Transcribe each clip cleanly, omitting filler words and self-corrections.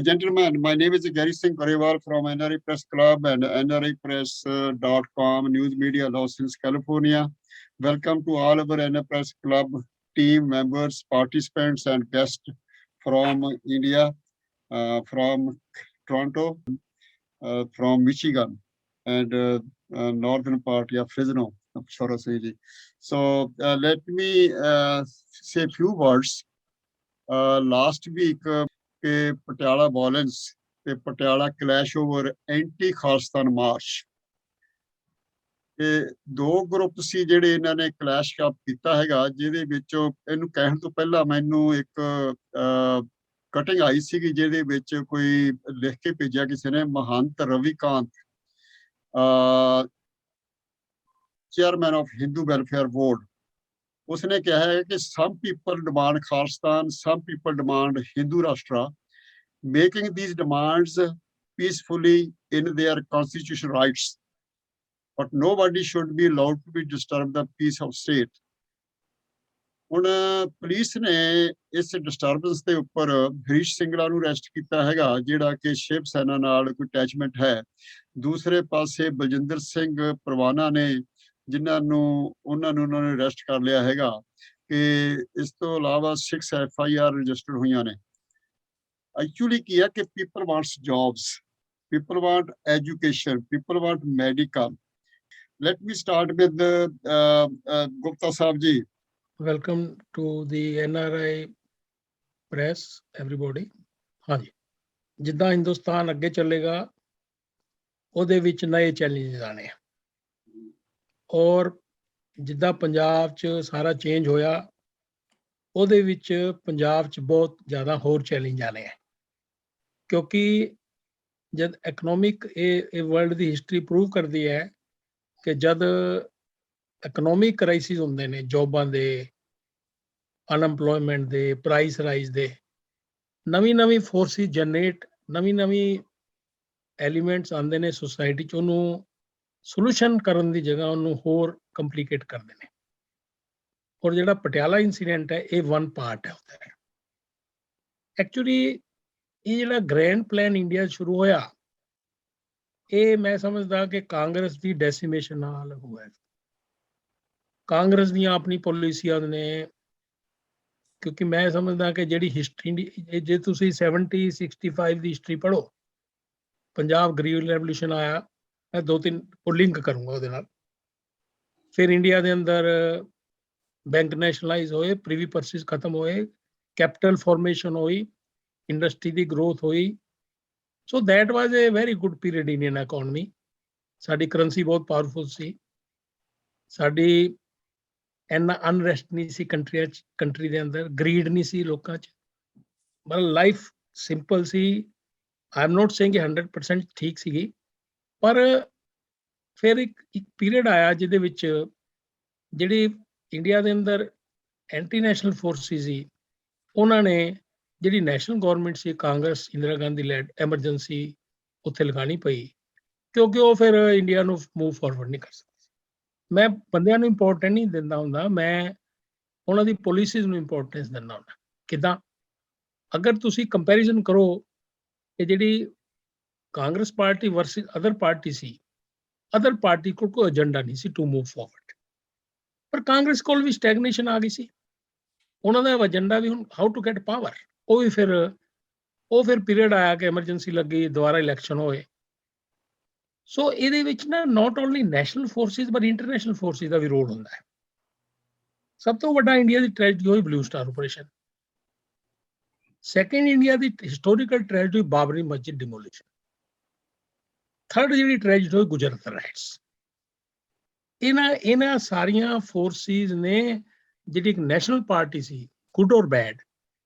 Gentlemen, my name is Gary Singh Grewal from NRA Press Club and NRApress.com News Media Los Angeles, California. Welcome to all of our NRA Press Club team members, participants, and guests from India, from Toronto, from Michigan, and northern part of Fresno. So let me say a few words. Last week, Patiala violence, Patiala clash over anti-Khalistan march. ਦੋ group ਸੀ ਜਿਹੜੇ ਇਹਨਾਂ ਨੇ clash up ਕੀਤਾ ਹੈਗਾ, ਜਿਹਦੇ ਵਿੱਚੋਂ ਇਹਨੂੰ ਕਹਿਣ ਤੋਂ ਪਹਿਲਾਂ ਮੈਨੂੰ ਇੱਕ ਕਟਿੰਗ ਆਈ ਸੀਗੀ, ਜਿਹਦੇ ਵਿੱਚ ਕੋਈ ਲਿਖ ਕੇ ਭੇਜਿਆ ਕਿਸੇ ਨੇ, Mahant Ravikant, chairman of Hindu welfare board, ਉਸਨੇ ਕਿਹਾ ਹੈ ਕਿ some people demand Khalistan, some people demand Hindu Rashtra, making these demands peacefully in their constitutional rights. But nobody should be allowed to be disturb the peace of state. ਹੁਣ police ਨੇ ਇਸ disturbance ਦੇ ਉੱਪਰ ਹਰੀਸ਼ ਸਿੰਘਲਾ ਨੂੰ arrest ਕੀਤਾ ਹੈਗਾ, ਜਿਹੜਾ ਕਿ ਸ਼ਿਵ ਸੈਨਾ ਨਾਲ ਕੋਈ ਅਟੈਚਮੈਂਟ ਹੈ। ਦੂਸਰੇ ਪਾਸੇ ਬਲਜਿੰਦਰ ਸਿੰਘ ਪਰਵਾਨਾ ਨੇ, ਜਿਨ੍ਹਾਂ ਨੂੰ ਉਹਨਾਂ ਨੇ ਅਰੈਸਟ ਕਰ ਲਿਆ ਹੈਗਾ। ਕਿ ਇਸ ਤੋਂ ਇਲਾਵਾ 6 FIR ਰਜਿਸਟਰਡ ਹੋਈਆਂ ਨੇ। ਐਕਚੁਅਲੀ ਕੀ ਹੈ ਕਿ people wants jobs, people want education, people want medical. Let me start with Gupta Saab ji. Welcome to the NRI press, everybody. ਹਾਂਜੀ, ਜਿੱਦਾਂ ਹਿੰਦੁਸਤਾਨ ਅੱਗੇ ਚੱਲੇਗਾ ਉਹਦੇ ਵਿੱਚ ਨਵੇਂ ਚੈਲੰਜਸ ਆਣੇ ਆ, ਔਰ ਜਿੱਦਾਂ ਪੰਜਾਬ 'ਚ ਸਾਰਾ ਚੇਂਜ ਹੋਇਆ ਉਹਦੇ ਵਿੱਚ ਪੰਜਾਬ 'ਚ ਬਹੁਤ ਜ਼ਿਆਦਾ ਹੋਰ ਚੈਲੰਜ ਆਣੇ ਆ, ਕਿਉਂਕਿ ਜਦ ਇਕਨੋਮਿਕ ਇਹ ਵਰਲਡ ਦੀ ਹਿਸਟਰੀ ਪ੍ਰੂਵ ਕਰਦੀ ਹੈ ਕਿ ਜਦ ਇਕਨੋਮਿਕ ਕ੍ਰਾਈਸਿਸ ਹੁੰਦੇ ਨੇ, ਜੋਬਾਂ ਦੇ, ਅਨਐਮਪਲੋਇਮੈਂਟ ਦੇ, ਪ੍ਰਾਈਸ ਰਾਈਜ਼ ਦੇ, ਨਵੀਂ ਫੋਰਸਿਸ ਜਨਰੇਟ, ਨਵੀਂ ਐਲੀਮੈਂਟਸ ਆਉਂਦੇ ਨੇ ਸੁਸਾਇਟੀ 'ਚ, ਉਹਨੂੰ ਸੋਲੂਸ਼ਨ ਕਰਨ ਦੀ ਜਗ੍ਹਾ ਉਹਨੂੰ ਹੋਰ ਕੰਪਲੀਕੇਟ ਕਰਦੇ ਨੇ। ਔਰ ਜਿਹੜਾ ਪਟਿਆਲਾ ਇੰਸੀਡੈਂਟ ਹੈ ਇਹ ਵਨ ਪਾਰਟ ਹੈ ਉਹਦਾ। ਐਕਚੁਅਲੀ ਇਹ ਜਿਹੜਾ ਗ੍ਰੈਂਡ ਪਲਾਨ ਇੰਡੀਆ ਸ਼ੁਰੂ ਹੋਇਆ, ਇਹ ਮੈਂ ਸਮਝਦਾ ਕਿ ਕਾਂਗਰਸ ਦੀ ਡੈਸੀਮੇਸ਼ਨ ਨਾਲ ਹੋਇਆ। ਕਾਂਗਰਸ ਦੀਆਂ ਆਪਣੀ ਪਾਲਿਸੀਆਂ ਨੇ, ਕਿਉਂਕਿ ਮੈਂ ਸਮਝਦਾ ਕਿ ਜਿਹੜੀ ਹਿਸਟਰੀ, ਜੇ ਤੁਸੀਂ 70-65 ਦੀ ਹਿਸਟਰੀ ਪੜ੍ਹੋ, ਪੰਜਾਬ ਗਰੀਨ ਰੈਵੋਲੂਸ਼ਨ ਆਇਆ, ਮੈਂ 2-3 ਲਿੰਕ ਕਰੂੰਗਾ ਉਹਦੇ ਨਾਲ। ਫਿਰ ਇੰਡੀਆ ਦੇ ਅੰਦਰ ਬੈਂਕ ਨੈਸ਼ਨਲਾਈਜ਼ ਹੋਏ, ਪ੍ਰੀਵੀ ਪਰਸਿਸ ਖਤਮ ਹੋਏ, ਕੈਪੀਟਲ ਫਾਰਮੇਸ਼ਨ ਹੋਈ, ਇੰਡਸਟਰੀ ਦੀ ਗਰੋਥ ਹੋਈ। So that was A very good period Indian economy. ਸਾਡੀ ਕਰੰਸੀ ਬਹੁਤ ਪਾਵਰਫੁਲ ਸੀ, ਸਾਡੀ ਇੰਨਾ ਅਨਰੈਸਟ ਨਹੀਂ ਸੀ ਕੰਟਰੀ ਦੇ ਅੰਦਰ, ਗਰੀਡ ਨਹੀਂ ਸੀ ਲੋਕਾਂ 'ਚ, ਮਤਲਬ life simple C. I am not saying 100% ਠੀਕ ਸੀਗੀ, ਪਰ ਫਿਰ ਇੱਕ ਪੀਰੀਅਡ ਆਇਆ ਜਿਹਦੇ ਵਿੱਚ ਜਿਹੜੀ ਇੰਡੀਆ ਦੇ ਅੰਦਰ ਐਂਟੀ ਨੈਸ਼ਨਲ ਫੋਰਸਿਸ ਸੀ, ਉਹਨਾਂ ਨੇ ਜਿਹੜੀ ਨੈਸ਼ਨਲ ਗੌਰਮੈਂਟ ਸੀ, ਕਾਂਗਰਸ, ਇੰਦਰਾ ਗਾਂਧੀ ਲੈਡ, ਐਮਰਜੈਂਸੀ ਉੱਥੇ ਲਗਾਉਣੀ ਪਈ, ਕਿਉਂਕਿ ਉਹ ਫਿਰ ਇੰਡੀਆ ਨੂੰ ਮੂਵ ਫਾਰਵਰਡ ਨਹੀਂ ਕਰ ਸਕਦੀ। ਮੈਂ ਬੰਦਿਆਂ ਨੂੰ ਇੰਪੋਰਟੈਂਟ ਨਹੀਂ ਦਿੰਦਾ ਹੁੰਦਾ, ਮੈਂ ਉਹਨਾਂ ਦੀ ਪੋਲਿਸੀਜ਼ ਨੂੰ ਇੰਪੋਰਟੈਂਸ ਦਿੰਦਾ ਹੁੰਦਾ। ਕਿੱਦਾਂ? ਅਗਰ ਤੁਸੀਂ ਕੰਪੈਰੀਜ਼ਨ ਕਰੋ ਕਿ ਜਿਹੜੀ Congress party versus other party ਸੀ, ਅਦਰ ਪਾਰਟੀ ਕੋਲ ਕੋਈ ਏਜੰਡਾ ਨਹੀਂ ਸੀ ਟੂ ਮੂਵ ਫਾਰਵਰਡ, ਪਰ ਕਾਂਗਰਸ ਕੋਲ ਵੀ ਸਟੈਗਨੇਸ਼ਨ ਆ ਗਈ ਸੀ। ਉਹਨਾਂ ਦਾ ਏਜੰਡਾ ਵੀ ਹੁਣ ਹਾਊ ਟੂ ਗੈਟ ਪਾਵਰ, ਉਹ ਫਿਰ ਪੀਰੀਅਡ ਆਇਆ ਕਿ ਐਮਰਜੈਂਸੀ ਲੱਗੀ, ਦੁਬਾਰਾ ਇਲੈਕਸ਼ਨ ਹੋਏ। ਸੋ ਇਹਦੇ ਵਿੱਚ ਨਾ not only national forces but international forces ਦਾ ਵੀ ਰੋਲ ਹੁੰਦਾ ਹੈ। ਸਭ ਤੋਂ ਵੱਡਾ ਇੰਡੀਆ ਦੀ ਟ੍ਰੈਜਡੀ ਹੋਈ blue star operation. Second India ਦੀ historical tragedy Babri Masjid demolition. Third ਜਿਹੜੀ ਟ੍ਰੈਜਡੀ ਹੋਈ ਗੁਜਰਾਤ ਰਾਈਟਸ। ਇਹਨਾਂ ਸਾਰੀਆਂ ਫੋਰਸਿਸ ਨੇ ਜਿਹੜੀ ਇੱਕ ਨੈਸ਼ਨਲ ਪਾਰਟੀ ਸੀ, ਗੁੱਡ ਔਰ ਬੈਡ,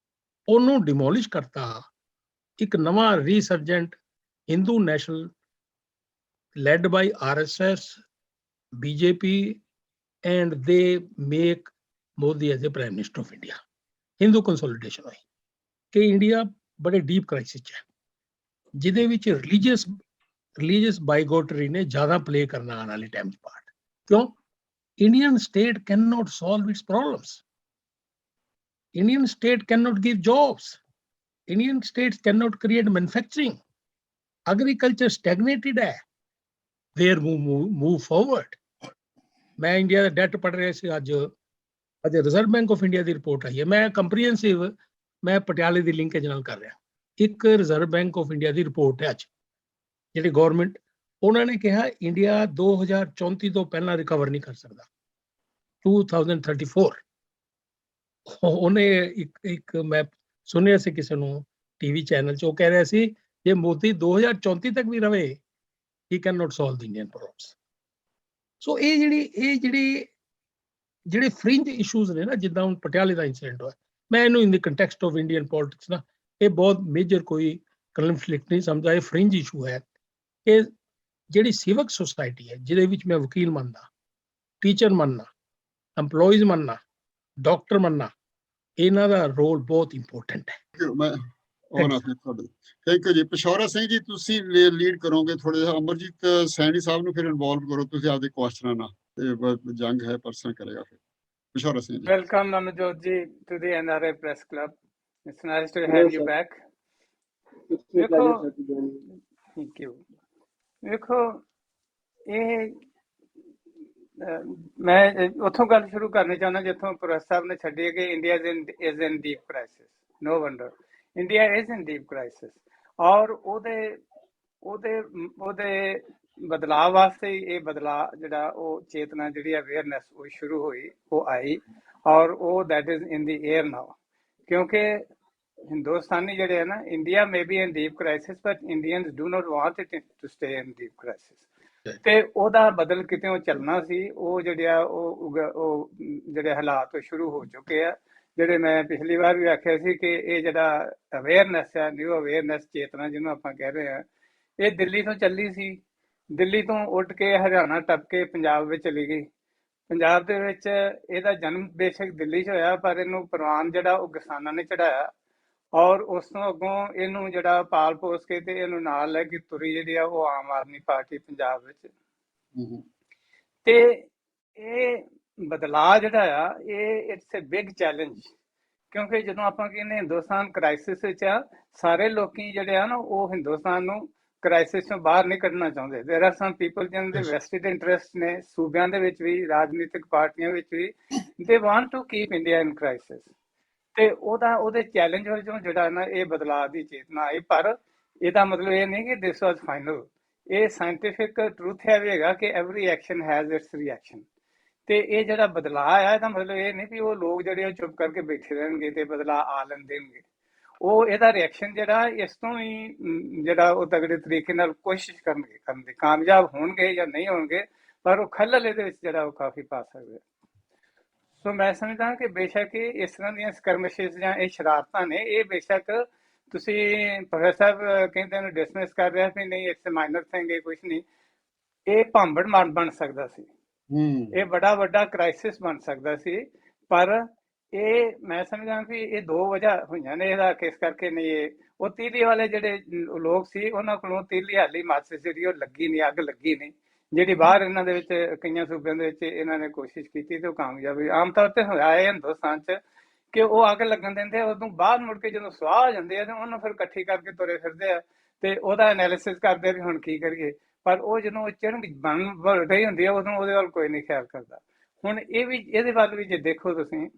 ਉਹਨੂੰ ਡਿਮੋਲਿਸ਼ ਕਰਤਾ। ਇੱਕ ਨਵਾਂ resurgent Hindu national led by RSS, BJP, and they make Modi as a Prime Minister of India. Hindu consolidation ਹੋਈ ਕਿ ਇੰਡੀਆ ਬੜੇ ਡੀਪ ਕ੍ਰਾਈਸਿਸ 'ਚ ਹੈ, ਜਿਹਦੇ ਵਿੱਚ ਰਿਲੀਜੀਅਸ ਬਾਈਗੋਟਰੀ ਨੇ ਜ਼ਿਆਦਾ ਪਲੇ ਕਰਨਾ ਆਉਣ ਵਾਲੇ ਟਾਈਮ 'ਚ ਪਾਰਟ। ਕਿਉਂ? Indian state can not solve it's problems, Indian state can not give jobs, Indian states cannot create manufacturing. Agriculture stagnated है. Where move forward? मैं इंडिया ਦਾ ਡੈਟ ਪੜ੍ਹ ਰਿਹਾ ਸੀ ਅੱਜ reserve bank of India the report ਆਈ ਹੈ. ਮੈਂ comprehensive ਮੈਂ ਪਟਿਆਲੇ ਦੀ linkage ਨਾਲ ਕਰ ਰਿਹਾ. ਇੱਕ reserve bank of India the report ਹੈ ਅੱਜ ਜਿਹੜੀ ਗਵਰਨਮੈਂਟ, ਉਹਨਾਂ ਨੇ ਕਿਹਾ ਇੰਡੀਆ 2034 ਤੋਂ ਪਹਿਲਾਂ ਰਿਕਵਰ ਨਹੀਂ ਕਰ ਸਕਦਾ. 2034 ਉਹਨੇ ਇੱਕ ਮੈਂ ਸੁਣਿਆ ਸੀ ਕਿਸੇ ਨੂੰ ਟੀਵੀ ਚੈਨਲ 'ਚ, ਉਹ ਕਹਿ ਰਿਹਾ ਸੀ ਜੇ ਮੋਦੀ 2034 ਤੱਕ ਵੀ ਰਵੇ he cannot solve the Indian problems. ਸੋ ਇਹ ਜਿਹੜੇ ਫ੍ਰਿੰਜ ਇਸ਼ੂਜ਼ ਨੇ ਨਾ, ਜਿੱਦਾਂ ਹੁਣ ਪਟਿਆਲੇ ਦਾ ਇਨਸੀਡੈਂਟ ਹੋਇਆ, ਮੈਂ ਇਹਨੂੰ ਇਨ ਦੀ ਕੰਟੈਕਸਟ ਆਫ ਇੰਡੀਅਨ ਪੋਲਿਟਿਕਸ ਨਾ ਇਹ ਬਹੁਤ ਮੇਜਰ ਕੋਈ ਕਨਫਲਿਕਟ ਨਹੀਂ ਸਮਝਦਾ. ਇਹ ਫ੍ਰਿੰਜ ਇਸ਼ੂ ਹੈ ਕਿ ਜਿਹੜੀ ਸਿਵਕ ਸੁਸਾਇਟੀ ਹੈ, ਜਿਹਦੇ ਵਿੱਚ ਮੈਂ ਵਕੀਲ ਮੰਨਦਾ, ਟੀਚਰ ਮੰਨਣਾ, EMPLOYEES ਮੰਨਣਾ, ਡਾਕਟਰ ਮੰਨਣਾ, ਇਹਨਾਂ ਦਾ ਰੋਲ ਬਹੁਤ ਇੰਪੋਰਟੈਂਟ ਹੈ. ਮੈਂ ਥੈਂਕ ਯੂ ਜੀ. ਪਿਸ਼ੌਰਾ ਸਿੰਘ ਜੀ, ਤੁਸੀਂ ਲੀਡ ਕਰੋਗੇ ਥੋੜਾ ਜਿਹਾ. ਅਮਰਜੀਤ ਸੈਣੀ ਸਾਹਿਬ ਨੂੰ ਫਿਰ ਇਨਵੋਲਵ ਕਰੋ ਤੁਸੀਂ ਆਪਦੇ ਕੁਐਸਚਨਾਂ ਨਾਲ, ਤੇ ਜੰਗ ਹੈ ਪਰਸਨ ਕਰੇਗਾ ਫਿਰ. ਪਿਸ਼ੌਰਾ ਸਿੰਘ ਜੀ. Welcome Anuj ji to the NRI Press Club. It's nice to have you back. ਦੇਖੋ, thank you. ਦੇਖੋ, ਇਹ ਮੈਂ ਉੱਥੋਂ ਗੱਲ ਸ਼ੁਰੂ ਕਰਨੀ ਚਾਹੁੰਦਾ ਜਿੱਥੋਂ ਪ੍ਰੋਫੈਸਰ ਸਾਹਿਬ ਨੇ ਛੱਡੀ ਕਿ India is in deep crisis. No wonder, India is in deep crisis. ਔਰ ਉਹਦੇ ਬਦਲਾਅ ਵਾਸਤੇ ਇਹ ਬਦਲਾਅ ਜਿਹੜਾ ਉਹ ਚੇਤਨਾ ਜਿਹੜੀ ਅਵੇਅਰਨੈਸ ਉਹ ਸ਼ੁਰੂ ਹੋਈ, ਉਹ ਆਈ, ਔਰ ਉਹ that is in the air now. ਕਿਉਂਕਿ ਹਿੰਦੁਸਤਾਨੀ ਜਿਹੜੇ ਹੈ ਨਾ, India may be in deep crisis but Indians do not want it to stay in deep crisis. ਤੇ ਉਹਦਾ ਬਦਲ ਕਿਤੇ ਚੱਲਣਾ ਸੀ. ਉਹ ਜਿਹੜੇ ਉਹ ਜਿਹੜੇ ਹਾਲਾਤ ਸ਼ੁਰੂ ਹੋ ਚੁੱਕੇ ਆ, ਜਿਹੜੇ ਮੈਂ ਪਿਛਲੀ ਵਾਰ ਵੀ ਆਖਿਆ ਸੀ ਕਿ ਇਹ ਜਿਹੜਾ ਅਵੇਅਰਨੈਸ ਆ, ਨਿਊ ਅਵੇਅਰਨੈਸ ਚੇਤਨਾ ਜਿਹਨੂੰ ਆਪਾਂ ਕਹਿ ਰਹੇ ਹਾਂ, ਇਹ ਦਿੱਲੀ ਤੋਂ ਚੱਲੀ ਸੀ. ਦਿੱਲੀ ਤੋਂ ਉੱਡ ਕੇ ਹਰਿਆਣਾ ਟੱਪ ਕੇ ਪੰਜਾਬ ਵਿੱਚ ਚਲੀ ਗਈ. ਪੰਜਾਬ ਦੇ ਵਿੱਚ ਇਹਦਾ ਜਨਮ ਬੇਸ਼ੱਕ ਦਿੱਲੀ 'ਚ ਹੋਇਆ, ਪਰ ਇਹਨੂੰ ਪ੍ਰਵਾਨ ਜਿਹੜਾ ਉਹ ਕਿਸਾਨਾਂ ਨੇ ਚੜਾਇਆ, ਔਰ ਉਸ ਤੋਂ ਅੱਗੋਂ ਇਹਨੂੰ ਜਿਹੜਾ ਪਾਲ ਪੋਸ ਕੇ ਤੇ ਇਹਨੂੰ ਨਾਲ ਲੈ ਕੇ ਤੁਰੀ ਜਿਹੜੀ ਆ ਉਹ ਆਮ ਆਦਮੀ ਪਾਰਟੀ ਪੰਜਾਬ ਵਿੱਚ. ਤੇ ਇਹ ਬਦਲਾਅ ਜਿਹੜਾ ਆ ਇਹ ਇਟਸ ਅ ਬਿਗ ਚੈਲੰਜ. ਕਿਉਂਕਿ ਜਦੋਂ ਆਪਾਂ ਕਹਿੰਦੇ ਹਿੰਦੁਸਤਾਨ ਕ੍ਰਾਈਸਿਸ ਵਿੱਚ ਆ, ਸਾਰੇ ਲੋਕੀ ਜਿਹੜੇ ਆ ਨਾ ਉਹ ਹਿੰਦੁਸਤਾਨ ਨੂੰ ਕ੍ਰਾਈਸਿਸ ਤੋਂ ਬਾਹਰ ਨਹੀਂ ਕੱਢਣਾ ਚਾਹੁੰਦੇ. ਦੇਰ ਆਰ ਸਮ ਪੀਪਲ ਜਿਹਨਾਂ ਦੇ ਵੈਸਟਡ ਇੰਟਰਸਟ ਨੇ ਸੂਬਿਆਂ ਦੇ ਵਿੱਚ ਵੀ, ਰਾਜਨੀਤਿਕ ਪਾਰਟੀਆਂ ਵਿੱਚ ਵੀ, they want to keep India in crisis. ਤੇ ਉਹਦੇ ਚੈਲੰਜ ਵਜੋਂ ਜਿਹੜਾ ਨਾ ਇਹ ਬਦਲਾਅ ਦੀ ਚੇਤਨਾ ਆਈ. ਪਰ ਇਹਦਾ ਮਤਲਬ ਇਹ ਨਹੀਂ ਕਿ ਦਿਸ ਵਾਜ਼ ਫਾਈਨਲ. ਇਹ ਸਾਇੰਟੀਫਿਕ ਟਰੂਥ ਹੈ ਵੀ ਹੈਗਾ ਕਿ every action has it's reaction. ਤੇ ਇਹ ਜਿਹੜਾ ਬਦਲਾਅ ਆਇਆ ਇਹਦਾ ਮਤਲਬ ਇਹ ਨਹੀਂ ਵੀ ਉਹ ਲੋਕ ਜਿਹੜੇ ਉਹ ਚੁੱਪ ਕਰਕੇ ਬੈਠੇ ਰਹਿਣਗੇ ਤੇ ਬਦਲਾਅ ਆ ਲੈਣ ਦੇਣਗੇ. ਉਹ ਇਹਦਾ ਰਿਐਕਸ਼ਨ ਜਿਹੜਾ ਇਸ ਤੋਂ ਹੀ ਜਿਹੜਾ ਉਹ ਤਗੜੇ ਤਰੀਕੇ ਨਾਲ ਕੋਸ਼ਿਸ਼ ਕਰਨਗੇ, ਕਰਨ ਦੇ ਕਾਮਯਾਬ ਹੋਣਗੇ ਜਾਂ ਨਹੀਂ ਹੋਣਗੇ, ਪਰ ਉਹ ਖੱਲਲ ਇਹਦੇ ਵਿੱਚ ਜਿਹੜਾ ਉਹ ਕਾਫੀ ਪਾ ਸਕਦੇ. ਸੋ ਮੈਂ ਸਮਝਦਾ ਕਿ ਬੇਸ਼ੱਕ ਇਸ ਤਰ੍ਹਾਂ ਦੀਆਂ ਸਕਰਮਿਸ਼ਿਸ ਜਾਂ ਇਹ ਸ਼ਰਾਰਤਾਂ ਨੇ, ਇਹ ਬੇਸ਼ੱਕ ਤੁਸੀਂ ਪ੍ਰੋਫੈਸਰ ਸਾਹਿਬ ਕਹਿੰਦੇ ਨੂੰ ਡਿਸਮਿਸ ਕਰ ਰਿਹਾ ਵੀ ਨਹੀਂ ਇਟਸ ਮਾਈਨਰ ਥਿੰਗ, ਇਹ ਕੁਛ ਨਹੀਂ. ਇਹ ਭਾਂਬੜ ਬਣ ਸਕਦਾ ਸੀ, ਇਹ ਬੜਾ ਵੱਡਾ ਕ੍ਰਾਈਸਿਸ ਬਣ ਸਕਦਾ ਸੀ. ਪਰ ਇਹ ਮੈਂ ਸਮਝਦਾ ਕਿ ਇਹ ਦੋ ਵਜ੍ਹਾ ਹੋਈਆਂ ਨੇ ਇਹਦਾ ਕਿਸ ਕਰਕੇ ਨਹੀਂ. ਇਹ ਉਹ ਤੀਲੀ ਵਾਲੇ ਜਿਹੜੇ ਲੋਕ ਸੀ ਉਹਨਾਂ ਕੋਲੋਂ ਤੀਲੀ ਹਾਲੀ ਮੱਚ ਜਿਹੜੀ ਉਹ ਲੱਗੀ ਨਹੀਂ, ਅੱਗ ਲੱਗੀ ਨਹੀਂ, ਜਿਹੜੀ ਬਾਹਰ ਇਹਨਾਂ ਦੇ ਵਿੱਚ ਕਈਆਂ ਸੂਬਿਆਂ ਦੇ ਵਿੱਚ ਇਹਨਾਂ ਨੇ ਕੋਸ਼ਿਸ਼ ਕੀਤੀ ਤੇ ਉਹ ਕਾਮਯਾਬ ਹੋਈ. ਆਮ ਤੌਰ ਤੇ ਹੋਇਆ ਹੈ ਹਿੰਦੁਸਤਾਨ 'ਚ ਕਿ ਉਹ ਅੱਗ ਲੱਗਣ ਦਿੰਦੇ ਆ, ਉਦੋਂ ਬਾਹਰ ਮੁੜ ਕੇ ਜਦੋਂ ਸੁਆਹ ਹੋ ਜਾਂਦੇ ਆ ਤੇ ਉਹਨੂੰ ਫਿਰ ਇਕੱਠੀ ਕਰਕੇ ਤੁਰੇ ਫਿਰਦੇ ਆ ਤੇ ਉਹਦਾ ਐਨਾਲਿਸਿਸ ਕਰਦੇ ਵੀ ਹੁਣ ਕੀ ਕਰੀਏ. ਪਰ ਉਹ ਜਦੋਂ ਚੜ੍ਹਨ ਬਣ ਰਹੀ ਹੁੰਦੀ ਆ ਉਦੋਂ ਉਹਦੇ ਵੱਲ ਕੋਈ ਨਹੀਂ ਖਿਆਲ ਕਰਦਾ. ਹੁਣ ਇਹ ਵੀ ਇਹਦੇ ਵੱਲ ਵੀ ਜੇ ਦੇਖੋ ਤੁਸੀਂ,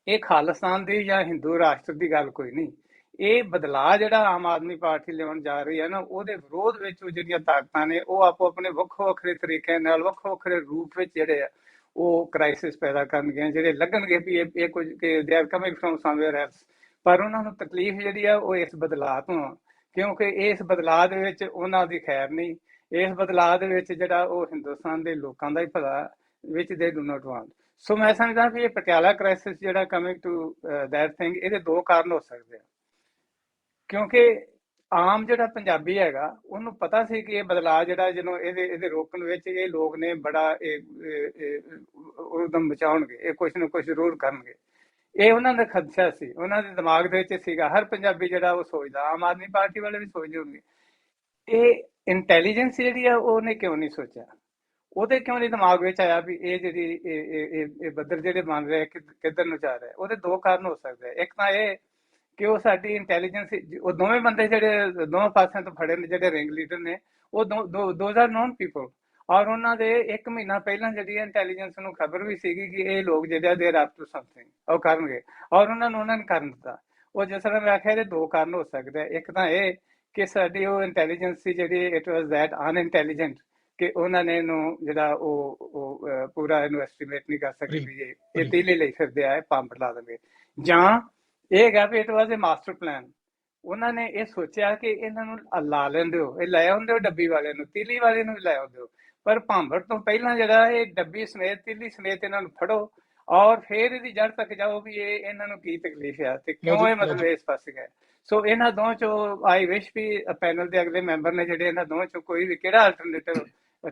ਇਹ ਖਾਲਿਸਤਾਨ ਦੀ ਜਾਂ ਹਿੰਦੂ ਰਾਸ਼ਟਰ ਦੀ ਗੱਲ ਕੋਈ ਨਹੀਂ. ਇਹ ਬਦਲਾਅ ਜਿਹੜਾ ਆਮ ਆਦਮੀ ਪਾਰਟੀ ਲਿਆਉਣ ਜਾ ਰਹੀ ਹੈ ਨਾ, ਉਹਦੇ ਵਿਰੋਧ ਵਿੱਚ ਜਿਹੜੀਆਂ ਤਾਕਤਾਂ ਨੇ ਉਹ ਆਪੋ ਆਪਣੇ ਵੱਖੋ ਵੱਖਰੇ ਤਰੀਕਿਆਂ ਨਾਲ ਵੱਖੋ ਵੱਖਰੇ ਰੂਪ ਵਿੱਚ ਜਿਹੜੇ ਆ ਉਹ ਕ੍ਰਾਈਸਿਸ ਪੈਦਾ ਕਰਨਗੇ, ਜਿਹੜੇ ਲੱਗਣਗੇ ਵੀ ਇਹ ਕੁਝ ਕਿ they are coming from somewhere else. ਪਰ ਉਹਨਾਂ ਨੂੰ ਤਕਲੀਫ ਜਿਹੜੀ ਆ ਉਹ ਇਸ ਬਦਲਾਅ ਤੋਂ ਆ, ਕਿਉਂਕਿ ਇਸ ਬਦਲਾਅ ਦੇ ਵਿੱਚ ਉਹਨਾਂ ਦੀ ਖੈਰ ਨਹੀਂ. ਇਸ ਬਦਲਾਅ ਦੇ ਵਿੱਚ ਜਿਹੜਾ ਉਹ ਹਿੰਦੁਸਤਾਨ ਦੇ ਲੋਕਾਂ ਦਾ ਹੀ ਭਲਾ ਵਿੱਚ ਦੇ ਡੂ ਨਾਟ ਵਾਂਟ. ਸੋ ਮੈਂ ਸਮਝਦਾ ਵੀ ਇਹ ਪਟਿਆਲਾ ਕ੍ਰਾਈਸਿਸ ਜਿਹੜਾ ਕਮਿੰਗ ਟੂ ਦੈਟ ਥਿੰਗ, ਇਹਦੇ ਦੋ ਕਾਰਨ ਹੋ ਸਕਦੇ ਆ. ਕਿਉਂਕਿ ਆਮ ਜਿਹੜਾ ਪੰਜਾਬੀ ਹੈਗਾ ਉਹਨੂੰ ਪਤਾ ਸੀ ਕਿ ਇਹ ਬਦਲਾਅ ਜਿਹੜਾ ਜਦੋਂ ਇਹਦੇ ਰੋਕਣ ਵਿੱਚ ਇਹ ਲੋਕ ਨੇ ਬੜਾ ਉਦਮ ਬਚਾਉਣਗੇ, ਇਹ ਕੁਛ ਨਾ ਕੁਛ ਜ਼ਰੂਰ ਕਰਨਗੇ. ਇਹ ਉਹਨਾਂ ਦਾ ਖਦਸ਼ਾ ਸੀ, ਉਹਨਾਂ ਦੇ ਦਿਮਾਗ ਦੇ ਵਿੱਚ ਸੀਗਾ. ਹਰ ਪੰਜਾਬੀ ਜਿਹੜਾ ਉਹ ਸੋਚਦਾ, ਆਮ ਆਦਮੀ ਪਾਰਟੀ ਵਾਲੇ ਵੀ ਸੋਚਦੇ ਹੋਣਗੇ. ਇਹ ਇੰਟੈਲੀਜੈਂਸ ਜਿਹੜੀ ਆ ਉਹਨੇ ਕਿਉਂ ਨਹੀਂ ਸੋਚਿਆ, ਉਹਦੇ ਕਿਉਂ ਨਹੀਂ ਦਿਮਾਗ ਵਿੱਚ ਆਇਆ ਵੀ ਇਹ ਜਿਹੜੀ ਇਹ ਬੱਦਲ ਜਿਹੜੇ ਬਣ ਰਹੇ ਕਿੱਧਰ ਨੂੰ ਜਾ ਰਹੇ. ਉਹਦੇ ਦੋ ਕਾਰਨ ਹੋ ਸਕਦੇ. ਇੱਕ ਤਾਂ ਇਹ ਕਿ ਉਹ ਸਾਡੀ ਇੰਟੈਲੀਜੈਂਸ, ਉਹ ਦੋਵੇਂ ਬੰਦੇ ਜਿਹੜੇ ਦੋਵੇਂ ਪਾਸਿਆਂ ਤੋਂ ਫੜੇ ਨੇ, ਜਿਹੜੇ ਰਿੰਗ ਲੀਡਰ ਨੇ, ਉਹ ਦੋਜ਼ ਆਰ ਨੋਨ ਪੀਪਲ। ਔਰ ਉਹਨਾਂ ਦੇ 1 ਮਹੀਨਾ ਪਹਿਲਾਂ ਜਿਹੜੀ ਇੰਟੈਲੀਜੈਂਸ ਨੂੰ ਖਬਰ ਵੀ ਸੀਗੀ ਕਿ ਇਹ ਲੋਕ ਜਿਹੜੇ ਦੇਰ ਅਪ ਟੂ ਸਮਥਿੰਗ ਉਹ ਕਰਨਗੇ, ਔਰ ਉਹਨਾਂ ਨੇ ਕਰਨ ਦਿੱਤਾ। ਉਹ ਜਿਸ ਤਰ੍ਹਾਂ ਮੈਂ ਆਖਿਆ, ਇਹਦੇ 2 ਕਾਰਨ ਹੋ ਸਕਦੇ ਆ। ਇੱਕ ਤਾਂ ਇਹ ਕਿ ਸਾਡੀ ਉਹ ਇੰਟੈਲੀਜੈਂਸ ਸੀ ਜਿਹੜੀ ਇਟ ਵਾਸ ਦੈਟ ਅਨਇੰਟੈਲੀਜੈਂਟ, ਕਿ ਉਹਨਾਂ ਨੇ ਇਹਨੂੰ ਜਿਹੜਾ ਉਹ ਪੂਰਾ ਇਹਨੂੰ ਐਸਟੀਮੇਟ ਨਹੀਂ ਕਰ ਸਕੇ ਵੀ ਇਹ ਤੀਲੇ ਲਈ ਫਿਰਦੇ ਆ, ਪੰਪ ਲਾ ਦੇਣਗੇ। ਜਾਂ ਇਹ ਹੈਗਾ ਵੀ it was a master plan. ਉਹਨਾਂ ਨੇ ਇਹ ਸੋਚਿਆ ਕਿ ਇਹਨਾਂ ਨੂੰ ਲਾ ਲੈਂਦੇ ਹੋ, ਇਹ ਲੈ ਆਉਂਦੇ ਹੋ ਡੱਬੀ ਵਾਲੇ ਨੂੰ, ਤੀਲੀ ਵਾਲੇ ਨੂੰ ਵੀ ਲੈ ਆਉਂਦੇ ਹੋ, ਪਰ ਭਾਂਬੜ ਤੋਂ ਪਹਿਲਾਂ ਜਿਹੜਾ ਇਹ ਡੱਬੀ ਸਮੇਤ, ਤੀਲੀ ਸਮੇਤ ਇਹਨਾਂ ਨੂੰ ਫੜੋ, ਔਰ ਫਿਰ ਇਹਦੀ ਜੜ ਤੱਕ ਜਾਓ ਵੀ ਇਹ ਇਹਨਾਂ ਨੂੰ ਕੀ ਤਕਲੀਫ ਆ ਤੇ ਕਿਉਂ ਇਹ ਮਤਲਬ ਇਸ ਪਾਸੇ ਗਏ। ਸੋ ਇਹਨਾਂ ਦੋਵਾਂ ਚੋਂ ਆਈ ਵਿਸ਼ ਵੀ ਪੈਨਲ ਦੇ ਅਗਲੇ ਮੈਂਬਰ ਨੇ ਜਿਹੜੇ ਇਹਨਾਂ ਦੋਵਾਂ ਚੋਂ ਕੋਈ ਵੀ ਕਿਹੜਾ ਅਲਟਰਨੇਟਿਵ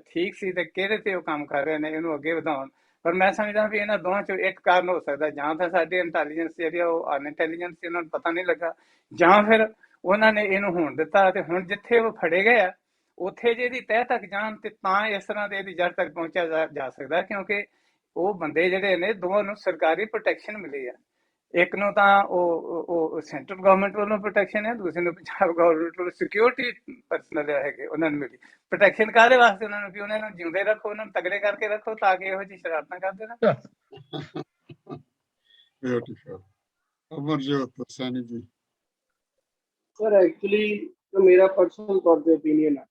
ਠੀਕ ਸੀ ਤੇ ਕਿਹੜੇ ਤੇ ਉਹ ਕੰਮ ਕਰ ਰਹੇ ਨੇ ਇਹਨੂੰ ਅੱਗੇ ਵਧਾਉਣ। ਪਰ ਮੈਂ ਸਮਝਦਾ ਵੀ ਇਹਨਾਂ ਦੋਵਾਂ ਚੋਂ ਇੱਕ ਕਾਰਨ ਹੋ ਸਕਦਾ, ਜਾਂ ਤਾਂ ਸਾਡੀ ਇੰਟੈਲੀਜੈਂਸ ਜਿਹੜੀ ਉਹ ਅਨਇੰਟੈਲੀਜੈਂਸ ਸੀ, ਉਹਨਾਂ ਨੂੰ ਪਤਾ ਨਹੀਂ ਲੱਗਾ, ਜਾਂ ਫਿਰ ਉਹਨਾਂ ਨੇ ਇਹਨੂੰ ਹੋਣ ਦਿੱਤਾ ਤੇ ਹੁਣ ਜਿੱਥੇ ਉਹ ਫੜੇ ਗਏ ਆ ਉੱਥੇ ਜੇ ਇਹਦੀ ਤਹਿ ਤੱਕ ਜਾਣ ਤੇ ਤਾਂ ਇਸ ਤਰ੍ਹਾਂ ਦੇ ਇਹਦੀ ਜੜ ਤੱਕ ਪਹੁੰਚਿਆ ਜਾ ਸਕਦਾ, ਕਿਉਂਕਿ ਉਹ ਬੰਦੇ ਜਿਹੜੇ ਨੇ ਦੋਵਾਂ ਨੂੰ ਸਰਕਾਰੀ ਪ੍ਰੋਟੈਕਸ਼ਨ ਮਿਲੀ ਆ। ਇੱਕ ਨੂੰ ਤਾਂ ਉਹ ਸੈਂਟਰਲ ਗਵਰਨਮੈਂਟ ਵੱਲੋਂ ਪ੍ਰੋਟੈਕਸ਼ਨ ਹੈ, ਦੂਸਰੇ ਨੂੰ ਪੰਜਾਬ ਗਵਰਨਮੈਂਟ ਵੱਲੋਂ ਸਿਕਿਉਰਿਟੀ ਪਰਸਨਲ ਹੈਗੇ ਉਹਨਾਂ ਨੂੰ ਮਿਲੀ। ਪ੍ਰੋਟੈਕਸ਼ਨ ਕਾਹਦੇ ਵਾਸਤੇ? ਉਹਨਾਂ ਨੂੰ ਵੀ ਉਹਨਾਂ ਨੂੰ ਜਿਉਂਦੇ ਰੱਖੋ, ਉਹਨਾਂ ਨੂੰ ਤਗੜੇ ਕਰਕੇ ਰੱਖੋ ਤਾਂ ਕਿ ਇਹੋ ਜਿਹੀ ਸ਼ਰਾਰਤਾਂ ਕਰਦੇ ਨਾ। ਬਿਊਟੀਫੁਲ। ਅਮਰਜੋਤ ਸੈਣੀ ਜੀ। सर एक्चुअली जो मेरा पर्सनल तौर पे ओपीनियन है,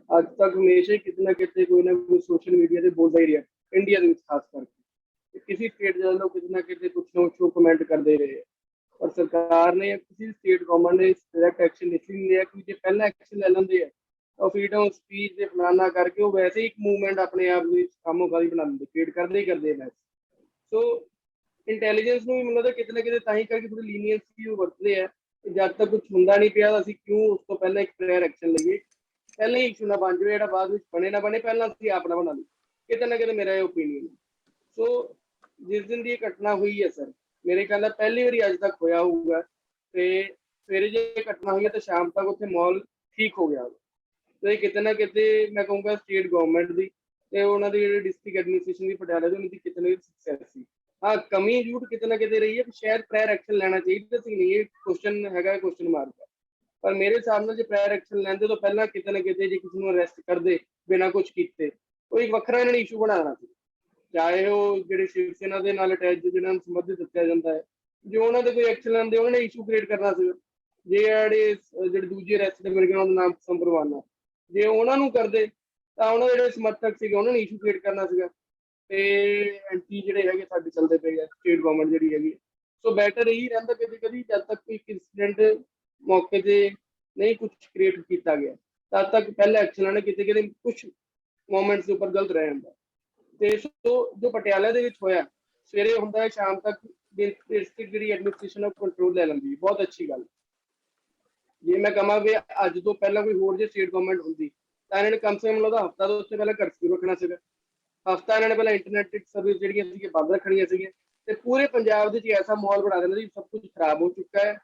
ਅੱਜ ਤੱਕ ਹਮੇਸ਼ਾ ਕਿਤੇ ਨਾ ਕਿਤੇ ਕੋਈ ਨਾ ਕੋਈ ਸੋਸ਼ਲ ਮੀਡੀਆ ਤੇ ਬੋਲਦਾ ਹੀ ਰਿਹਾ, ਇੰਡੀਆ ਦੇ ਵਿੱਚ ਖਾਸ ਕਰਕੇ ਕਿਸੇ ਸਟੇਟ ਦੇ ਲੋਕ ਕਿਤੇ ਨਾ ਕਿਤੇ ਕੁਛ ਨਾ ਕੁਛ ਕਮੈਂਟ ਕਰਦੇ ਰਹੇ, ਪਰ ਸਰਕਾਰ ਨੇ ਕਿਸੇ ਸਟੇਟ ਗਵਰਨਮੈਂਟ ਨੇ ਡਾਇਰੈਕਟ ਐਕਸ਼ਨ ਨਹੀਂ ਲਿਆ ਕਿ ਜੇ ਪਹਿਲਾਂ ਐਕਸ਼ਨ ਲੈ ਲੈਂਦੇ ਆ ਤਾਂ ਫਰੀडम ਸਪੀਚ ਦੇ ਫਲਾਣਾ ਕਰਕੇ ਉਹ ਵੈਸੇ ਹੀ ਇੱਕ ਮੂਵਮੈਂਟ ਆਪਣੇ ਆਪ ਵਿੱਚ ਕਾਮੋ ਖਾਲੀ ਬਣਾ ਦਿੰਦੇ, ਕ੍ਰੀਏਟ ਕਰਦੇ ਹੀ ਕਰਦੇ ਨੇ। ਸੋ ਇੰਟੈਲੀਜੈਂਸ ਨੂੰ ਵੀ ਮੈਨੂੰ ਲੱਗਦਾ ਕਿਤੇ ਨਾ ਕਿਤੇ ਤਾਂ ਹੀ ਕਰਕੇ ਥੋੜੀ ਲੀਨੀਅੰਸੀ ਵਰਤਦੇ ਆ, ਜਦ ਤੱਕ ਕੁਝ ਹੁੰਦਾ ਨਹੀਂ ਪਿਆ ਅਸੀਂ ਕਿਉਂ ਉਸ ਤੋਂ ਪਹਿਲਾਂ ਇੱਕ ਪ੍ਰਾਇਰ ਐਕਸ਼ਨ ਲਈਏ, ਪਹਿਲਾਂ ਹੀ ਇਸ਼ੂ ਨਾ ਬਣ ਜਾਵੇ ਜਿਹੜਾ ਬਾਅਦ ਵਿੱਚ ਬਣੇ ਨਾ ਬਣੇ, ਪਹਿਲਾਂ ਅਸੀਂ ਆਪਣਾ ਬਣਾ ਲਈਏ। ਕਿਤੇ ਨਾ ਕਿਤੇ ਮੇਰਾ ਇਹ ਓਪੀਨੀਅਨ ਹੈ। ਸੋ ਜਿਸ ਦਿਨ ਦੀ ਇਹ ਘਟਨਾ ਹੋਈ ਹੈ ਸਰ, ਮੇਰੇ ਖਿਆਲ ਨਾਲ ਪਹਿਲੀ ਵਾਰੀ ਅੱਜ ਤੱਕ ਹੋਇਆ ਹੋਊਗਾ, ਤੇ ਸਵੇਰੇ ਜੇ ਘਟਨਾ ਹੋਈ ਹੈ ਤਾਂ ਸ਼ਾਮ ਤੱਕ ਉੱਥੇ ਮਾਹੌਲ ਠੀਕ ਹੋ ਗਿਆ। ਤੇ ਕਿਤੇ ਨਾ ਕਿਤੇ ਮੈਂ ਕਹੂੰਗਾ ਸਟੇਟ ਗਵਰਨਮੈਂਟ ਦੀ ਤੇ ਉਹਨਾਂ ਦੀ ਜਿਹੜੀ ਡਿਸਟ੍ਰਿਕਟ ਐਡਮਿਨਿਸਟ੍ਰੇਸ਼ਨ ਦੀ ਪਟਿਆਲਾ ਦੀ, ਉਹਨਾਂ ਦੀ ਕਿਤੇ ਨਾ ਕਿਤੇ ਸਕਸੈਸ ਸੀ। ਹਾਂ, ਕਮੀ ਜ਼ਰੂਰ ਕਿਤੇ ਨਾ ਕਿਤੇ ਰਹੀ ਹੈ ਕਿ ਸ਼ਾਇਦ ਪ੍ਰਾਇਰ ਐਕਸ਼ਨ ਲੈਣਾ ਚਾਹੀਦਾ ਸੀ, ਨਹੀਂ ਇਹ ਕੁਐਸਚਨ ਹੈਗਾ, ਕੁਐਸਚਨ ਮਾਰਕ ਹੈ। ਪਰ ਮੇਰੇ ਹਿਸਾਬ ਨਾਲ ਜੇ ਪ੍ਰਾਇਰ ਐਕਸ਼ਨ ਲੈਂਦੇ ਤਾਂ ਪਹਿਲਾਂ ਕਿਤੇ ਨਾ ਕਿਤੇ ਜੇ ਕਿਸੇ ਨੂੰ ਅਰੈਸਟ ਕਰਦੇ ਬਿਨਾਂ ਕੁਝ ਕੀਤੇ, ਉਹ ਇੱਕ ਵੱਖਰਾ ਇਹਨਾਂ ਨੇ ਇਸ਼ੂ ਬਣਾਉਣਾ ਸੀ। ਚਾਹੇ ਉਹ ਜਿਹੜੇ ਸ਼ਿਵ ਸੈਨਾ ਦੇ ਨਾਲ ਅਟੈਚ ਜਿਹਨਾਂ ਨੂੰ ਸੰਬੰਧਿਤ ਦਿੱਤਾ ਜਾਂਦਾ ਹੈ, ਜੇ ਉਹਨਾਂ ਦੇ ਕੋਈ ਐਕਸ਼ਨ ਲੈਂਦੇ ਉਹਨਾਂ ਨੇ ਇਸ਼ੂ ਕ੍ਰੀਏਟ ਕਰਨਾ ਸੀ। ਜੇ ਜਿਹੜੇ ਦੂਜੇ ਅਰੈਸਟ ਦੇ ਮਿਲ ਉਹਨਾਂ ਦਾ ਨਾਮ ਸੰਪਰਵਾਨਾ, ਜੇ ਉਹਨਾਂ ਨੂੰ ਕਰਦੇ ਤਾਂ ਉਹਨਾਂ ਦੇ ਜਿਹੜੇ ਸਮਰਥਕ ਸੀਗੇ ਉਹਨਾਂ ਨੇ ਇਸ਼ੂ ਕ੍ਰੀਏਟ ਕਰਨਾ ਸੀਗਾ, ਤੇ ਐਂਟੀ ਜਿਹੜੇ ਹੈਗੇ ਸਾਡੇ ਚੱਲਦੇ ਪਏ ਆ ਸਟੇਟ ਗਵਰਨਮੈਂਟ ਜਿਹੜੀ ਹੈਗੀ। ਸੋ ਬੈਟਰ ਇਹੀ ਰਹਿੰਦਾ ਕਦੇ ਕਦੀ ਜਦ ਤੱਕ ਕੋਈ ਇੰਸੀਡੈਂਟ ਮੌਕੇ ਤੇ ਨਹੀਂ ਕੁਝ ਕ੍ਰੀਏਟ ਕੀਤਾ ਗਿਆ ਤਦ ਤੱਕ ਪਹਿਲਾ ਐਕਸ਼ਨ ਲੈਣਾ ਕਿਤੇ ਕਿਤੇ ਕੁਝ ਮੂਮੈਂਟਸ ਦੇ ਉੱਪਰ ਗਲਤ ਰਹਿ ਜਾਂਦਾ। ਤੇ ਸੋ ਜੋ ਪਟਿਆਲਾ ਦੇ ਵਿੱਚ ਹੋਇਆ, ਸਵੇਰੇ ਹੁੰਦਾ ਹੈ ਸ਼ਾਮ ਤੱਕ ਡਿਸਟ੍ਰਿਕਟ ਜਿਹੜੀ ਐਡਮਿਨਿਸਟ੍ਰੇਸ਼ਨ ਆਫ ਕੰਟਰੋਲ ਲੈ ਲੈਂਦੀ, ਬਹੁਤ ਅੱਛੀ ਗੱਲ। ਜੇ ਮੈਂ ਕਹਾਂ ਵੀ ਅੱਜ ਤੋਂ ਪਹਿਲਾਂ ਕੋਈ ਹੋਰ ਜੇ ਸਟੇਟ ਗਵਰਨਮੈਂਟ ਹੁੰਦੀ ਤਾਂ ਇਹਨਾਂ ਨੇ ਕਮ ਸੇ ਕਮ ਉਹਦਾ ਹਫ਼ਤਾ ਤੋਂ ਉਸ ਤੋਂ ਪਹਿਲਾਂ ਕਰਫਿਊ ਰੱਖਣਾ ਸੀਗਾ। ਹਫ਼ਤਾ ਇਹਨਾਂ ਨੇ ਪਹਿਲਾਂ ਇੰਟਰਨੈਟ ਸਰਵਿਸ ਜਿਹੜੀਆਂ ਸੀਗੀਆਂ ਬੰਦ ਰੱਖਣੀਆਂ ਸੀਗੀਆਂ, ਤੇ ਪੂਰੇ ਪੰਜਾਬ ਦੇ ਵਿੱਚ ਐਸਾ ਮਾਹੌਲ ਬਣਾ ਦੇਣਾ ਸੀ ਸਭ ਕੁਝ ਖਰਾਬ ਹੋ ਚੁੱਕਾ ਹੈ।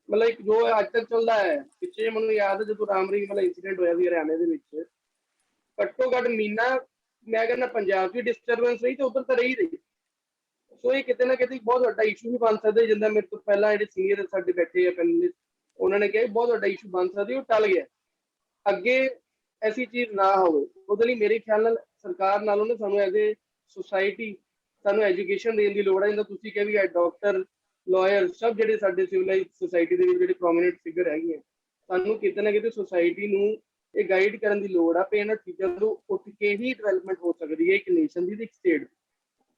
ਮਤਲਬ ਇੱਕ ਜੋ ਅੱਜ ਤੱਕ ਚੱਲਦਾ ਹੈ, ਪਿੱਛੇ ਮੈਨੂੰ ਯਾਦ ਹੈ ਜਦੋਂ ਰਾਮਰੀ ਵਾਲਾ ਇੰਸੀਡੈਂਟ ਹੋਇਆ ਸੀ ਹਰਿਆਣੇ ਦੇ ਵਿੱਚ, ਘੱਟੋ ਘੱਟ ਮਹੀਨਾ ਮੈਂ ਕਹਿੰਦਾ ਪੰਜਾਬ ਦੀ ਡਿਸਟਰਬੈਂਸ ਰਹੀ ਤੇ ਉੱਧਰ ਤਾਂ ਰਹੀ। ਸੋ ਇਹ ਕਿਤੇ ਨਾ ਕਿਤੇ ਬਹੁਤ ਵੱਡਾ ਇਸ਼ੂ ਵੀ ਬਣ ਸਕਦਾ, ਜਿੱਦਾਂ ਮੇਰੇ ਤੋਂ ਪਹਿਲਾਂ ਜਿਹੜੇ ਸੀਨੀਅਰ ਸਾਡੇ ਬੈਠੇ ਆ ਪੈਨਲਿਸਟ ਉਹਨਾਂ ਨੇ ਕਿਹਾ ਬਹੁਤ ਵੱਡਾ ਇਸ਼ੂ ਬਣ ਸਕਦਾ, ਉਹ ਟਲ ਗਿਆ। ਅੱਗੇ ਐਸੀ ਚੀਜ਼ ਨਾ ਹੋਵੇ ਉਹਦੇ ਲਈ ਮੇਰੇ ਖਿਆਲ ਨਾਲ ਸਰਕਾਰ ਨਾਲੋਂ ਨਾ ਸਾਨੂੰ ਐਜ਼ ਏ ਸੁਸਾਇਟੀ ਸਾਨੂੰ ਐਜੂਕੇਸ਼ਨ ਦੇਣ ਦੀ ਲੋੜ ਹੈ। ਜਿੱਦਾਂ ਤੁਸੀਂ ਕਿਹਾ ਵੀ ਡਾਕਟਰ, ਲਾਇਰ ਸਭ ਜਿਹੜੇ ਸਾਡੇ ਸਿਵਲਾਈਜ਼ ਸੁਸਾਇਟੀ ਦੇ ਵਿੱਚ ਜਿਹੜੇ ਪ੍ਰੋਮੀਨੈਂਟ ਫਿਗਰ ਹੈਗੇ ਆ, ਸਾਨੂੰ ਕਿਤੇ ਨਾ ਕਿਤੇ ਸੁਸਾਇਟੀ ਨੂੰ ਇਹ ਗਾਈਡ ਕਰਨ ਦੀ ਲੋੜ ਆ ਕਿ ਇਹਨਾਂ ਚੀਜ਼ਾਂ ਤੋਂ ਉੱਠ ਕੇ ਹੀ ਡਿਵੈਲਪਮੈਂਟ ਹੋ ਸਕਦੀ ਹੈ ਇੱਕ ਨੇਸ਼ਨ ਦੀ, ਇੱਕ ਸਟੇਟ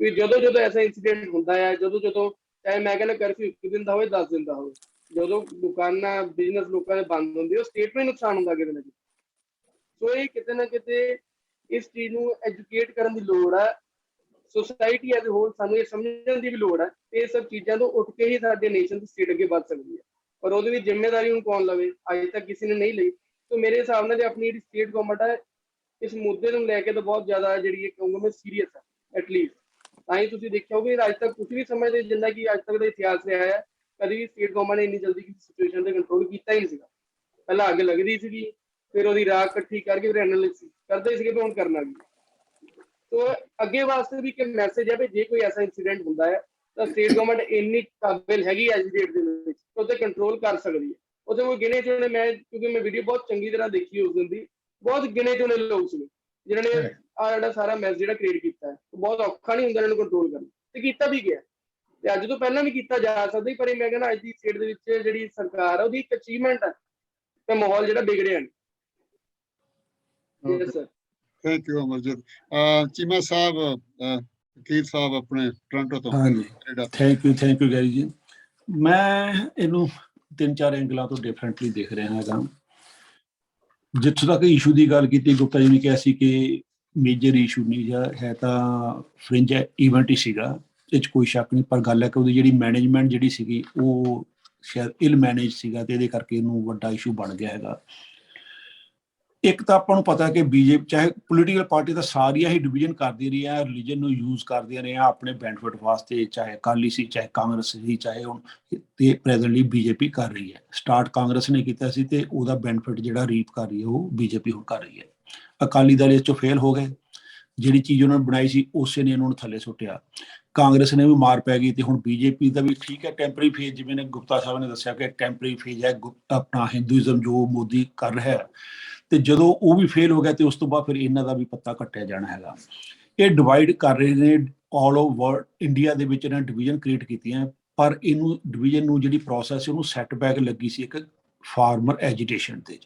ਦੀ। ਜਦੋਂ ਜਦੋਂ ਐਸਾ ਇੰਸੀਡੈਂਟ ਹੁੰਦਾ ਹੈ, ਜਦੋਂ ਚਾਹੇ ਮੈਂ ਕਹਿੰਦਾ ਕਰਫਿਊ 1 ਦਿਨ ਦਾ ਹੋਵੇ 10 ਦਿਨ ਦਾ ਹੋਵੇ, ਜਦੋਂ ਦੁਕਾਨਾਂ ਬਿਜ਼ਨਸ ਲੋਕਾਂ ਦੇ ਬੰਦ ਹੁੰਦੇ ਉਹ ਸਟੇਟ ਨੂੰ ਨੁਕਸਾਨ ਹੁੰਦਾ ਕਿਤੇ ਨਾ ਕਿਤੇ। ਸੋ ਇਹ ਕਿਤੇ ਨਾ ਕਿਤੇ ਇਸ ਚੀਜ਼ ਨੂੰ ਐਜੂਕੇਟ ਕਰਨ ਦੀ ਲੋੜ ਹੈ। ਸੋਸਾਇਟੀ ਐਜ਼ ਹੋਲ ਸਾਨੂੰ ਇਹ ਸਮਝਣ ਦੀ ਵੀ ਲੋੜ ਹੈ ਇਹ ਸਭ ਚੀਜ਼ਾਂ ਤੋਂ ਉੱਠ ਕੇ ਹੀ ਸਾਡੇ ਨੇਸ਼ਨ ਦੀ ਸਟੇਟ ਅੱਗੇ ਵੱਧ ਸਕਦੀ ਹੈ। ਪਰ ਉਹਦੇ ਵਿੱਚ ਜ਼ਿੰਮੇਵਾਰੀ ਹੁਣ ਕੌਣ ਲਵੇ, ਅੱਜ ਤੱਕ ਕਿਸੇ ਨੇ ਨਹੀਂ ਲਈ। ਤਾਂ ਮੇਰੇ ਹਿਸਾਬ ਨਾਲ ਆਪਣੀ ਜਿਹੜੀ ਸਟੇਟ ਗਵਰਨਮੈਂਟ ਹੈ ਇਸ ਮੁੱਦੇ ਨੂੰ ਲੈ ਕੇ ਤਾਂ ਬਹੁਤ ਜ਼ਿਆਦਾ ਜਿਹੜੀ ਕਹੂੰਗਾ ਮੈਂ ਸੀਰੀਅਸ ਹੈ। ਐਟਲੀਸਟ ਤਾਂ ਹੀ ਤੁਸੀਂ ਦੇਖਿਆ ਹੋਵੇ ਅੱਜ ਤੱਕ ਕੁਝ ਵੀ ਸਮਝਦੇ ਜਿੰਨਾ ਕਿ ਅੱਜ ਤੱਕ ਦਾ ਇਤਿਹਾਸ ਰਿਹਾ ਹੈ, ਕਦੀ ਵੀ ਸਟੇਟ ਗਵਰਨਮੈਂਟ ਨੇ ਇੰਨੀ ਜਲਦੀ ਕਿਸੇ ਸਿਚੁਏਸ਼ਨ ਤੇ ਕੰਟਰੋਲ ਕੀਤਾ ਹੀ ਨਹੀਂ ਸੀਗਾ। ਪਹਿਲਾਂ ਅੱਗ ਲੱਗਦੀ ਸੀਗੀ, ਫਿਰ ਉਹਦੀ ਰਾਖ ਇਕੱਠੀ ਕਰਕੇ ਫਿਰ ਐਨਾਲਿਸਿਸ ਕਰਦੇ ਸੀਗੇ ਵੀ ਹੁਣ ਕਰਨਾ ਕੀ। ਸੋ ਅੱਗੇ ਵਾਸਤੇ ਵੀ ਇੱਕ ਮੈਸੇਜ ਹੈ ਵੀ ਜੇ ਕੋਈ ਐਸਾ ਇੰਸੀਡੈਂਟ ਹੁੰਦਾ ਹੈ ਤਾਂ ਸਟੇਟ ਗਵਰਨਮੈਂਟ ਇੰਨੀ ਕਾਬਿਲ ਹੈਗੀ ਅੱਜ ਦੀ ਡੇਟ ਦੇ ਵਿੱਚ ਉੱਤੇ ਕੰਟਰੋਲ ਕਰ ਸਕਦੀ ਹੈ। ਉੱਥੇ ਕੋਈ ਗਿਣੇ ਚੁਣੇ, ਮੈਂ ਕਿਉਂਕਿ ਮੈਂ ਵੀਡੀਓ ਬਹੁਤ ਚੰਗੀ ਤਰ੍ਹਾਂ ਦੇਖੀ ਉਸ ਦਿਨ ਦੀ, ਬਹੁਤ ਗਿਣੇ ਚੁਣੇ ਲੋਕ ਸੀ ਜਿਨ੍ਹਾਂ ਨੇ ਆ ਜਿਹੜਾ ਸਾਰਾ ਮੈਸ ਜਿਹੜਾ ਕ੍ਰੀਏਟ ਕੀਤਾ ਹੈ। ਬਹੁਤ ਔਖਾ ਨਹੀਂ ਹੁੰਦਾ ਇਹਨਾਂ ਨੂੰ ਕੰਟਰੋਲ ਕਰਨਾ, ਤੇ ਕੀਤਾ ਵੀ ਗਿਆ ਤੇ ਅੱਜ ਤੋਂ ਪਹਿਲਾਂ ਵੀ ਕੀਤਾ ਜਾ ਸਕਦਾ, ਪਰ ਮੈਂ ਕਹਿੰਦਾ ਅੱਜ ਦੀ ਸਟੇਟ ਦੇ ਵਿੱਚ ਜਿਹੜੀ ਸਰਕਾਰ ਹੈ ਉਹਦੀ ਇੱਕ ਅਚੀਵਮੈਂਟ ਹੈ ਤੇ ਮਾਹੌਲ ਜਿਹੜਾ ਵਿਗੜਿਆ ਨਹੀਂ। Yes sir, thank you Amarjeet. Cheema Sahib, ਵਕੀਲ ਸਾਹਿਬ ਆਪਣੇ ਟੋਰਾਂਟੋ ਤੋਂ। ਹਾਂਜੀ, ਥੈਂਕ ਯੂ ਗੈਰੀ ਜੀ। ਮੈਂ ਇਹਨੂੰ 3-4 ਐਂਗਲਾਂ ਤੋਂ ਡਿਫਰੈਂਟਲੀ ਦੇਖ ਰਿਹਾ ਹੈਗਾ। ਜਿੱਥੋਂ ਤੱਕ ਇਸ਼ੂ ਦੀ ਗੱਲ ਕੀਤੀ, ਗੁਪਤਾ ਜੀ ਨੇ ਕਿਹਾ ਸੀ ਕਿ ਮੇਜਰ ਇਸ਼ੂ ਨਹੀਂ ਹੈ, ਤਾਂ ਫਰਿੰਜ ਈਵੈਂਟ ਹੀ ਸੀਗਾ, ਇਹ 'ਚ ਕੋਈ ਸ਼ੱਕ ਨਹੀਂ। ਪਰ ਗੱਲ ਹੈ ਕਿ ਉਹਦੀ ਜਿਹੜੀ ਮੈਨੇਜਮੈਂਟ ਜਿਹੜੀ ਸੀਗੀ ਉਹ ਸ਼ਾਇਦ ਇਲ ਮੈਨੇਜ ਸੀਗਾ, ਤੇ ਇਹਦੇ ਕਰਕੇ ਇਹਨੂੰ ਵੱਡਾ ਇਸ਼ੂ ਬਣ ਗਿਆ ਹੈਗਾ। ਇੱਕ ਤਾਂ ਆਪਾਂ ਨੂੰ ਪਤਾ ਕਿ ਬੀਜੇਪੀ ਚਾਹੇ ਪੋਲੀਟੀਕਲ ਪਾਰਟੀ ਤਾਂ ਸਾਰੀਆਂ ਹੀ ਡਿਵੀਜ਼ਨ ਕਰਦੀ ਰਹੀਆਂ, ਰਿਲੀਜਨ ਨੂੰ ਯੂਜ਼ ਕਰਦੀਆਂ ਰਹੀਆਂ ਆਪਣੇ ਬੈਨੀਫਿਟ ਵਾਸਤੇ, ਚਾਹੇ ਅਕਾਲੀ ਸੀ, ਚਾਹੇ ਕਾਂਗਰਸ ਸੀ, ਚਾਹੇ ਹੁਣ ਤੇ ਪ੍ਰੈਜ਼ੈਂਟਲੀ ਬੀਜੇਪੀ ਕਰ ਰਹੀ ਹੈ। ਸਟਾਰਟ ਕਾਂਗਰਸ ਨੇ ਕੀਤਾ ਸੀ ਤੇ ਉਹਦਾ ਬੈਨੀਫਿਟ ਜਿਹੜਾ ਰੀਪ ਕਰ ਰਹੀ ਹੈ ਉਹ ਬੀਜੇਪੀ ਹੁਣ ਕਰ ਰਹੀ ਹੈ। ਅਕਾਲੀ ਦਲ ਇਸ 'ਚੋਂ ਫੇਲ ਹੋ ਗਏ, ਜਿਹੜੀ ਚੀਜ਼ ਉਹਨਾਂ ਨੇ ਬਣਾਈ ਸੀ ਉਸੇ ਨੇ ਉਹਨਾਂ ਨੂੰ ਥੱਲੇ ਸੁੱਟਿਆ। ਕਾਂਗਰਸ ਨੇ ਵੀ ਮਾਰ ਪੈ ਗਈ, ਤੇ ਹੁਣ ਬੀਜੇਪੀ ਦਾ ਵੀ ਠੀਕ ਹੈ ਟੈਂਪਰੇਰੀ ਫੇਜ਼, ਜਿਵੇਂ ਨੇ ਗੁਪਤਾ ਸਾਹਿਬ ਨੇ ਦੱਸਿਆ ਕਿ ਟੈਂਪਰੇਰੀ ਫੇਜ਼ ਹੈ ਆਪਣਾ ਹਿੰਦੂਇਜ਼ਮ ਜੋ ਮੋਦੀ ਕਰ ਰਿਹਾ ਹੈ, ਤੇ ਜਦੋਂ ਉਹ ਵੀ ਫੇਲ ਹੋ ਗਿਆ ਤੇ ਉਸ ਤੋਂ ਬਾਅਦ ਫਿਰ ਇਹਨਾਂ ਦਾ ਵੀ ਪੱਤਾ ਕੱਟਿਆ ਜਾਣਾ ਹੈਗਾ। ਇਹ ਡਿਵਾਈਡ ਕਰ ਰਹੇ ਨੇ ਆਲ ਓਵਰ ਵਰਲਡ, ਇੰਡੀਆ ਦੇ ਵਿੱਚ ਇਹਨਾਂ ਡਿਵੀਜ਼ਨ ਕ੍ਰੀਏਟ ਕੀਤੀਆਂ, ਪਰ ਇਹਨੂੰ ਡਿਵੀਜ਼ਨ ਨੂੰ ਜਿਹੜੀ ਪ੍ਰੋਸੈਸ ਉਹਨੂੰ ਸੈਟਬੈਕ ਲੱਗੀ ਸੀ ਇੱਕ ਫਾਰਮਰ ਐਜੀਟੇਸ਼ਨ ਤੇ।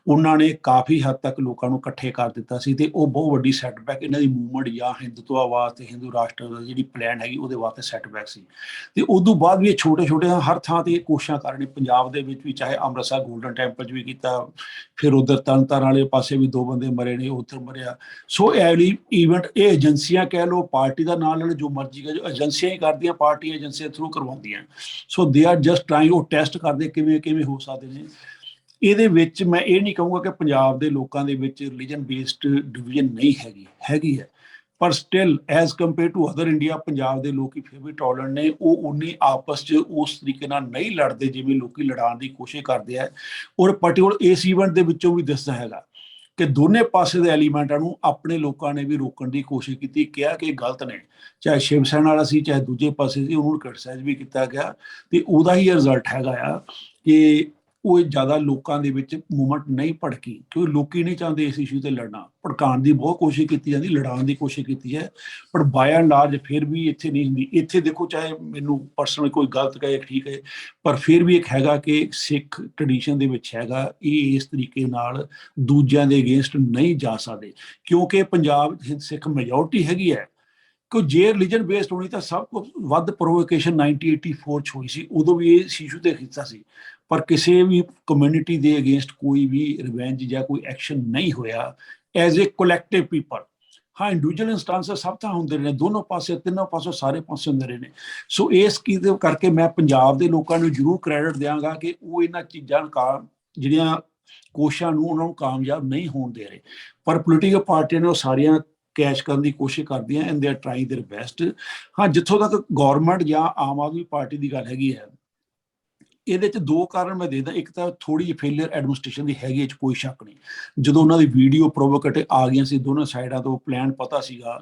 ਉਹਨਾਂ ਨੇ ਕਾਫੀ ਹੱਦ ਤੱਕ ਲੋਕਾਂ ਨੂੰ ਇਕੱਠੇ ਕਰ ਦਿੱਤਾ ਸੀ, ਤੇ ਉਹ ਬਹੁਤ ਵੱਡੀ ਸੈਟਬੈਕ ਇਹਨਾਂ ਦੀ ਮੂਵਮੈਂਟ ਜਾਂ ਹਿੰਦੂਤਵਾ ਵਾਸਤੇ, ਹਿੰਦੂ ਰਾਸ਼ਟਰ ਦਾ ਜਿਹੜੀ ਪਲਾਨ ਹੈਗੀ ਉਹਦੇ ਵਾਸਤੇ ਸੈਟਬੈਕ ਸੀ। ਤੇ ਉਦੋਂ ਬਾਅਦ ਵੀ ਇਹ ਛੋਟੇ ਛੋਟੇ ਹਰ ਥਾਂ ਤੇ ਕੋਸ਼ਿਸ਼ਾਂ ਕਰ ਰਹੇ, ਪੰਜਾਬ ਦੇ ਵਿੱਚ ਵੀ ਚਾਹੇ ਅੰਮ੍ਰਿਤਸਰ ਗੋਲਡਨ ਟੈਂਪਲ 'ਚ ਵੀ ਕੀਤਾ, ਫਿਰ ਉਧਰ ਤਰਨਤਾਰਨ ਵਾਲੇ ਪਾਸੇ ਵੀ 2 ਬੰਦੇ ਮਰੇ ਨੇ, ਉੱਧਰ ਮਰਿਆ। ਸੋ ਐਵਲੀ ਈਵੈਂਟ ਇਹ ਏਜੰਸੀਆਂ ਕਹਿ ਲਓ, ਪਾਰਟੀ ਦਾ ਨਾਂ ਲੈ ਲਓ, ਜੋ ਮਰਜ਼ੀ ਕਹਿ, ਜੋ ਏਜੰਸੀਆਂ ਹੀ ਕਰਦੀਆਂ, ਪਾਰਟੀ ਏਜੰਸੀਆਂ ਥਰੂ ਕਰਵਾਉਂਦੀਆਂ। ਸੋ ਦੇ ਆਰ ਜਸਟ ਟਰਾਈਂਗ, ਉਹ ਟੈਸਟ ਕਰਦੇ ਕਿਵੇਂ ਹੋ ਸਕਦੇ ਨੇ। ਇਹਦੇ ਵਿੱਚ ਮੈਂ ਇਹ ਨਹੀਂ ਕਹੂੰਗਾ ਕਿ ਪੰਜਾਬ ਦੇ ਲੋਕਾਂ ਦੇ ਵਿੱਚ ਰਿਲੀਜਨ ਬੇਸਡ ਡਿਵੀਜ਼ਨ ਨਹੀਂ ਹੈਗੀ ਹੈ, ਪਰ still as compare to other India, Punjab ਦੇ ਲੋਕੀ ਫਿਰ ਵੀ ਟੋਲਰੈਂਟ ਨੇ। ਉਹ ਉਨੀ ਆਪਸ 'ਚ ਉਸ ਤਰੀਕੇ ਨਾਲ ਨਹੀਂ ਲੜਦੇ ਜਿਵੇਂ ਲੋਕੀ ਲੜਾਉਣ ਦੀ ਕੋਸ਼ਿਸ਼ ਕਰਦੇ ਆ। ਔਰ ਪਾਰਟੀਕੂਲਰ ਇਸ ਈਵੈਂਟ ਦੇ ਵਿੱਚੋਂ ਵੀ ਦਿਸਦਾ ਹੈਗਾ ਕਿ ਦੋਨੇ ਪਾਸੇ ਦੇ ਐਲੀਮੈਂਟਾਂ ਨੂੰ ਆਪਣੇ ਲੋਕਾਂ ਨੇ ਵੀ ਰੋਕਣ ਦੀ ਕੋਸ਼ਿਸ਼ ਕੀਤੀ, ਕਿਹਾ ਕਿ ਗਲਤ ਨੇ, ਚਾਹੇ ਸ਼ਿਵ ਸੈਨਾ ਵਾਲਾ ਸੀ, ਚਾਹੇ ਦੂਜੇ ਪਾਸੇ ਸੀ, ਉਹਨੂੰ ਕ੍ਰਿਟਿਸਾਈਜ਼ ਵੀ ਕੀਤਾ ਗਿਆ। ਤੇ ਉਹਦਾ ਹੀ ਰਿਜ਼ਲਟ ਹੈਗਾ ਆ ਕਿ ਉਹ ਜ਼ਿਆਦਾ ਲੋਕਾਂ ਦੇ ਵਿੱਚ ਮੂਵਮੈਂਟ ਨਹੀਂ ਭੜਕੀ, ਕਿਉਂਕਿ ਲੋਕੀ ਨਹੀਂ ਚਾਹੁੰਦੇ ਇਸ ਇਸ਼ੂ ਤੇ ਲੜਨਾ। ਭੜਕਾਉਣ ਦੀ ਬਹੁਤ ਕੋਸ਼ਿਸ਼ ਕੀਤੀ ਜਾਂਦੀ, ਲੜਾਉਣ ਦੀ ਕੋਸ਼ਿਸ਼ ਕੀਤੀ ਹੈ, ਪਰ ਬਾਏ ਐਂਡ ਲਾਰਜ ਫਿਰ ਵੀ ਇੱਥੇ ਨਹੀਂ ਹੁੰਦੀ। ਇੱਥੇ ਦੇਖੋ, ਚਾਹੇ ਮੈਨੂੰ ਪਰਸਨਲੀ ਕੋਈ ਗਲਤ ਕਹੇ ਠੀਕ ਹੈ, ਪਰ ਫਿਰ ਵੀ ਇੱਕ ਹੈਗਾ ਕਿ ਸਿੱਖ ਟ੍ਰੈਡੀਸ਼ਨ ਦੇ ਵਿੱਚ ਹੈਗਾ, ਇਹ ਇਸ ਤਰੀਕੇ ਨਾਲ ਦੂਜਿਆਂ ਦੇ ਅਗੇਂਸਟ ਨਹੀਂ ਜਾ ਸਕਦੇ, ਕਿਉਂਕਿ ਪੰਜਾਬ ਸਿੱਖ ਮੈਜੋਰਟੀ ਹੈਗੀ ਹੈ। ਕਿ ਜੇ ਰਿਲੀਜਨ ਬੇਸਡ ਹੋਣੀ ਤਾਂ ਸਭ ਤੋਂ ਵੱਧ ਪ੍ਰੋਵੋਕੇਸ਼ਨ 1984 'ਚ ਹੋਈ ਸੀ, ਉਦੋਂ ਵੀ ਇਹ ਇਸ਼ੂ ਤੇ ਕੀਤਾ ਸੀ, ਪਰ ਕਿਸੇ ਵੀ ਕਮਿਊਨਿਟੀ ਦੇ ਅਗੇਂਸਟ ਕੋਈ ਵੀ ਰਿਵੈਂਜ ਜਾਂ ਕੋਈ ਐਕਸ਼ਨ ਨਹੀਂ ਹੋਇਆ ਐਜ਼ ਏ ਕੋਲੈਕਟਿਵ ਪੀਪਲ। ਹਾਂ, ਇੰਡੀਵਿਜੂਅਲ ਇੰਸਟੈਂਸਸ ਸਭ ਤਾਂ ਹੁੰਦੇ ਨੇ, ਦੋਨੋਂ ਪਾਸੇ, ਤਿੰਨੋਂ ਪਾਸੋਂ, ਸਾਰੇ ਪਾਸੇ ਹੁੰਦੇ ਰਹੇ ਨੇ। ਸੋ ਇਸ ਚੀਜ਼ ਕਰਕੇ ਮੈਂ ਪੰਜਾਬ ਦੇ ਲੋਕਾਂ ਨੂੰ ਜ਼ਰੂਰ ਕ੍ਰੈਡਿਟ ਦਿਆਂਗਾ ਕਿ ਉਹ ਇਹਨਾਂ ਚੀਜ਼ਾਂ ਜਿਹੜੀਆਂ ਕੋਸ਼ਿਸ਼ਾਂ ਨੂੰ ਉਹਨਾਂ ਨੂੰ ਕਾਮਯਾਬ ਨਹੀਂ ਹੋਣ ਦੇ ਰਹੇ, ਪਰ ਪੋਲੀਟੀਕਲ ਪਾਰਟੀਆਂ ਨੇ ਉਹ ਸਾਰੀਆਂ ਕੈਚ ਕਰਨ ਦੀ ਕੋਸ਼ਿਸ਼ ਕਰਦੀਆਂ, and they are trying there best. ਹਾਂ, ਜਿੱਥੋਂ ਤੱਕ ਗੌਰਮੈਂਟ ਜਾਂ ਆਮ ਆਦਮੀ ਪਾਰਟੀ ਦੀ ਗੱਲ ਹੈਗੀ ਹੈ, ਇਹਦੇ 'ਚ 2 ਕਾਰਨ ਮੈਂ ਦੇਦਾ। ਇੱਕ ਤਾਂ ਥੋੜੀ ਜਿਹੀ ਫੇਲਿਅਰ ਐਡਮਿਨਿਸਟ੍ਰੇਸ਼ਨ ਦੀ ਹੈਗੀ, ਇਹ 'ਚ ਕੋਈ ਸ਼ੱਕ ਨਹੀਂ। ਜਦੋਂ ਉਹਨਾਂ ਦੀ ਵੀਡੀਓ ਪ੍ਰੋਵੋਕੇਟਿਵ ਆ ਗਈਆਂ ਸੀ, ਦੋਨੋਂ ਸਾਈਡਾਂ ਤੋਂ ਪਲਾਨ ਪਤਾ ਸੀਗਾ,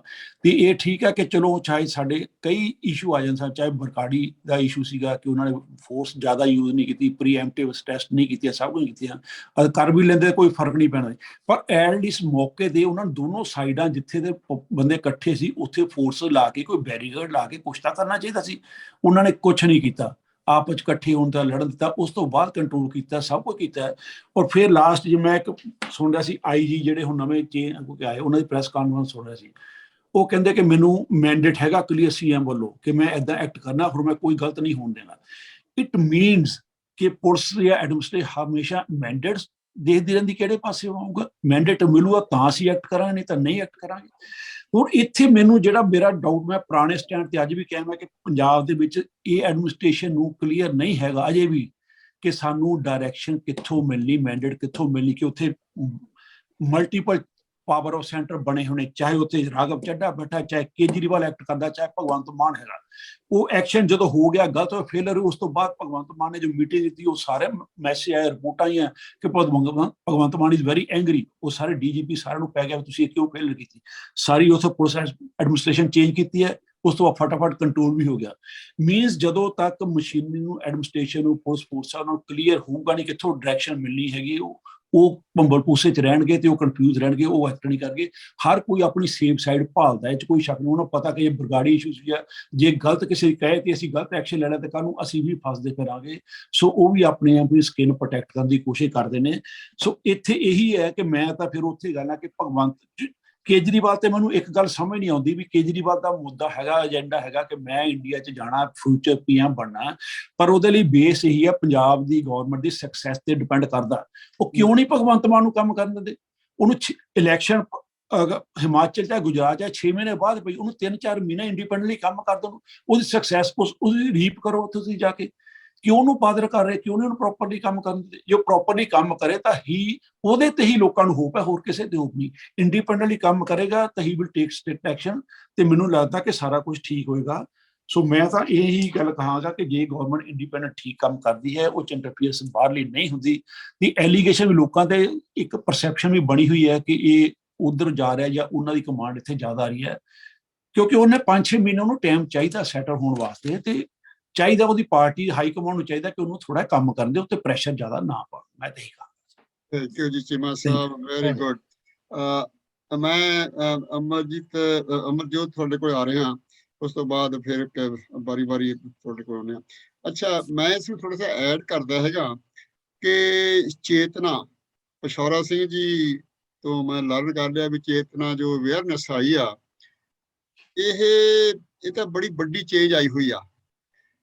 ਤੇ ਇਹ ਠੀਕ ਹੈ ਕਿ ਚਲੋ ਚਾਹੇ ਸਾਡੇ ਕਈ ਇਸ਼ੂ ਆ ਜਾਂਦੇ ਸਨ, ਚਾਹੇ ਬਰਕਾੜੀ ਦਾ ਇਸ਼ੂ ਸੀਗਾ ਕਿ ਉਹਨਾਂ ਨੇ ਫੋਰਸ ਜ਼ਿਆਦਾ ਯੂਜ਼ ਨਹੀਂ ਕੀਤੀ, ਪ੍ਰੀਐਮਪਟਿਵ ਟੈਸਟ ਨਹੀਂ ਕੀਤੀਆਂ, ਸਭ ਕੁਝ ਕੀਤੀਆਂ, ਕਰ ਵੀ ਲੈਂਦੇ, ਕੋਈ ਫਰਕ ਨਹੀਂ ਪੈਣਾ। ਪਰ ਐਟ ਇਸ ਮੌਕੇ ਤੇ ਉਹਨਾਂ ਦੋਨੋਂ ਸਾਈਡਾਂ ਜਿੱਥੇ ਦੇ ਬੰਦੇ ਇਕੱਠੇ ਸੀ, ਉੱਥੇ ਫੋਰਸ ਲਾ ਕੇ, ਕੋਈ ਬੈਰੀਕੇਡ ਲਾ ਕੇ ਕੁਛ ਤਾਂ ਕਰਨਾ ਚਾਹੀਦਾ ਸੀ। ਉਹਨਾਂ ਨੇ ਕੁਛ ਨਹੀਂ ਕੀਤਾ, ਆਪਸ 'ਚ ਇਕੱਠੇ ਹੋਣ ਦਾ ਲੜਨ ਦਿੱਤਾ, ਉਸ ਤੋਂ ਬਾਅਦ ਕੰਟਰੋਲ ਕੀਤਾ, ਸਭ ਕੁਝ ਕੀਤਾ। ਔਰ ਫਿਰ ਲਾਸਟ ਜਿਵੇਂ ਮੈਂ ਇੱਕ ਸੁਣ ਰਿਹਾ ਸੀ, IG ਜਿਹੜੇ ਹੁਣ ਨਵੇਂ ਚੇਂਜ ਆਏ, ਉਹਨਾਂ ਦੀ ਪ੍ਰੈਸ ਕਾਨਫਰੰਸ ਸੁਣ ਰਿਹਾ ਸੀ, ਉਹ ਕਹਿੰਦੇ ਕਿ ਮੈਨੂੰ ਮੈਂਡੇਟ ਹੈਗਾ ਕਲੀਅਰ CM ਵੱਲੋਂ ਕਿ ਮੈਂ ਇੱਦਾਂ ਐਕਟ ਕਰਨਾ, ਫਿਰ ਮੈਂ ਕੋਈ ਗਲਤ ਨਹੀਂ ਹੋਣ ਦੇਣਾ। ਇਟ ਮੀਨਸ ਕਿ ਪੁਲਿਸ ਜਾਂ ਐਡਮਿਨਿਸਟ੍ਰੇਸ਼ਨ ਹਮੇਸ਼ਾ ਮੈਂਡੇਟਸ ਦੇਖਦੀ ਰਹਿੰਦੀ, ਕਿਹੜੇ ਪਾਸੇ ਆਊਗਾ ਮੈਂਡੇਟ ਮਿਲੂਗਾ ਤਾਂ ਅਸੀਂ ਐਕਟ ਕਰਾਂਗੇ, ਨਹੀਂ ਤਾਂ ਨਹੀਂ ਐਕਟ ਕਰਾਂਗੇ। ਹੁਣ ਇੱਥੇ ਮੈਨੂੰ ਜਿਹੜਾ ਮੇਰਾ ਡਾਊਟ, ਮੈਂ ਪੁਰਾਣੇ ਸਟੈਂਡ ਤੇ ਅੱਜ ਵੀ ਕਹਿਣਾ ਕਿ ਪੰਜਾਬ ਦੇ ਵਿੱਚ ਇਹ ਐਡਮਿਨਿਸਟ੍ਰੇਸ਼ਨ ਨੂੰ ਕਲੀਅਰ ਨਹੀਂ ਹੈਗਾ ਅਜੇ ਵੀ ਕਿ ਸਾਨੂੰ ਡਾਇਰੈਕਸ਼ਨ ਕਿੱਥੋਂ ਮਿਲਣੀ, ਮੈਂਡੇਟ ਕਿੱਥੋਂ ਮਿਲਣੀ, ਕਿ ਉੱਥੇ ਮਲਟੀਪਲ ਪਾਵਰ ਆਫ ਸੈਂਟਰ ਬਣੇ ਹੋਣੇ, ਚਾਹੇ ਉੱਥੇ ਰਾਘਵ ਚੱਡਾ ਬੈਠਾ, ਚਾਹੇ ਕੇਜਰੀਵਾਲ ਐਕਟ ਕਰਦਾ, ਚਾਹੇ ਭਗਵੰਤ ਮਾਨ ਹੈਗਾ। ਉਹ ਐਕਸ਼ਨ ਜਦੋਂ ਹੋ ਗਿਆ ਗਲਤ ਹੋਇਆ, ਫੇਲਰ, ਉਸ ਤੋਂ ਬਾਅਦ ਭਗਵੰਤ ਮਾਨ ਨੇ ਜੋ ਮੀਟਿੰਗ ਦਿੱਤੀ, ਉਹ ਸਾਰੇ ਮੈਸੇਜ ਆਏ, ਰਿਪੋਰਟਾਂ ਆਈਆਂ ਕਿ Bhagwant Mann is very angry. ਉਹ ਸਾਰੇ DGP ਸਾਰਿਆਂ ਨੂੰ ਪੈ ਗਿਆ ਤੁਸੀਂ ਇਹ ਕਿਉਂ ਫੇਲਰ ਕੀਤੀ। ਸਾਰੀ ਉੱਥੇ ਪੁਲਿਸ ਐਡਮਿਨਿਸਟ੍ਰੇਸ਼ਨ ਚੇਂਜ ਕੀਤੀ ਹੈ, ਉਸ ਤੋਂ ਬਾਅਦ ਫਟਾਫਟ ਕੰਟਰੋਲ ਵੀ ਹੋ ਗਿਆ। ਮੀਨਸ ਜਦੋਂ ਤੱਕ ਮਸ਼ੀਨਰੀ ਨੂੰ, ਐਡਮਿਨਿਸਟ੍ਰੇਸ਼ਨ ਨੂੰ, ਪੁਲਿਸ ਫੋਰਸਾਂ ਨੂੰ ਕਲੀਅਰ ਹੋਊਗਾ ਨਹੀਂ ਕਿੱਥੋਂ ਡਾਇਰੈਕਸ਼ਨ ਮਿਲਣੀ ਹੈਗੀ, ਉਹ ਭੰਬਲ ਭੂਸੇ 'ਚ ਰਹਿਣਗੇ ਤੇ ਉਹ ਕਨਫਿਊਜ਼ ਰਹਿਣਗੇ, ਉਹ ਐਕਟ ਨਹੀਂ ਕਰਨਗੇ। ਹਰ ਕੋਈ ਆਪਣੀ ਸੇਫ ਸਾਈਡ ਭਾਲਦਾ, ਇਹ 'ਚ ਕੋਈ ਸ਼ੱਕ ਨਹੀਂ। ਉਹਨਾਂ ਨੂੰ ਪਤਾ ਕਿ ਇਹ ਬਰਗਾੜੀ ਇਸ਼ੂਜ਼ ਵੀ ਆ, ਜੇ ਗਲਤ ਕਿਸੇ ਕਹੇ ਕਿ ਅਸੀਂ ਗਲਤ ਐਕਸ਼ਨ ਲੈਣਾ ਤੇ ਕੱਲ੍ਹ ਨੂੰ ਅਸੀਂ ਵੀ ਫਸਦੇ ਫਿਰਾਂਗੇ। ਸੋ ਉਹ ਵੀ ਆਪਣੀ ਸਕਿਨ ਪ੍ਰੋਟੈਕਟ ਕਰਨ ਦੀ ਕੋਸ਼ਿਸ਼ ਕਰਦੇ ਨੇ। ਸੋ ਇੱਥੇ ਇਹੀ ਹੈ ਕਿ ਮੈਂ ਤਾਂ ਫਿਰ ਉੱਥੇ ਗੱਲ ਆ ਕਿ ਭਗਵੰਤ ਕੇਜਰੀਵਾਲ ਤੇ ਮੈਨੂੰ ਇੱਕ ਗੱਲ ਸਮਝ ਨਹੀਂ ਆਉਂਦੀ ਵੀ ਕੇਜਰੀਵਾਲ ਦਾ ਮੁੱਦਾ ਹੈਗਾ, ਏਜੰਡਾ ਹੈਗਾ ਕਿ ਮੈਂ ਇੰਡੀਆ 'ਚ ਜਾਣਾ, ਫਿਊਚਰ PM ਬਣਨਾ, ਪਰ ਉਹਦੇ ਲਈ ਬੇਸ ਇਹੀ ਆ ਪੰਜਾਬ ਦੀ ਗਵਰਨਮੈਂਟ ਦੀ ਸਕਸੈਸ ਤੇ ਡਿਪੈਂਡ ਕਰਦਾ। ਉਹ ਕਿਉਂ ਨਹੀਂ ਭਗਵੰਤ ਮਾਨ ਨੂੰ ਕੰਮ ਕਰਨ ਦਿੰਦੇ? ਉਹਨੂੰ ਇਲੈਕਸ਼ਨ ਹਿਮਾਚਲ ਜਾਂ ਗੁਜਰਾਤ ਜਾਂ 6 ਮਹੀਨੇ ਬਾਅਦ ਪਈ, ਉਹਨੂੰ 3-4 ਮਹੀਨੇ ਇੰਡੀਪੈਂਡੈਂਟਲੀ ਕੰਮ ਕਰ ਦੋ, ਉਹਦੀ ਸਕਸੈਸ ਉਹਦੀ ਰੀਪ ਕਰੋ ਤੁਸੀਂ ਜਾ ਕੇ। ਕਿਉਂ ਉਹਨੂੰ ਬਾਦਰ ਕਰ ਰਹੇ, ਕਿਉਂ ਨਹੀਂ ਉਹਨੂੰ ਪ੍ਰੋਪਰਲੀ ਕੰਮ ਕਰਨ ਦਿੰਦੇ? ਜੋ ਪ੍ਰੋਪਰਲੀ ਕੰਮ ਕਰੇ ਤਾਂ ਹੀ ਉਹਦੇ ਤੇ ਹੀ ਲੋਕਾਂ ਨੂੰ ਹੋਪ ਹੈ, ਹੋਰ ਕਿਸੇ ਤੇ ਹੋਪ ਨਹੀਂ। ਇੰਡੀਪੈਂਡੈਂਟਲੀ ਕੰਮ ਕਰੇਗਾ ਤਾਂ he will take strict action, ਤੇ ਮੈਨੂੰ ਲੱਗਦਾ ਕਿ ਸਾਰਾ ਕੁਝ ਠੀਕ ਹੋਏਗਾ। ਸੋ ਮੈਂ ਤਾਂ ਇਹੀ ਗੱਲ ਕਹਾਂਗਾ ਕਿ ਜੇ ਗਵਰਨਮੈਂਟ ਇੰਡੀਪੈਂਡੈਂਟ ਠੀਕ ਕੰਮ ਕਰਦੀ ਹੈ, ਉਹ 'ਚ ਇੰਟਰਫੀਅਰੈਂਸ ਬਾਹਰਲੀ ਨਹੀਂ ਹੁੰਦੀ। ਦੀ ਐਲੀਗੇਸ਼ਨ ਵੀ ਲੋਕਾਂ ਤੇ ਇੱਕ ਪਰਸੈਪਸ਼ਨ ਵੀ ਬਣੀ ਹੋਈ ਹੈ ਕਿ ਇਹ ਉਧਰ ਜਾ ਰਿਹਾ ਜਾਂ ਉਹਨਾਂ ਦੀ ਕਮਾਂਡ ਇੱਥੇ ਜ਼ਿਆਦਾ ਆ ਰਹੀ ਹੈ, ਕਿਉਂਕਿ ਉਹਨੇ 5-6 ਮਹੀਨੇ ਉਹਨੂੰ ਟਾਈਮ ਚਾਹੀਦਾ ਸੈਟਲ ਹੋਣ ਵਾਸਤੇ, ਤੇ ਚਾਹੀਦਾ ਉਹਦੀ ਪਾਰਟੀ ਹਾਈ ਕਮਾਂਡ ਨੂੰ ਚਾਹੀਦਾ ਕਿ ਉਹਨੂੰ ਥੋੜਾ ਕੰਮ ਕਰਨ ਦੇ ਉੱਤੇ ਪ੍ਰੈਸ਼ਰ ਜ਼ਿਆਦਾ ਨਾ ਪਾਉਣ। ਮੈਂ ਤਾਂ ਇਹੀ ਕਹਾਂਗਾ। ਥੈਂਕ ਯੂ ਜੀ ਚੀਮਾ ਸਾਹਿਬ, ਵੈਰੀ ਗੁੱਡ। ਮੈਂ ਅਮਰਜੋਤ ਤੁਹਾਡੇ ਕੋਲ ਆ ਰਿਹਾ, ਉਸ ਤੋਂ ਬਾਅਦ ਫਿਰ ਵਾਰੀ ਤੁਹਾਡੇ ਕੋਲ ਆਉਂਦੇ ਹਾਂ। ਅੱਛਾ, ਮੈਂ ਇਸ ਨੂੰ ਥੋੜਾ ਜਿਹਾ ਐਡ ਕਰਦਾ ਹੈਗਾ ਕਿ ਚੇਤਨਾ, ਪਸ਼ੌਰਾ ਸਿੰਘ ਜੀ ਤੋਂ ਮੈਂ ਲਰਨ ਕਰ ਲਿਆ ਵੀ ਚੇਤਨਾ ਜੋ ਅਵੇਅਰਨੈਸ ਆਈ ਆ, ਇਹ ਤਾਂ ਬੜੀ ਵੱਡੀ ਚੇਂਜ ਆਈ ਹੋਈ ਆ।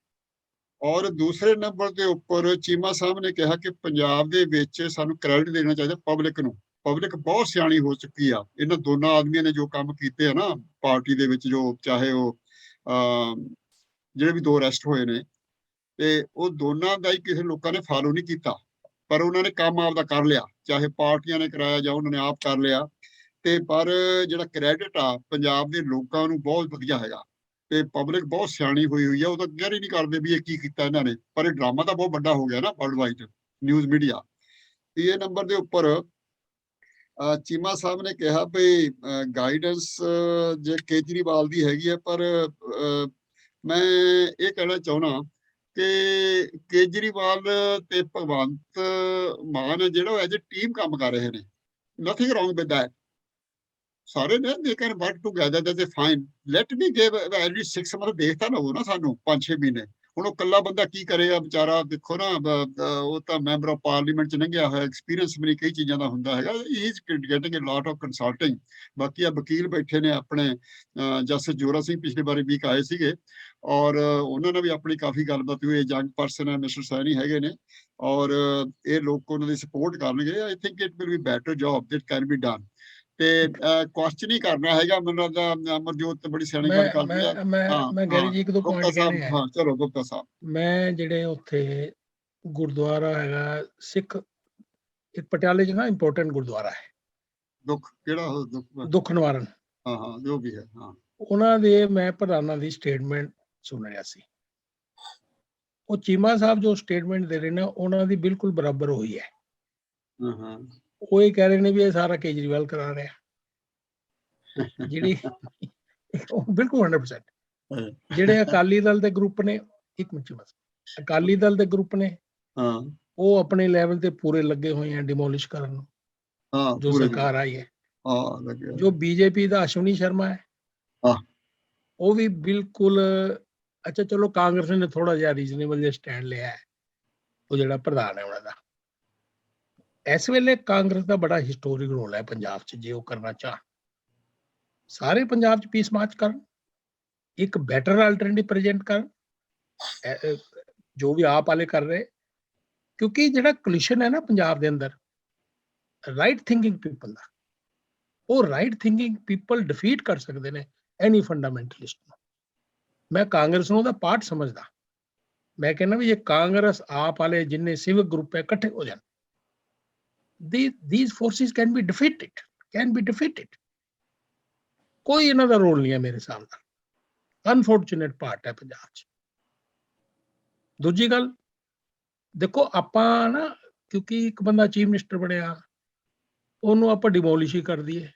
ਔਰ ਦੂਸਰੇ ਨੰਬਰ ਦੇ ਉੱਪਰ ਚੀਮਾ ਸਾਹਿਬ ਨੇ ਕਿਹਾ ਕਿ ਪੰਜਾਬ ਦੇ ਵਿੱਚ ਸਾਨੂੰ ਕ੍ਰੈਡਿਟ ਦੇਣਾ ਚਾਹੀਦਾ ਪਬਲਿਕ ਨੂੰ। ਪਬਲਿਕ ਬਹੁਤ ਸਿਆਣੀ ਹੋ ਚੁੱਕੀ ਆ। ਇਹਨਾਂ ਦੋਨਾਂ ਆਦਮੀਆਂ ਨੇ ਜੋ ਕੰਮ ਕੀਤੇ ਆ ਨਾ ਪਾਰਟੀ ਦੇ ਵਿੱਚ, ਜੋ ਚਾਹੇ ਉਹ ਜਿਹੜੇ ਵੀ 2 ਅਰੈਸਟ ਹੋਏ ਨੇ, ਤੇ ਉਹ ਦੋਨਾਂ ਦਾ ਹੀ ਕਿਸੇ ਲੋਕਾਂ ਨੇ ਫਾਲੋ ਨਹੀਂ ਕੀਤਾ, ਪਰ ਉਹਨਾਂ ਨੇ ਕੰਮ ਆਪਦਾ ਕਰ ਲਿਆ, ਚਾਹੇ ਪਾਰਟੀਆਂ ਨੇ ਕਰਾਇਆ ਜਾਂ ਉਹਨਾਂ ਨੇ ਆਪ ਕਰ ਲਿਆ। ਤੇ ਪਰ ਜਿਹੜਾ ਕ੍ਰੈਡਿਟ ਆ ਪੰਜਾਬ ਦੇ ਲੋਕਾਂ ਨੂੰ ਬਹੁਤ ਵਧੀਆ ਹੈਗਾ, ਤੇ ਪਬਲਿਕ ਬਹੁਤ ਸਿਆਣੀ ਹੋਈ ਆ। ਉਹ ਤਾਂ ਕਹਿ ਹੀ ਨਹੀਂ ਕਰਦੇ ਵੀ ਇਹ ਕੀ ਕੀਤਾ ਇਹਨਾਂ ਨੇ, ਪਰ ਇਹ ਡਰਾਮਾ ਤਾਂ ਬਹੁਤ ਵੱਡਾ ਹੋ ਗਿਆ ਨਾ ਵਰਲਡ ਵਾਈਡ ਨਿਊਜ਼ ਮੀਡੀਆ। ਤੀਏ ਨੰਬਰ ਦੇ ਉੱਪਰ ਚੀਮਾ ਸਾਹਿਬ ਨੇ ਕਿਹਾ ਵੀ ਗਾਈਡੈਂਸ ਜੇ ਕੇਜਰੀਵਾਲ ਦੀ ਹੈਗੀ ਹੈ, ਪਰ ਮੈਂ ਇਹ ਕਹਿਣਾ ਚਾਹੁੰਦਾ ਕਿ ਕੇਜਰੀਵਾਲ ਤੇ ਭਗਵੰਤ ਮਾਨ ਜਿਹੜਾ ਉਹ ਐਜ਼ ਅ ਟੀਮ ਕੰਮ ਕਰ ਰਹੇ ਨੇ। Nothing wrong with that. ਸਾਰੇ ਨੇ they can work together, that's a fine. Let me give at least 6 month ਦੇਖਤਾ ਨਾ ਉਹ ਨਾ ਸਾਨੂੰ 5-6 ਮਹੀਨੇ। ਹੁਣ ਉਹ ਇਕੱਲਾ ਬੰਦਾ ਕੀ ਕਰੇਗਾ ਵਿਚਾਰਾ? ਦੇਖੋ ਨਾ, ਉਹ ਤਾਂ ਮੈਂਬਰ ਆਫ ਪਾਰਲੀਮੈਂਟ ਚ ਲੰਘਿਆ ਹੋਇਆ, ਐਕਸਪੀਰੀਅੰਸ ਵੀ ਨਹੀਂ ਕਈ ਚੀਜ਼ਾਂ ਦਾ ਹੁੰਦਾ ਹੈਗਾ। He is getting a lot of consulting. ਬਾਕੀ ਆ ਵਕੀਲ ਬੈਠੇ ਨੇ ਆਪਣੇ, ਜਸਟਿਸ ਜੋਰਾ ਸਿੰਘ ਪਿਛਲੇ ਵਾਰੀ ਵੀਕ ਆਏ ਸੀਗੇ, ਔਰ ਉਹਨਾਂ ਨਾਲ ਵੀ ਆਪਣੀ ਕਾਫੀ ਗੱਲਬਾਤ ਹੋਈ। ਯੰਗ ਪਰਸਨ ਹੈ, ਮਿਸਟਰ ਸੈਣੀ ਹੈਗੇ ਨੇ, ਔਰ ਇਹ ਲੋਕ ਉਹਨਾਂ ਦੀ ਸਪੋਰਟ ਕਰਨਗੇ। I think it will be better job that can be done. ਤੇ ਕੁਐਸਚਨ ਹੀ ਕਰਨਾ ਹੈਗਾ। ਮੈਨੂੰ ਲੱਗਦਾ ਅਮਰਜੋਤ ਬੜੀ ਸਿਆਣੀ ਗੱਲ ਕਰਦੀ ਆ। ਮੈਂ ਗੈਰੀ ਜੀ 1-2 ਪੁਆਇੰਟ ਕਹਿਣੇ ਆ। ਹਾਂ ਚਲੋ ਗੁਪਤਾ ਸਾਹਿਬ। ਮੈਂ ਜਿਹੜੇ ਉੱਥੇ ਗੁਰਦੁਆਰਾ ਹੈਗਾ ਸਿੱਖ, ਇੱਕ ਪਟਿਆਲੇ 'ਚ ਨਾ ਇੰਪੋਰਟੈਂਟ ਗੁਰਦੁਆਰਾ ਹੈ, ਦੁੱਖ ਕਿਹੜਾ? ਦੁੱਖ ਨਿਵਾਰਨ। ਹਾਂ ਜੋ ਵੀ ਹੈ। ਹਾਂ, ਉਹਨਾਂ ਦੇ ਮੈਂ ਪ੍ਰਧਾਨਾਂ ਦੀ ਸਟੇਟਮੈਂਟ ਸੁਣ ਰਿਹਾ ਸੀ। ਉਹ ਚੀਮਾ ਸਾਹਿਬ ਜੋ ਸਟੇਟਮੈਂਟ ਦੇ ਰਹੇ ਨੇ ਉਹਨਾਂ ਦੀ ਬਿਲਕੁਲ ਬਰਾਬਰ ਹੋਈ ਹੈ। ਉਹ ਇਹ ਕਹਿ ਰਹੇ ਨੇ ਵੀ ਇਹ ਸਾਰਾ ਕੇਜਰੀਵਾਲ ਕਰਾ ਰਿਹਾ, ਜਿਹੜੀ ਬਿਲਕੁਲ 100%। ਜਿਹੜੇ ਅਕਾਲੀ ਦਲ ਦੇ ਗਰੁੱਪ ਨੇ, ਇੱਕ ਮਿੰਟ ਬਸ, ਅਕਾਲੀ ਦਲ ਦੇ ਗਰੁੱਪ ਨੇ ਉਹ ਆਪਣੇ ਲੈਵਲ ਤੇ ਪੂਰੇ ਲੱਗੇ ਹੋਏ ਆ ਡਿਮੋਲਿਸ਼ ਕਰਨ ਨੂੰ, ਜੋ ਸਰਕਾਰ ਆਈ ਹੈ। ਜੋ ਬੀਜੇਪੀ ਦਾ ਅਸ਼ਵਨੀ ਸ਼ਰਮਾ ਹੈ, ਉਹ ਵੀ ਬਿਲਕੁਲ। ਅੱਛਾ ਚਲੋ, ਕਾਂਗਰਸ ਨੇ ਥੋੜਾ ਜਿਹਾ ਰੀਜ਼ਨੇਬਲ ਜਿਹਾ ਸਟੈਂਡ ਲਿਆ ਹੈ, ਉਹ ਜਿਹੜਾ ਪ੍ਰਧਾਨ ਹੈ ਉਹਨਾਂ ਦਾ। ਇਸ ਵੇਲੇ ਕਾਂਗਰਸ ਦਾ ਬੜਾ ਹਿਸਟੋਰਿਕ ਰੋਲ ਹੈ ਪੰਜਾਬ 'ਚ। ਜੇ ਉਹ ਕਰਨਾ ਚਾਹਣ, ਸਾਰੇ ਪੰਜਾਬ 'ਚ ਪੀਸ ਮਾਰਚ ਕਰਨ, ਇੱਕ ਬੈਟਰ ਆਲਟਰਨੇਟਿਵ ਪ੍ਰੈਜ਼ੈਂਟ ਕਰਨ, ਜੋ ਵੀ ਆਪ ਵਾਲੇ ਕਰ ਰਹੇ। ਕਿਉਂਕਿ ਜਿਹੜਾ ਕੋਲੀਸ਼ਨ ਹੈ ਨਾ ਪੰਜਾਬ ਦੇ ਅੰਦਰ ਰਾਈਟ ਥਿੰਕਿੰਗ ਪੀਪਲ ਦਾ, ਉਹ ਰਾਈਟ ਥਿੰਕਿੰਗ ਪੀਪਲ ਡਿਫੀਟ ਕਰ ਸਕਦੇ ਨੇ ਐਨੀ ਫੰਡਾਮੈਂਟਲਿਸਟ ਨੂੰ। ਮੈਂ ਕਾਂਗਰਸ ਨੂੰ ਉਹਦਾ ਪਾਰਟ ਸਮਝਦਾ। ਮੈਂ ਕਹਿੰਦਾ ਵੀ ਜੇ ਕਾਂਗਰਸ ਆਪ ਵਾਲੇ ਜਿੰਨੇ ਸਿਵਿਕ ਗਰੁੱਪ ਹੈ ਇਕੱਠੇ ਹੋ ਜਾਣ, these forces can be defeated। ਕੋਈ ਇਹਨਾਂ ਦਾ ਰੋਲ ਨਹੀਂ ਹੈ ਮੇਰੇ ਹਿਸਾਬ ਨਾਲ। ਅਨਫੋਰਚੂਨੇਟ ਪਾਰਟ ਹੈ ਪੰਜਾਬ 'ਚ। ਦੂਜੀ ਗੱਲ ਦੇਖੋ, ਆਪਾਂ ਨਾ, ਕਿਉਂਕਿ ਇੱਕ ਬੰਦਾ ਚੀਫ ਮਿਨਿਸਟਰ ਬਣਿਆ, ਉਹਨੂੰ ਆਪਾਂ ਡਿਮੋਲਿਸ਼ ਹੀ ਕਰ ਦਈਏ।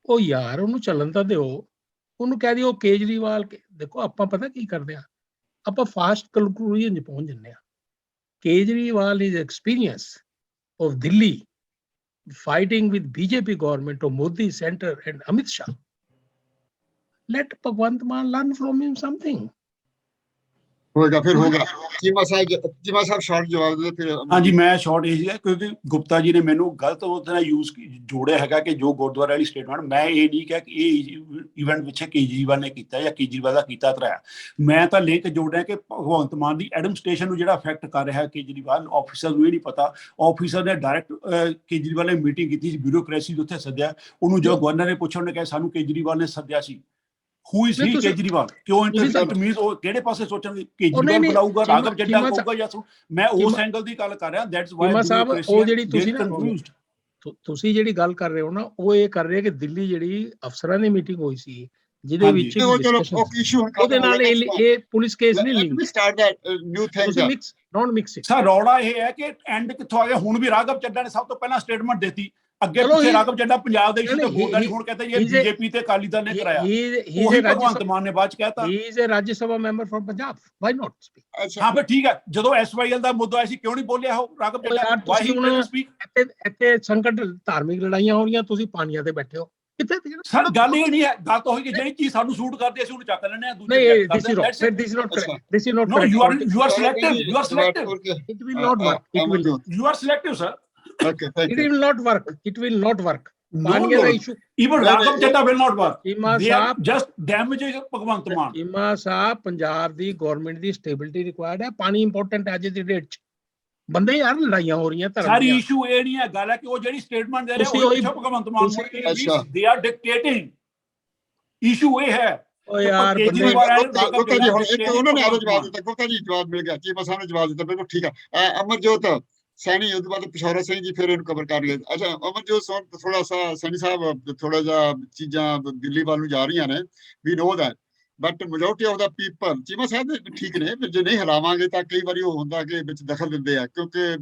ਉਹ ਯਾਰ ਉਹਨੂੰ ਚੱਲਣ ਤਾਂ ਦਿਓ। ਉਹਨੂੰ ਕਹਿ ਦਿਓ ਕੇਜਰੀਵਾਲ ਦੇਖੋ ਆਪਾਂ ਪਤਾ ਕੀ ਕਰਦੇ ਆ, ਆਪਾਂ ਫਾਸਟ ਕੰਕਲੂਜਨ 'ਚ ਪਹੁੰਚ ਜੰਨੇ ਆ। Kejriwal is experience of Delhi fighting with BJP government of Modi center and Amit Shah. Let Bhagwant Mann learn from him something. ਹੋਏਗਾ ਫਿਰ ਹੋਗਾ। ਚੀਮਾ ਸਾਹਿਬ ਸ਼ਾਰਟ ਜਵਾਬ ਦੇ ਫਿਰ ਹਾਂਜੀ, ਮੈਂ ਸ਼ਾਰਟ ਇਹ ਹੈ ਕਿਉਂਕਿ ਗੁਪਤਾ ਜੀ ਨੇ ਮੈਨੂੰ ਗਲਤ ਉਹਦੇ ਨਾਲ ਯੂਜ਼ ਜੋੜਿਆ ਹੈਗਾ ਕਿ ਜੋ ਗੁਰਦੁਆਰੇ ਵਾਲੀ ਸਟੇਟਮੈਂਟ, ਮੈਂ ਇਹ ਨਹੀਂ ਕਿਹਾ ਕਿ ਇਹ ਇਵੈਂਟ ਪਿੱਛੇ ਕੇਜਰੀਵਾਲ ਨੇ ਕੀਤਾ ਜਾਂ ਕੇਜਰੀਵਾਲ ਦਾ ਕੀਤਾ ਤਰਾਇਆ। ਮੈਂ ਤਾਂ ਲਿੰਕ ਜੋੜ ਰਿਹਾ ਕਿ ਭਗਵੰਤ ਮਾਨ ਦੀ ਐਡਮਿਨਿਸਟ੍ਰੇਸ਼ਨ ਨੂੰ ਜਿਹੜਾ ਅਫੈਕਟ ਕਰ ਰਿਹਾ ਕੇਜਰੀਵਾਲ ਆਫਿਸਰ ਨੂੰ ਇਹ ਨਹੀਂ ਪਤਾ। ਆਫਿਸਰ ਨੇ ਡਾਇਰੈਕਟ ਕੇਜਰੀਵਾਲ ਨੇ ਮੀਟਿੰਗ ਕੀਤੀ ਸੀ, ਬਿਊਰੋਕ੍ਰੇਸੀ ਦੇ ਉੱਥੇ ਸੱਦਿਆ ਉਹਨੂੰ। ਜਦੋਂ ਗਵਰਨਰ ਨੇ ਪੁੱਛਿਆ ਉਹਨੇ ਕਿਹਾ ਸਾਨੂੰ ਕੇਜਰੀਵਾਲ ਨੇ ਸੱਦਿਆ ਸੀ। Who is he Kejriwal? ਕਿਉਂ ਇੰਟਰਵਿਊ ਮੀਨਸ ਉਹ ਕਿਹੜੇ ਪਾਸੇ ਸੋਚਣਗੇ? ਕੇਜਰੀਵਾਲ ਬੁਲਾਊਗਾ, ਰਾਘਵ ਚੱਡਾ ਕਹੂਗਾ ਜਾਂ ਮੈਂ ਉਸ ਐਂਗਲ ਦੀ ਗੱਲ ਕਰ ਰਿਹਾ। ਦੈਟਸ ਵਾਈ ਸਾਹਿਬ ਉਹ ਜਿਹੜੀ ਤੁਸੀਂ ਕਨਫਿਊਜ਼ਡ ਤੁਸੀਂ ਜਿਹੜੀ ਗੱਲ ਕਰ ਰਹੇ ਹੋ ਨਾ, ਉਹ ਇਹ ਕਰ ਰਹੇ ਕਿ ਦਿੱਲੀ ਜਿਹੜੀ ਅਫਸਰਾਂ ਦੀ ਮੀਟਿੰਗ ਹੋਈ ਸੀ ਜਿਹਦੇ ਵਿੱਚ ਉਹਦੇ ਨਾਲ ਇਹ ਪੁਲਿਸ ਕੇਸ ਨਹੀਂ ਲਿੰਕ ਨੋਟ ਮਿਕਸ। ਸਰ ਰੌਲਾ ਇਹ ਹੈ ਕਿ ਐਂਡ ਕਿੱਥੋਂ ਆ ਗਿਆ? ਹੁਣ ਵੀ ਰਾਘਵ ਚੱਡਾ ਨੇ ਸਭ ਤੋਂ ਪਹਿਲਾਂ ਸਟੇਟਮੈਂਟ ਦਿੱਤੀ, ਅੱਗੇ ਪਿੱਛੇ ਰਾਘਵ ਚੱਡਾ ਪੰਜਾਬ ਦੇ ਇਸ਼ੂ ਤੇ ਬੋਲਦਾ ਨਹੀਂ। ਹੁਣ ਕਹਿੰਦਾ ਇਹ ਬੀਜੇਪੀ ਤੇ ਅਕਾਲੀ ਦਲ ਨੇ ਕਰਾਇਆ, ਉਹੀ ਭਗਵੰਤ ਮਾਨ ਨੇ ਬਾਅਦ ਚ ਕਹਿਤਾ he is a Rajya Sabha member from Punjab, why not speak. ਹਾਂ ਫਿਰ ਠੀਕ ਹੈ, ਜਦੋਂ ਐਸਵਾਈਐਲ ਦਾ ਮੁੱਦਾ ਆਇਆ ਸੀ ਕਿਉਂ ਨਹੀਂ ਬੋਲਿਆ ਉਹ ਰਾਘਵ ਚੱਡਾ? ਤੁਸੀਂ ਹੁਣ ਇੱਥੇ ਸੰਕਟ ਧਾਰਮਿਕ ਲੜਾਈਆਂ ਹੋ ਰਹੀਆਂ, ਤੁਸੀਂ ਪਾਣੀਆਂ ਤੇ ਬੈਠੇ ਹੋ ਕਿੱਥੇ? ਸਰ ਗੱਲ ਇਹ ਨਹੀਂ ਹੈ, ਗੱਲ ਤਾਂ ਹੋਈ ਕਿ ਜਿਹੜੀ ਚੀਜ਼ ਸਾਨੂੰ ਸੂਟ ਕਰਦੀ ਅਸੀਂ ਉਹਨੂੰ ਚੱਕ ਲੈਣੇ ਆ। ਨਹੀਂ, this is not correct. This is not correct. You are selective. You are selective. It will not work. You are selective, sir. Okay, thank you. It will not work. It will not work. No. issue. Even Raghav Chaddha will not work. They are Sahib just damaging Bhagwant Mann. Cheema Sahib, Punjab the government the stability required ਹੈ। ਪਾਣੀ important ਅੱਜ ਦੀ date 'ਚ। ਬੰਦੇ ਯਾਰ ਲੜਾਈਆਂ ਹੋ ਰਹੀਆਂ ਧਰਮ ਸਾਰੀ ਦੀਆਂ। ਇਸ਼ੂ ਇਹ ਨਹੀਂ ਹੈ, ਗੱਲ ਹੈ ਕਿ ਉਹ ਜਿਹੜੀ ਸਟੇਟਮੈਂਟ ਦੇ ਤੁਸੀਂ ਰਹੇ ਉਹੀ- ਉਹ ਭਗਵੰਤ ਮਾਨ ਅੱਛਾ। They are ਡਿਕਟੇਟਿੰਗ। ਇਸ਼ੂ ਇਹ ਹੈ ਓ ਯਾਰ ਬੰਦੇ ਗੁਪਤਾ ਜੀ ਹੁਣ ਇੱਕ ਉਹਨਾਂ ਨੇ ਆਦੋ ਜਵਾਬ ਦਿੱਤਾ। ਗੁਪਤਾ ਜੀ ਜਵਾਬ ਮਿਲ ਗਿਆ, ਚੀਮਾ ਸਾਹਿਬ ਨੇ ਜਵਾਬ ਦਿੱਤਾ, ਬਿਲਕੁਲ ਠੀਕ ਹੈ। ਅਮਰਜੋਤ ਸੈਣੀ, ਉਹਦੇ ਬਾਅਦ ਪਿਸ਼ੌਰਾ ਸਿੰਘ ਜੀ, ਫਿਰ ਇਹਨੂੰ ਕਵਰ ਕਰ ਲਿਆ। ਅੱਛਾ ਅਮਰਜੋਤ, ਥੋੜਾ ਸਾ ਸੈਣੀ ਸਾਹਿਬ ਥੋੜਾ ਜਿਹਾ ਚੀਜ਼ਾਂ ਦਿੱਲੀ ਵੱਲ ਨੂੰ ਜਾ ਰਹੀਆਂ ਨੇ, we know that, but majority of the people, Cheema sahib ਠੀਕ ਨੇ, ਜੇ ਨਹੀਂ ਹਿਲਾਵਾਂਗੇ ਤਾਂ ਕਈ ਵਾਰੀ ਉਹ ਹੁੰਦਾ ਕਿ ਵਿੱਚ ਦਖਲ ਦਿੰਦੇ ਆ, ਕਿਉਂਕਿ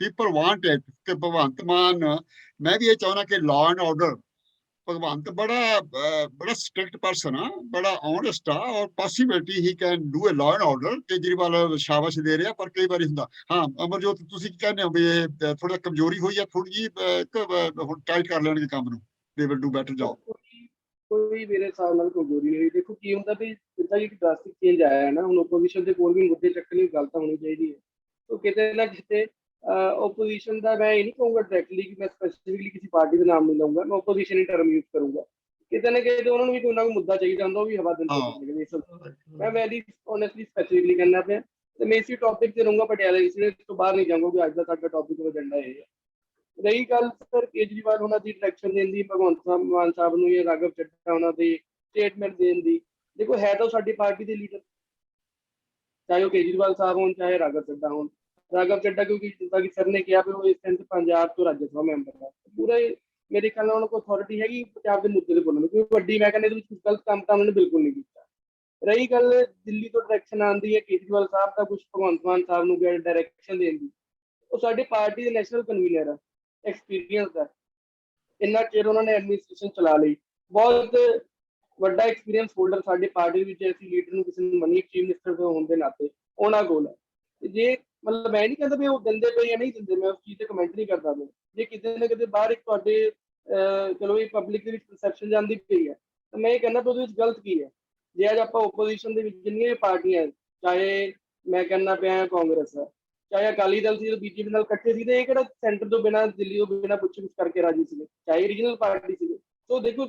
ਪੀਪਲ ਵਾਂਟ ਇਟ ਕਿ ਭਗਵੰਤ ਮਾਨ, ਮੈਂ ਵੀ ਇਹ ਚਾਹੁੰਦਾ ਕਿ ਲਾਅ ਐਂਡ ਆਰਡਰ, ਭਗਵੰਤ ਬੜਾ ਸਟ੍ਰਿਕਟ ਪਰਸਨ ਆ, ਬੜਾ ਓਨੈਸਟ ਆ, ਔਰ possibility he can do a law and order. Kejriwal ਸ਼ਾਬਾਸ਼ ਦੇ ਰਿਹਾ, ਪਰ ਕਈ ਵਾਰੀ ਹੁੰਦਾ। ਹਾਂ ਅਮਰਜੋਤ, ਤੁਸੀਂ ਕੀ ਕਹਿੰਦੇ ਹੋ ਵੀ ਇਹ ਥੋੜਾ ਕਮਜ਼ੋਰੀ ਹੋਈ ਆ ਥੋੜੀ ਜੀ, ਹੁਣ ਟਾਈਟ ਕਰ ਲੈਣਗੇ ਕੰਮ ਨੂੰ, they will do better job? ਕੋਈ ਮੇਰੇ ਹਿਸਾਬ ਨਾਲ ਕਮਜ਼ੋਰੀ ਨਹੀਂ। ਦੇਖੋ ਕੀ ਹੁੰਦਾ ਵੀ ਜਿੱਦਾਂ ਕਿ ਡਰਾਸਟਿਕ ਚੇਂਜ ਆਇਆ ਹੈ ਨਾ, ਹੁਣ ਓਪੋਜੀਸ਼ਨ ਦੇ ਕੋਲ ਵੀ ਮੁੱਦੇ ਚੱਕਣੀ ਗੱਲ ਤਾਂ ਹੋਣੀ ਚਾਹੀਦੀ ਹੈ। ਤਾਂ ਕਿਤੇ ਨਾ ਕਿਤੇ ਓਪੋਜੀਸ਼ਨ ਦਾ, ਮੈਂ ਇਹ ਨਹੀਂ ਕਹੂੰਗਾ ਡਾਇਰੈਕਟਲੀ ਕਿ ਮੈਂ ਸਪੈਸੀਫਿਕਲੀ ਕਿਸੇ ਪਾਰਟੀ ਦਾ ਨਾਮ ਨਹੀਂ ਲਊਂਗਾ, ਮੈਂ ਓਪੋਜੀਸ਼ਨ ਹੀ ਟਰਮ ਯੂਜ਼ ਕਰੂੰਗਾ। ਕਿਤੇ ਨਾ ਕਿਤੇ ਉਹਨਾਂ ਨੂੰ ਵੀ ਕੋਈ ਨਾ ਕੋਈ ਮੁੱਦਾ ਚਾਹੀਦਾ ਹੁੰਦਾ, ਉਹ ਵੀ ਹਵਾ ਦਿੰਦੇ। ਮੈਂ ਵੈਰੀ ਓਨੈਸਟਲੀ ਸਪੈਸੀਫਿਕਲੀ ਕਹਿੰਦਾ ਪਿਆ, ਤੇ ਮੈਂ ਇਸੇ ਟੌਪਿਕ ਤੇ ਰਹੂੰਗਾ। ਪਟਿਆਲਾ ਇੰਸੀਡੈਂਟ ਤੋਂ ਬਾਹਰ ਨਹੀਂ ਜਾਊਂਗਾ ਕਿ ਅੱਜ ਦਾ ਸਾਡਾ ਟੌਪਿਕ ਏਜੰਡਾ ਇਹ ਹੈ। ਰਹੀ ਗੱਲ ਸਰ ਕੇਜਰੀਵਾਲ ਉਹਨਾਂ ਦੀ ਡਾਇਰੈਕਸ਼ਨ ਦੇਣ ਦੀ, ਭਗਵੰਤ ਮਾਨ ਸਾਹਿਬ ਨੂੰ ਜਾਂ ਰਾਘਵ ਚੱਡਾ ਉਹਨਾਂ ਦੀ ਸਟੇਟਮੈਂਟ ਦੇਣ ਦੀ, ਦੇਖੋ ਹੈ ਤਾਂ ਸਾਡੀ ਪਾਰਟੀ ਦੇ ਲੀਡਰ, ਚਾਹੇ ਉਹ ਕੇਜਰੀਵਾਲ ਸਾਹਿਬ ਹੋਣ ਚਾਹੇ ਰਾਘਵ ਚੱਡਾ ਹੋਣ। ਰਾਘਵ ਚੱਡਾ ਕਿਉਂਕਿ ਜਿੱਦਾਂ ਕਿ ਸਰ ਨੇ ਕਿਹਾ ਵੀ ਉਹ ਇਸ ਟਾਈਮ ਤੇ ਪੰਜਾਬ ਤੋਂ ਰਾਜ ਸਭਾ ਮੈਂਬਰ ਹੈ, ਪੂਰਾ ਮੇਰੇ ਖਿਆਲ ਨਾਲ ਉਹਨਾਂ ਕੋਲ ਅਥਾਰਟੀ ਹੈਗੀ ਪੰਜਾਬ ਦੇ ਮੁੱਦੇ ਤੇ ਬੋਲਣ ਦੀ। ਕੋਈ ਵੱਡੀ ਮੈਂ ਕਹਿੰਦਾ ਇਹਦੇ ਵਿੱਚ ਗਲਤ ਕੰਮ ਤਾਂ ਉਹਨਾਂ ਨੇ ਬਿਲਕੁਲ ਨਹੀਂ ਕੀਤਾ। ਰਹੀ ਗੱਲ ਦਿੱਲੀ ਤੋਂ ਡਾਇਰੈਕਸ਼ਨ ਆਉਂਦੀ ਹੈ ਕੇਜਰੀਵਾਲ ਸਾਹਿਬ ਦਾ ਕੁਝ ਭਗਵੰਤ ਮਾਨ ਸਾਹਿਬ ਨੂੰ ਡਾਇਰੈਕਸ਼ਨ ਦੇਣ ਦੀ, ਉਹ ਸਾਡੀ ਪਾਰਟੀ ਦੇ ਨੈਸ਼ਨਲ ਕਨਵੀਨਰ ਹੈ, ਐਕਸਪੀਰੀਅੰਸ ਹੈ, ਇੰਨਾ ਚਿਰ ਉਹਨਾਂ ਨੇ ਐਡਮਿਨਿਸਟ੍ਰੇਸ਼ਨ ਚਲਾ ਲਈ, ਬਹੁਤ ਵੱਡਾ ਐਕਸਪੀਰੀਅੰਸ ਹੋਲਡਰ ਸਾਡੀ ਪਾਰਟੀ ਵਿੱਚ। ਅਸੀਂ ਲੀਡਰ ਨੂੰ ਕਿਸੇ ਨੂੰ ਮੰਨੀਏ ਚੀਫ ਮਿਨਿਸਟਰ ਤੋਂ ਹੋਣ ਦੇ ਨਾਤੇ ਉਹਨਾਂ ਕੋਲ ਹੈ। ਤੇ ਜੇ ਮਤਲਬ ਮੈਂ ਨਹੀਂ ਕਹਿੰਦਾ ਵੀ ਉਹ ਦਿੰਦੇ ਪਏ ਜਾਂ ਨਹੀਂ ਦਿੰਦੇ, ਮੈਂ ਉਸ ਚੀਜ਼ ਤੇ ਕਮੈਂਟ ਨਹੀਂ ਕਰਦਾ ਪਿਆ। ਜੇ ਕਿਤੇ ਨਾ ਕਿਤੇ ਬਾਹਰ ਇੱਕ ਤੁਹਾਡੇ ਚਲੋ ਇਹ ਪਬਲਿਕ ਦੇ ਵਿੱਚ ਪਰਸੈਪਸ਼ਨ ਜਾਂਦੀ ਪਈ ਹੈ, ਤਾਂ ਮੈਂ ਇਹ ਕਹਿੰਦਾ ਉਹਦੇ ਵਿੱਚ ਗਲਤ ਕੀ ਹੈ। ਜੇ ਅੱਜ ਆਪਾਂ ਓਪੋਜੀਸ਼ਨ ਦੇ ਵਿੱਚ ਜਿੰਨੀਆਂ ਪਾਰਟੀਆਂ, ਚਾਹੇ ਮੈਂ ਕਹਿੰਦਾ ਪਿਆ ਕਾਂਗਰਸ ਹੈ, ਚਾਹੇ ਅਕਾਲੀ ਦਲ ਸੀ, ਜਦੋਂ ਬੀਜੇਪੀ ਨਾਲ ਇਕੱਠੇ ਸੀ, ਤੇ ਇਹ ਕਿਹੜਾ ਸੈਂਟਰ ਤੋਂ ਬਿਨਾਂ, ਦਿੱਲੀ ਤੋਂ ਬਿਨਾਂ ਪੁੱਛ ਕਰਕੇ ਰਾਜੀ ਸੀਗੇ, ਚਾਹੇ ਰੀਜਨਲ ਪਾਰਟੀ ਸੀਗੇ। ਸੋ ਦੇਖੋ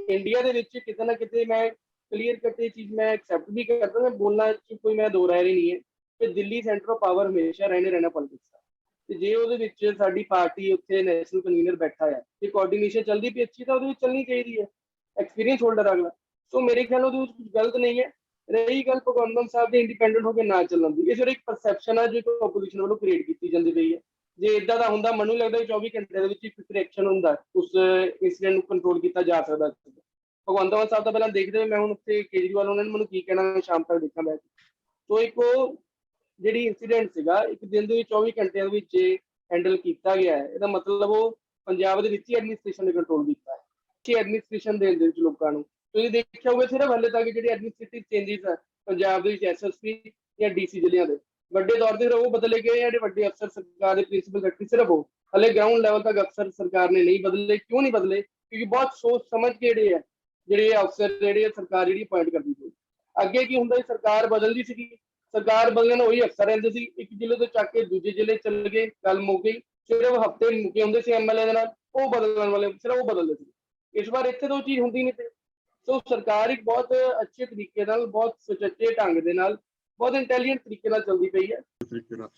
ਇੰਡੀਆ ਦੇ ਵਿੱਚ ਕਿਤੇ ਨਾ ਕਿਤੇ ਮੈਂ ਕਲੀਅਰ ਕੱਟ ਇਹ ਚੀਜ਼ ਮੈਂ ਐਕਸੈਪਟ ਵੀ ਕਰਦਾ, ਮੈਂ ਬੋਲਣਾ ਚ ਕੋਈ ਮੈਂ ਦੋ ਰਾਏ ਨਹੀਂ ਹੈ ਕਿ ਦਿੱਲੀ ਸੈਂਟਰ ਆਫ ਪਾਵਰ ਹਮੇਸ਼ਾ ਰਹਿਣਾ ਪੋਲਿਟਿਕਸ ਦਾ। ਤੇ ਜੇ ਉਹਦੇ ਵਿੱਚ ਸਾਡੀ ਪਾਰਟੀ ਉੱਥੇ ਨੈਸ਼ਨਲ ਕਨਵੀਨਰ ਬੈਠਾ ਹੈ ਤੇ ਕੋਆਰਡੀਨੇਸ਼ਨ ਚੱਲਦੀ ਪਈ ਅੱਛੀ, ਤਾਂ ਉਹਦੇ ਵਿੱਚ ਚੱਲਣੀ ਚਾਹੀਦੀ ਹੈ, ਐਕਸਪੀਰੀਅੰਸ ਹੋਲਡਰ ਅਗਲਾ। ਸੋ ਮੇਰੇ ਖਿਆਲ ਉਹਦੇ ਵਿੱਚ ਕੁਝ ਗਲਤ ਨਹੀਂ ਹੈ। ਰਹੀ ਗੱਲ ਭਗਵੰਤ ਮਾਨ ਸਾਹਿਬ ਦੇ ਇੰਡੀਪੈਂਡੈਂਟ ਹੋ ਕੇ ਨਾ ਚੱਲਣ ਦੀ, ਇਹ ਸਿਰਫ ਇੱਕ ਪਰਸੈਪਸ਼ਨ ਹੈ ਜੋ ਓਪੋਜੀਸ਼ਨ ਵੱਲੋਂ ਕ੍ਰੀਏਟ ਕੀਤੀ ਜਾਂਦੀ ਪਈ ਹੈ। ਜੇ ਇਦਾਂ ਦਾ ਹੁੰਦਾ, ਮੈਨੂੰ ਲੱਗਦਾ 24 ਘੰਟੇ ਦੇ ਵਿੱਚ ਇੱਕ ਰਿਐਕਸ਼ਨ ਹੁੰਦਾ, ਉਸ ਇੰਸੀਡੈਂਟ ਨੂੰ ਕੰਟਰੋਲ ਕੀਤਾ ਜਾ ਸਕਦਾ। ਭਗਵੰਤ ਮਾਨ ਸਾਹਿਬ ਤਾਂ ਪਹਿਲਾਂ ਦੇਖਦੇ ਹੋਏ, ਮੈਂ ਹੁਣ ਉੱਥੇ ਕੇਜਰੀਵਾਲ ਉਹਨਾਂ ਨੇ ਮੈਨੂੰ ਕੀ ਕਹਿਣਾ ਸ਼ਾਮ ਤੱਕ ਦੇਖਾਂ ਮੈਂ। ਸੋ ਇੱਕ ਉਹ ਜਿਹੜੀ ਇੰਸੀਡੈਂਟ ਸੀਗਾ, ਇੱਕ ਦਿਨ ਦੇ ਵਿੱਚ 24 ਘੰਟਿਆਂ ਦੇ ਵਿੱਚ ਹੈਂਡਲ ਕੀਤਾ ਗਿਆ ਹੈ, ਇਹਦਾ ਮਤਲਬ ਉਹ ਪੰਜਾਬ ਦੇ ਵਿੱਚ ਹੀ ਐਡਮਿਨਿਸਟ੍ਰੇਸ਼ਨ ਨੇ ਕੰਟਰੋਲ ਕੀਤਾ ਹੈ। ਕਿ ਐਡਮਿਨਿਸਟ੍ਰੇਸ਼ਨ ਦੇਣ ਦੇ ਵਿੱਚ ਲੋਕਾਂ ਨੂੰ ਤੁਸੀਂ ਦੇਖਿਆ ਹੋਊਗਾ ਸਿਰਫ ਹਲੇ ਤੱਕ ਜਿਹੜੇ ਐਡਮਿਨਿਸਟ੍ਰੇਟਿਵ ਚੇਂਜਸ ਆ ਪੰਜਾਬ ਦੇ ਵਿੱਚ ਐਸਐਸਪੀ ਜਾਂ ਡੀਸੀ ਜ਼ਿਲ੍ਹਿਆਂ ਦੇ ਵੱਡੇ ਤੌਰ ਤੇ ਉਹ ਬਦਲੇ ਗਏ ਆ, ਜਿਹੜੇ ਵੱਡੇ ਅਫਸਰ ਸਰਕਾਰ ਦੇ ਪ੍ਰਿੰਸੀਪਲ ਸੈਕਟਰੀ ਸਿਰਫ ਉਹ ਹਲੇ ਗਰਾਊਂਡ ਲੈਵਲ ਤੱਕ ਅਫਸਰ ਸਰਕਾਰ ਨੇ ਨਹੀਂ ਬਦਲੇ। ਕਿਉਂ ਨਹੀਂ ਬਦਲੇ? ਕਿਉਂਕਿ ਬਹੁਤ ਸੋਚ ਸਮਝ ਕੇ ਜਿਹੜੇ ਅਫਸਰ ਜਿਹੜੇ ਸਰਕਾਰ ਜਿਹੜੀ ਅਪਾਇੰਟ ਕਰਦੀ ਸੀ। ਅੱਗੇ ਕੀ ਹੁੰਦਾ ਸੀ, ਸਰਕਾਰ ਬਦਲਦੀ ਸੀਗੀ, ਸਰਕਾਰ ਬਦਲਣ ਨਾਲ ਉਹੀ ਅਫਸਰ ਰਹਿੰਦੇ ਸੀ, ਇੱਕ ਜ਼ਿਲ੍ਹੇ ਤੋਂ ਚੱਕ ਕੇ ਦੂਜੇ ਜ਼ਿਲ੍ਹੇ ਚਲੇ ਗਏ, ਗੱਲ ਮੁੱਕ ਗਈ। ਸਿਰਫ ਹਫ਼ਤੇ ਮੁੱਕੇ ਹੁੰਦੇ ਸੀ ਐਮਐਲਏ ਦੇ ਨਾਲ, ਉਹ ਬਦਲਣ ਵਾਲੇ ਸਿਰਫ ਉਹ ਬਦਲਦੇ ਸੀ। ਇਸ ਵਾਰ ਇੱਥੇ ਤਾਂ ਉਹ ਚੀਜ਼ ਹੁੰਦੀ ਨਹੀਂ। ਸੋ ਸਰਕਾਰ ਇੱਕ ਬਹੁਤ ਅੱਛੇ ਤਰੀਕੇ ਨਾਲ, ਬਹੁਤ ਸੁਚੱਜੇ ਢੰਗ ਦੇ ਨਾਲ, ਬਹੁਤ ਇੰਟੈਲੀਜੈਂਟ ਤਰੀਕੇ ਨਾਲ ਚੱਲਦੀ ਪਈ ਹੈ। ਤਰੀਕੇ ਨਾਲ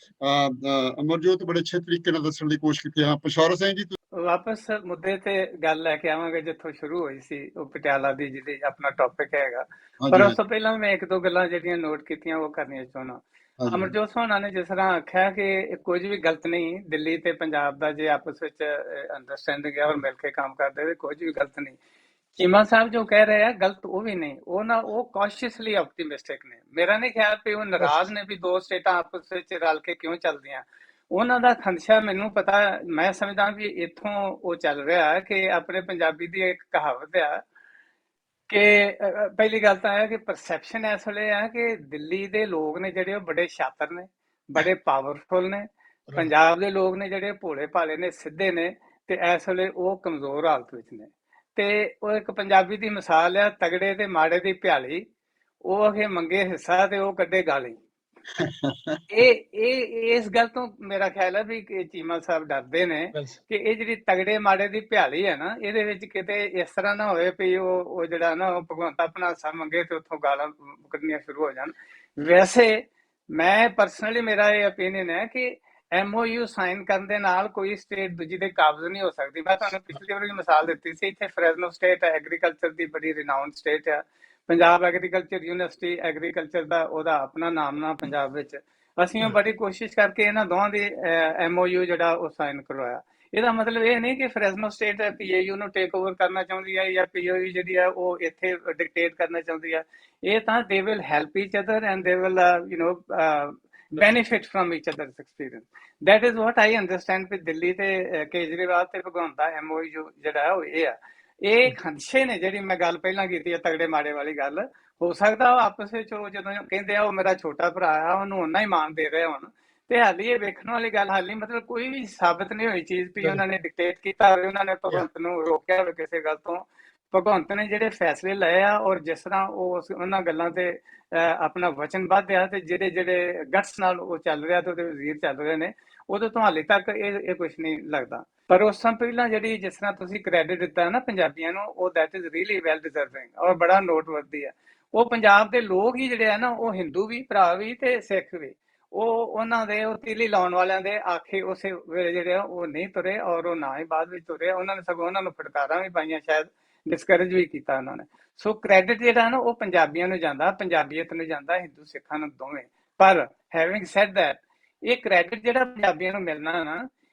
ਅਮਰਜੋਤ ਬੜੇ ਅੱਛੇ ਤਰੀਕੇ ਨਾਲ ਦੱਸਣ ਦੀ ਕੋਸ਼ਿਸ਼ ਕੀਤੀ। ਹਾਂ ਪਸ਼ੌਰਾ ਸਿੰਘ ਜੀ, ਵਾਪਸ ਮੁੱਦੇ ਤੇ ਗੱਲ ਲੈ ਕੇ ਆਵਾਂਗੇ ਜਿੱਥੋਂ ਸ਼ੁਰੂ ਹੋਈ ਸੀ, ਉਹ ਪਟਿਆਲਾ ਦੀ ਜਿਹਦੀ ਆਪਣਾ ਟੌਪਿਕ ਹੈਗਾ। ਪਰ ਉਸ ਤੋਂ ਪਹਿਲਾਂ ਮੈਂ ਇੱਕ ਦੋ ਗੱਲਾਂ ਜਿਹੜੀਆਂ ਨੋਟ ਕੀਤੀਆਂ ਉਹ ਕਰਨੀਆਂ ਚਾਹੁੰਦਾ। ਅਮਰਜੋਤ ਸੋਹਣਾ ਨੇ ਜਿਸ ਤਰ੍ਹਾਂ ਆਖਿਆ ਕਿ ਕੁਝ ਵੀ ਗਲਤ ਨਹੀਂ, ਦਿੱਲੀ ਤੇ ਪੰਜਾਬ ਦਾ ਜੇ ਆਪਸ ਵਿੱਚ ਅੰਡਰਸਟੈਂਡਿੰਗ ਹੈ ਔਰ ਮਿਲ ਕੇ ਕੰਮ ਕਰਦੇ ਤੇ ਕੁਝ ਵੀ ਗਲਤ ਨਹੀਂ। ਚੀਮਾ ਸਾਹਿਬ ਜੋ ਕਹਿ ਰਹੇ ਆ ਗਲਤ ਉਹ ਵੀ ਨਹੀਂ, ਉਹ ਕੌਸ਼ੀਅਸਲੀ ਆਪਟੀਮਿਸਟਿਕ ਨੇ। ਮੇਰਾ ਨਹੀਂ ਖਿਆਲ ਕਿ ਉਹ ਨਾਰਾਜ਼ ਨੇ ਵੀ ਦੋ ਸਟੇਟਾਂ ਆਪਸ ਵਿੱਚ ਰਲ ਕੇ ਕਿਉਂ ਚੱਲਦੀਆਂ। ਉਹਨਾਂ ਦਾ ਖਦਸ਼ਾ ਮੈਨੂੰ ਪਤਾ, ਮੈਂ ਸਮਝਦਾ ਵੀ ਇੱਥੋਂ ਉਹ ਚੱਲ ਰਿਹਾ ਕਿ ਆਪਣੇ ਪੰਜਾਬੀ ਦੀ ਇੱਕ ਕਹਾਵਤ ਆ ਕਿ ਪਹਿਲੀ ਗੱਲ ਤਾਂ ਇਹ ਕਿ ਪਰਸੈਪਸ਼ਨ ਇਸ ਵੇਲੇ ਆ ਕਿ ਦਿੱਲੀ ਦੇ ਲੋਕ ਨੇ ਜਿਹੜੇ ਉਹ ਬੜੇ ਸ਼ਾਤਰ ਨੇ, ਬੜੇ ਪਾਵਰਫੁਲ ਨੇ। ਪੰਜਾਬ ਦੇ ਲੋਕ ਨੇ ਜਿਹੜੇ ਭੋਲੇ ਭਾਲੇ ਨੇ, ਸਿੱਧੇ ਨੇ, ਤੇ ਇਸ ਵੇਲੇ ਉਹ ਕਮਜ਼ੋਰ ਹਾਲਤ ਵਿੱਚ ਨੇ। ਤੇ ਉਹ ਇੱਕ ਪੰਜਾਬੀ ਦੀ ਮਿਸਾਲ ਆ, ਤਗੜੇ ਤੇ ਮਾੜੇ ਦੀ ਭਿਆਲੀ, ਉਹ ਅਖੇ ਮੰਗੇ ਹਿੱਸਾ ਤੇ ਉਹ ਕੱਢੇ ਗਾਲੀ। ਇਹ ਇਸ ਗੱਲ ਤੋਂ ਮੇਰਾ ਖਿਆਲ ਹੈ ਵੀ ਕਿ ਚੀਮਾ ਸਾਹਿਬ ਡਰਦੇ ਨੇ ਕਿ ਇਹ ਜਿਹੜੀ ਤਗੜੇ ਮਾੜੇ ਦੀ ਭਿਆਲੀ ਹੈ ਨਾ, ਇਹਦੇ ਵਿੱਚ ਕਿਤੇ ਇਸ ਤਰ੍ਹਾਂ ਨਾ ਹੋਵੇ ਵੀ ਉਹ ਜਿਹੜਾ ਨਾ ਉਹ ਭਗਵੰਤ ਆਪਣਾ ਹਿੱਸਾ ਮੰਗੇ ਤੇ ਉੱਥੋਂ ਗਾਲਾਂ ਕੱਢਣੀਆਂ ਸ਼ੁਰੂ ਹੋ ਜਾਣ। ਵੈਸੇ ਮੈਂ ਪਰਸਨਲੀ ਮੇਰਾ ਇਹ ਓਪੀਨੀਅਨ ਹੈ ਕਿ MOU ਸਾਈਨ ਕਰਨ ਦੇ ਨਾਲ ਕੋਈ ਸਟੇਟ ਦੂਜੀ ਦੇ ਕਾਬਜ਼ ਨਹੀਂ ਹੋ ਸਕਦੀ। ਮੈਂ ਤੁਹਾਨੂੰ ਪਿਛਲੀ ਵਾਰੀ ਮਿਸਾਲ ਦਿੱਤੀ ਸੀ, ਇੱਥੇ ਫਰੈਜ਼ਨੋ ਸਟੇਟ ਐਗਰੀਕਲਚਰ ਦੀ ਬੜੀ ਰਿਨਾਊਂਡ ਸਟੇਟ ਆ। ਪੰਜਾਬ ਐਗਰੀਕਲਚਰ ਯੂਨੀਵਰਸਿਟੀ ਐਗਰੀਕਲਚਰ ਦਾ ਉਹਦਾ ਆਪਣਾ ਨਾਮਨਾ ਪੰਜਾਬ ਵਿੱਚ। ਅਸੀਂ ਬੜੀ ਕੋਸ਼ਿਸ਼ ਕਰਕੇ ਇਹਨਾਂ ਦੋਵਾਂ ਦੀ MOU ਜਿਹੜਾ ਉਹ ਸਾਈਨ ਕਰਵਾਇਆ। ਇਹਦਾ ਮਤਲਬ ਇਹ ਨਹੀਂ ਕਿ ਫਰੈਜ਼ਨੋ ਸਟੇਟ PAU ਨੂੰ ਟੇਕ ਓਵਰ ਕਰਨਾ ਚਾਹੁੰਦੀ ਹੈ ਜਾਂ PAU ਜਿਹੜੀ ਹੈ ਉਹ ਇੱਥੇ ਡਿਕਟੇਟ ਕਰਨਾ ਚਾਹੁੰਦੀ ਹੈ। ਇਹ ਤਾਂ they will help each other and they will benefit from each other's experience. That is what I understand with Delhi ਤੇ ਕੇਜਰੀਵਾਲ ਤੇ ਭਗਵੰਤ ਦਾ MOU ਜਿਹੜਾ ਉਹ ਇਹ ਆ। ਇਹ ਖਦਸ਼ੇ ਨੇ ਜਿਹੜੀ ਮੈਂ ਗੱਲ ਪਹਿਲਾਂ ਕੀਤੀ ਹੈ ਤਗੜੇ ਮਾੜੇ ਵਾਲੀ ਗੱਲ। ਹੋ ਸਕਦਾ ਉਹ ਆਪਸ ਵਿੱਚ ਉਹ ਜਦੋਂ ਕਹਿੰਦੇ ਆ ਉਹ ਮੇਰਾ ਛੋਟਾ ਭਰਾ ਆ ਉਹਨੂੰ ਓਨਾ ਹੀ ਮਾਣ ਦੇ ਰਹੇ ਹੁਣ, ਤੇ ਹਾਲੀ ਇਹ ਵੇਖਣ ਵਾਲੀ ਗੱਲ ਹਾਲੀ ਮਤਲਬ ਕੋਈ ਵੀ ਸਾਬਤ ਨਹੀਂ ਹੋਈ ਚੀਜ਼ ਵੀ ਉਹਨਾਂ ਨੇ ਡਿਕਟੇਟ ਕੀਤਾ ਹੋਵੇ, ਉਹਨਾਂ ਨੇ ਭਗਵੰਤ ਨੂੰ ਰੋਕਿਆ ਹੋਵੇ ਕਿਸੇ ਗੱਲ ਤੋਂ। ਭਗਵੰਤ ਨੇ ਜਿਹੜੇ ਫੈਸਲੇ ਲਏ ਆ ਔਰ ਜਿਸ ਤਰ੍ਹਾਂ ਉਹ ਉਹਨਾਂ ਗੱਲਾਂ ਤੇ ਆਪਣਾ ਵਚਨਬੱਧ ਆ ਤੇ ਜਿਹੜੇ ਗਟਸ ਨਾਲ ਉਹ ਚੱਲ ਰਿਹਾ ਤੇ ਉਹਦੇ ਵਜ਼ੀਰ ਚੱਲ ਰਹੇ ਨੇ, ਉਹਦੇ ਤੋਂ ਹਾਲੇ ਤੱਕ ਇਹ ਕੁਝ ਨਹੀਂ ਲੱਗਦਾ। ਪਰ ਉਸ ਤੋਂ ਪਹਿਲਾਂ ਜਿਹੜੀ ਜਿਸ ਤਰ੍ਹਾਂ ਤੁਸੀਂ ਕ੍ਰੈਡਿਟ ਦਿੱਤਾ ਨਾ ਪੰਜਾਬੀਆਂ ਨੂੰ, ਉਹ that is really well deserving ਔਰ ਬੜਾ ਨੋਟਵਰਦੀ ਹੈ। ਉਹ ਪੰਜਾਬ ਦੇ ਲੋਕ ਹੀ ਜਿਹੜੇ ਆ ਨਾ, ਉਹ ਹਿੰਦੂ ਵੀ ਭਰਾ ਵੀ ਤੇ ਸਿੱਖ ਵੀ, ਉਹਨਾਂ ਦੇ ਉਹ ਤੀਲੀ ਲਾਉਣ ਵਾਲਿਆਂ ਦੇ ਆਖੇ ਉਸੇ ਵੇਲੇ ਜਿਹੜੇ ਆ ਉਹ ਨਹੀਂ ਤੁਰੇ ਔਰ ਉਹ ਨਾ ਹੀ ਬਾਅਦ ਵਿੱਚ ਤੁਰੇ। ਉਹਨਾਂ ਨੇ ਸਗੋਂ ਉਹਨਾਂ ਨੂੰ ਫਟਕਾਰਾਂ ਵੀ ਪਾਈਆਂ, ਸ਼ਾਇਦ ਡਿਸਕਰੇਜ ਵੀ ਕੀਤਾ ਉਹਨਾਂ ਨੇ। ਸੋ ਕ੍ਰੈਡਿਟ ਜਿਹੜਾ ਨਾ ਉਹ ਪੰਜਾਬੀਆਂ ਨੂੰ ਜਾਂਦਾ, ਪੰਜਾਬੀਅਤ ਨੂੰ ਜਾਂਦਾ, ਹਿੰਦੂ ਸਿੱਖਾਂ ਨੂੰ ਦੋਵੇਂ। ਪਰ ਹੈਵਿੰਗ ਸੈਡ ਦੈਟ, ਇਹ ਕ੍ਰੈਡਿਟ ਜਿਹੜਾ ਪੰਜਾਬੀਆਂ ਨੂੰ ਮਿਲਣਾ ਨਾ,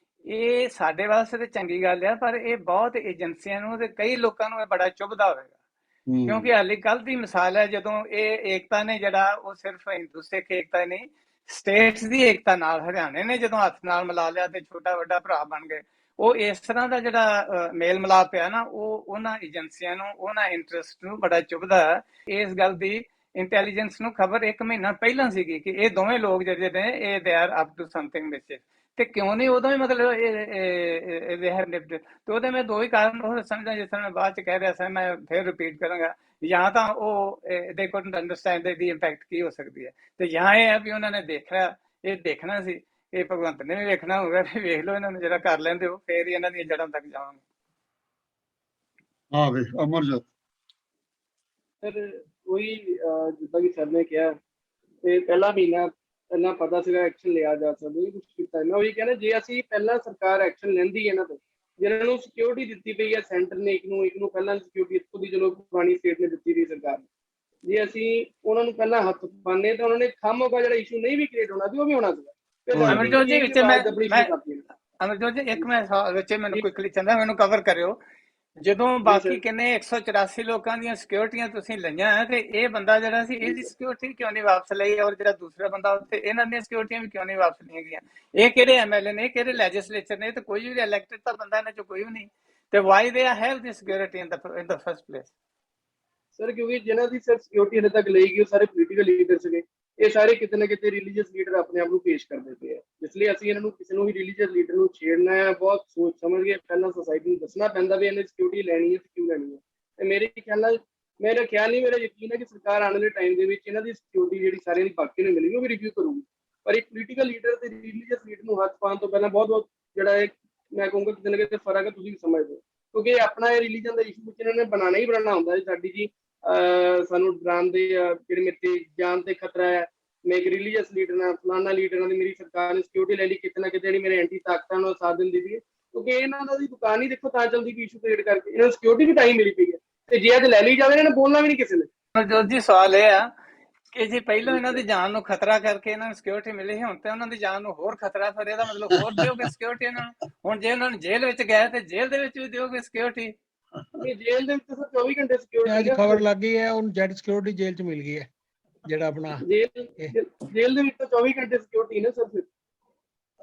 ਇਹ ਸਾਡੇ ਵਾਸਤੇ ਤੇ ਚੰਗੀ ਗੱਲ ਆ, ਪਰ ਇਹ ਬਹੁਤ ਏਜੰਸੀਆਂ ਨੂੰ ਤੇ ਕਈ ਲੋਕਾਂ ਨੂੰ ਇਹ ਬੜਾ ਚੁਭਦਾ ਹੋਵੇਗਾ। ਕਿਉਂਕਿ ਹਾਲੇ ਕੱਲ ਦੀ ਮਿਸਾਲ ਹੈ ਜਦੋਂ ਇਹ ਏਕਤਾ ਨੇ ਜਿਹੜਾ ਉਹ ਸਿਰਫ ਹਿੰਦੂ ਸਿੱਖ ਏਕਤਾ ਨਹੀਂ, ਸਟੇਟਸ ਦੀ ਏਕਤਾ ਨਾਲ ਹਰਿਆਣੇ ਨੇ ਜਦੋਂ ਹੱਥ ਨਾਲ ਮਿਲਾ ਲਿਆ ਤੇ ਛੋਟਾ ਵੱਡਾ ਭਰਾ ਬਣ ਗਏ। ਉਹ ਇਸ ਤਰ੍ਹਾਂ ਦਾ ਜਿਹੜਾ ਮੇਲ ਮਿਲਾਪ ਆ ਨਾ, ਉਹ ਉਹਨਾਂ ਏਜੰਸੀਆਂ ਨੂੰ, ਉਹਨਾਂ ਇੰਟਰਸਟ ਨੂੰ ਬੜਾ ਚੁਭਦਾ ਹੈ। ਇਸ ਗੱਲ ਦੀ ਇੰਟੈਲੀਜੈਂਸ ਨੂੰ ਖਬਰ 1 ਮਹੀਨਾ ਪਹਿਲਾਂ ਸੀਗੀ ਕਿ ਇਹ ਦੋਵੇਂ ਲੋਕ ਜਿਹੜੇ ਨੇ ਇਹ they are up to something mischief. ਤੇ ਕਿਉਂ ਨਹੀਂ ਉਦੋਂ ਹੀ ਮਤਲਬ ਦੇ ਹੈਵ ਨਿਪਟਡ। ਤੇ ਉਹਦੇ ਮੈਂ ਦੋ ਹੀ ਕਾਰਨ ਉਹ ਸਮਝਦਾ, ਜਿਸ ਤਰ੍ਹਾਂ ਮੈਂ ਬਾਅਦ ਚ ਕਹਿ ਰਿਹਾ ਸੀ, ਮੈਂ ਫਿਰ ਰਿਪੀਟ ਕਰਾਂਗਾ। ਜਾਂ ਤਾਂ ਉਹ ਦੇ ਕੁਡਨਟ ਅੰਡਰਸਟੈਂਡ ਦੀ ਇੰਪੈਕਟ ਕੀ ਹੋ ਸਕਦੀ ਹੈ, ਤੇ ਜਾਂ ਇਹ ਹੈ ਵੀ ਉਹਨਾਂ ਨੇ ਦੇਖਣਾ ਸੀ। ਇਹ ਭਗਵੰਤ ਨੇ ਵੀ ਵੇਖਣਾ ਹੋਊਗਾ ਵੀ ਵੇਖ ਲਓ ਇਹਨਾਂ ਨੂੰ ਜਿਹੜਾ ਕਰ ਲੈਂਦੇ ਹੋ, ਫੇਰ ਹੀ ਇਹਨਾਂ ਦੀਆਂ ਜੜ੍ਹਾਂ ਤੱਕ ਜਾਵਾਂਗੇ। ਹਾਂ ਵੇ ਅਮਰਜੋਤ ਸਰ ਉਹੀ ਜਿੱਦਾਂ ਕਿ ਸਰ ਨੇ ਕਿਹਾ, ਤੇ ਪਹਿਲਾ ਮਹੀਨਾ ਪਹਿਲਾਂ ਪਤਾ ਸੀਗਾ ਐਕਸ਼ਨ ਲਿਆ ਜਾ ਸਕਦਾ, ਕੁਝ ਕੀਤਾ। ਮੈਂ ਉਹੀ ਕਹਿੰਦਾ, ਜੇ ਅਸੀਂ ਪਹਿਲਾਂ ਸਰਕਾਰ ਐਕਸ਼ਨ ਲੈਂਦੀ ਇਹਨਾਂ ਤੇ, ਜਿਹਨਾਂ ਨੂੰ ਸਿਕਿਉਰਿਟੀ ਦਿੱਤੀ ਪਈ ਹੈ ਸੈਂਟਰ ਨੇ, ਇੱਕ ਨੂੰ ਪਹਿਲਾਂ ਸਿਕਿਉਰਿਟੀ ਇੱਥੋਂ ਦੀ ਚਲੋ ਪੁਰਾਣੀ ਸਟੇਟ ਨੇ ਦਿੱਤੀ ਰਹੀ ਸਰਕਾਰ ਨੇ, ਜੇ ਅਸੀਂ ਉਹਨਾਂ ਨੂੰ ਪਹਿਲਾਂ ਹੱਥ ਪਾਉਂਦੇ ਤਾਂ ਉਹਨਾਂ ਨੇ ਖਾਮੋਗਾ ਜਿਹੜਾ ਇਸ਼ੂ ਨਹੀਂ ਵੀ ਕ੍ਰੀਏਟ ਹੋਣਾ ਸੀ ਉਹ ਵੀ ਹੋਣਾ ਸੀਗਾ। ਅਮਰਜੋਤ ਜੀ ਵਿੱਚ ਅਮਰਜੋਤ ਜੀ ਇੱਕ ਮੈਂ ਵਿੱਚ ਮੈਨੂੰ ਕੁਇਕਲੀ ਚਾਹੁੰਦਾ ਮੈਨੂੰ ਕਵਰ ਕਰਿਓ। ਜਦੋਂ ਬਾਕੀ ਕਿੰਨੇ 184 ਲੋਕਾਂ ਦੀਆਂ ਸਿਕਿਉਰਿਟੀਆਂ ਤੁਸੀਂ ਲਈਆਂ, ਤੇ ਇਹ ਬੰਦਾ ਜਿਹੜਾ ਸੀ ਇਹਦੀ ਸਿਕਿਉਰਿਟੀ ਕਿਉਂ ਨਹੀਂ ਵਾਪਸ ਲਈ, ਔਰ ਜਿਹੜਾ ਦੂਸਰਾ ਬੰਦਾ ਉੱਥੇ ਇਹਨਾਂ ਦੀਆਂ ਸਿਕਿਉਰਿਟੀਆਂ ਵੀ ਕਿਉਂ ਨਹੀਂ ਵਾਪਸ ਲਈਆਂ ਗਈਆਂ? ਇਹ ਕਿਹੜੇ MLA ਨੇ, ਕਿਹੜੇ ਲੈਜਿਸਲੇਚਰ ਨੇ? ਤੇ ਕੋਈ ਵੀ ਇਲੈਕਟਡ ਤਾਂ ਬੰਦਾ ਇਹਨਾਂ ਚੋਂ ਕੋਈ ਵੀ ਨਹੀਂ। ਤੇ why they have the security in the first place? Sir ਕਿਉਂਕਿ ਜਿਨ੍ਹਾਂ ਦੀ ਸਰ ਸਿਕਿਉਰਿਟੀ ਹਲੇ ਤੱਕ ਲਈ ਗਈ ਉਹ ਸਾਰੇ ਪੋਲੀਟੀਕਲ ਲੀਡਰ ਸੀਗੇ, ਇਹ ਸਾਰੇ ਕਿਤੇ ਨਾ ਕਿਤੇ ਰਿਲੀਜੀਅਸ ਲੀਡਰ ਆਪਣੇ ਆਪ ਨੂੰ ਪੇਸ਼ ਕਰਦੇ ਪਏ ਆ। ਇਸ ਲਈ ਅਸੀਂ ਇਹਨਾਂ ਨੂੰ ਕਿਸੇ ਨੂੰ ਵੀ ਰਿਲੀਜੀਅਸ ਲੀਡਰ ਨੂੰ ਛੇੜਨਾ ਹੈ ਬਹੁਤ ਸੋਚ ਸਮਝ ਕੇ ਪਹਿਲਾਂ ਸੋਸਾਇਟੀ ਨੂੰ ਦੱਸਣਾ ਪੈਂਦਾ ਵੀ ਇਹਨੇ ਸਿਕਿਉਰਿਟੀ ਲੈਣੀ ਹੈ ਤੇ ਕਿਉਂ ਲੈਣੀ ਹੈ। ਤੇ ਮੇਰਾ ਖਿਆਲ ਨਹੀਂ, ਮੇਰਾ ਯਕੀਨ ਹੈ ਕਿ ਸਰਕਾਰ ਆਉਣ ਵਾਲੇ ਟਾਈਮ ਦੇ ਵਿੱਚ ਇਹਨਾਂ ਦੀ ਸਿਕਿਉਰਿਟੀ ਜਿਹੜੀ ਸਾਰਿਆਂ ਦੀ ਬਾਕੀ ਨੂੰ ਮਿਲੇਗੀ ਉਹ ਵੀ ਰਿਵਿਊ ਕਰੂਗੀ। ਪਰ ਇੱਕ ਪੋਲੀਟੀਕਲ ਲੀਡਰ ਤੇ ਰਿਲੀਜੀਅਸ ਲੀਡਰ ਨੂੰ ਹੱਥ ਪਾਉਣ ਤੋਂ ਪਹਿਲਾਂ ਬਹੁਤ ਜਿਹੜਾ ਹੈ ਮੈਂ ਕਹੂੰਗਾ ਕਿਤੇ ਨਾ ਕਿਤੇ ਫਰਕ ਹੈ, ਤੁਸੀਂ ਵੀ ਸਮਝਦੇ ਹੋ। ਕਿਉਂਕਿ ਆਪਣਾ ਇਹ ਰਿਲੀਜਨ ਦਾ ਇਸ਼ੂ ਵਿੱਚ ਇਹਨਾਂ ਨੇ ਬਣਾਉਣਾ ਹੀ ਬਣਾਉਣਾ ਹੁੰਦਾ ਹੈ ਸਾਡੀ ਜੀ ਸਾਨੂੰ ਡਰਾਉਂਦੇ ਆ ਜਿਹੜੇ ਮੇਰੇ ਤੇ ਜਾਨ ਤੇ ਖਤਰਾ ਹੈ, ਮੈਂ ਇੱਕ ਰਿਲੀਜੀਅਸ ਲੀਡਰ ਨਾਲ ਫਲਾਨਾ ਲੀਡਰ ਨਾਲ ਮੇਰੀ ਸਰਕਾਰ ਨੇ ਸਿਕਿਉਰਿਟੀ ਲੈ ਲਈ, ਕਿਤੇ ਨਾ ਕਿਤੇ ਜਿਹੜੀ ਮੇਰੇ ਐਂਟੀ ਤਾਕਤਾਂ ਨੂੰ ਸਾਥ ਦਿੰਦੀ ਵੀ ਹੈ। ਕਿਉਂਕਿ ਇਹਨਾਂ ਦੀ ਦੁਕਾਨ ਹੀ ਦੇਖੋ ਤਾਂ ਚੱਲਦੀ ਵੀ ਇਸ਼ੂ ਕ੍ਰੀਏਟ ਕਰਕੇ, ਇਹਨਾਂ ਨੂੰ ਸਿਕਿਉਰਿਟੀ ਵੀ ਟਾਈਮ ਮਿਲੀ ਪਈ ਹੈ ਤੇ ਜੇ ਅੱਜ ਲੈ ਲਈ ਜਾਵੇ ਇਹਨਾਂ ਨੇ ਬੋਲਣਾ ਵੀ ਨਹੀਂ ਕਿਸੇ ਨੇ। ਨਵਜੋਤ ਜੀ ਸਵਾਲ ਇਹ ਆ ਕਿ ਜੇ ਪਹਿਲਾਂ ਇਹਨਾਂ ਦੀ ਜਾਨ ਨੂੰ ਖਤਰਾ ਕਰਕੇ ਇਹਨਾਂ ਨੂੰ ਸਿਕਿਉਰਿਟੀ ਮਿਲੀ ਸੀ, ਹੁਣ ਤੇ ਉਹਨਾਂ ਦੀ ਜਾਨ ਨੂੰ ਹੋਰ ਖਤਰਾ, ਫਿਰ ਇਹਦਾ ਮਤਲਬ ਹੋਰ ਦਿਓਗੇ ਸਿਕਿਉਰਿਟੀ ਇਹਨਾਂ ਨੂੰ? ਹੁਣ ਜੇ ਉਹਨਾਂ ਨੂੰ ਜੇਲ੍ਹ ਵਿੱਚ ਗਏ ਤੇ ਜੇਲ੍ਹ ਦੇ ਵਿੱਚ ਵੀ ਦਿਓਗੇ ਸਿਕਿਉਰਿਟੀ? ਇਹ ਜੇਲ੍ਹ ਦੇ ਵਿੱਚ ਸਰ 24 ਘੰਟੇ ਸਿਕਿਉਰਿਟੀ ਅੱਜ ਖਬਰ ਲੱਗ ਗਈ ਹੈ ਉਹਨੂੰ ਜੈਟ ਸਿਕਿਉਰਿਟੀ ਜੇਲ੍ਹ ਚ ਮਿਲ ਗਈ ਹੈ, ਜਿਹੜਾ ਆਪਣਾ ਜੇਲ੍ਹ ਦੇ ਵਿੱਚ ਤਾਂ 24 ਘੰਟੇ ਸਿਕਿਉਰਿਟੀ ਨੇ ਸਰ। ਫਿਰ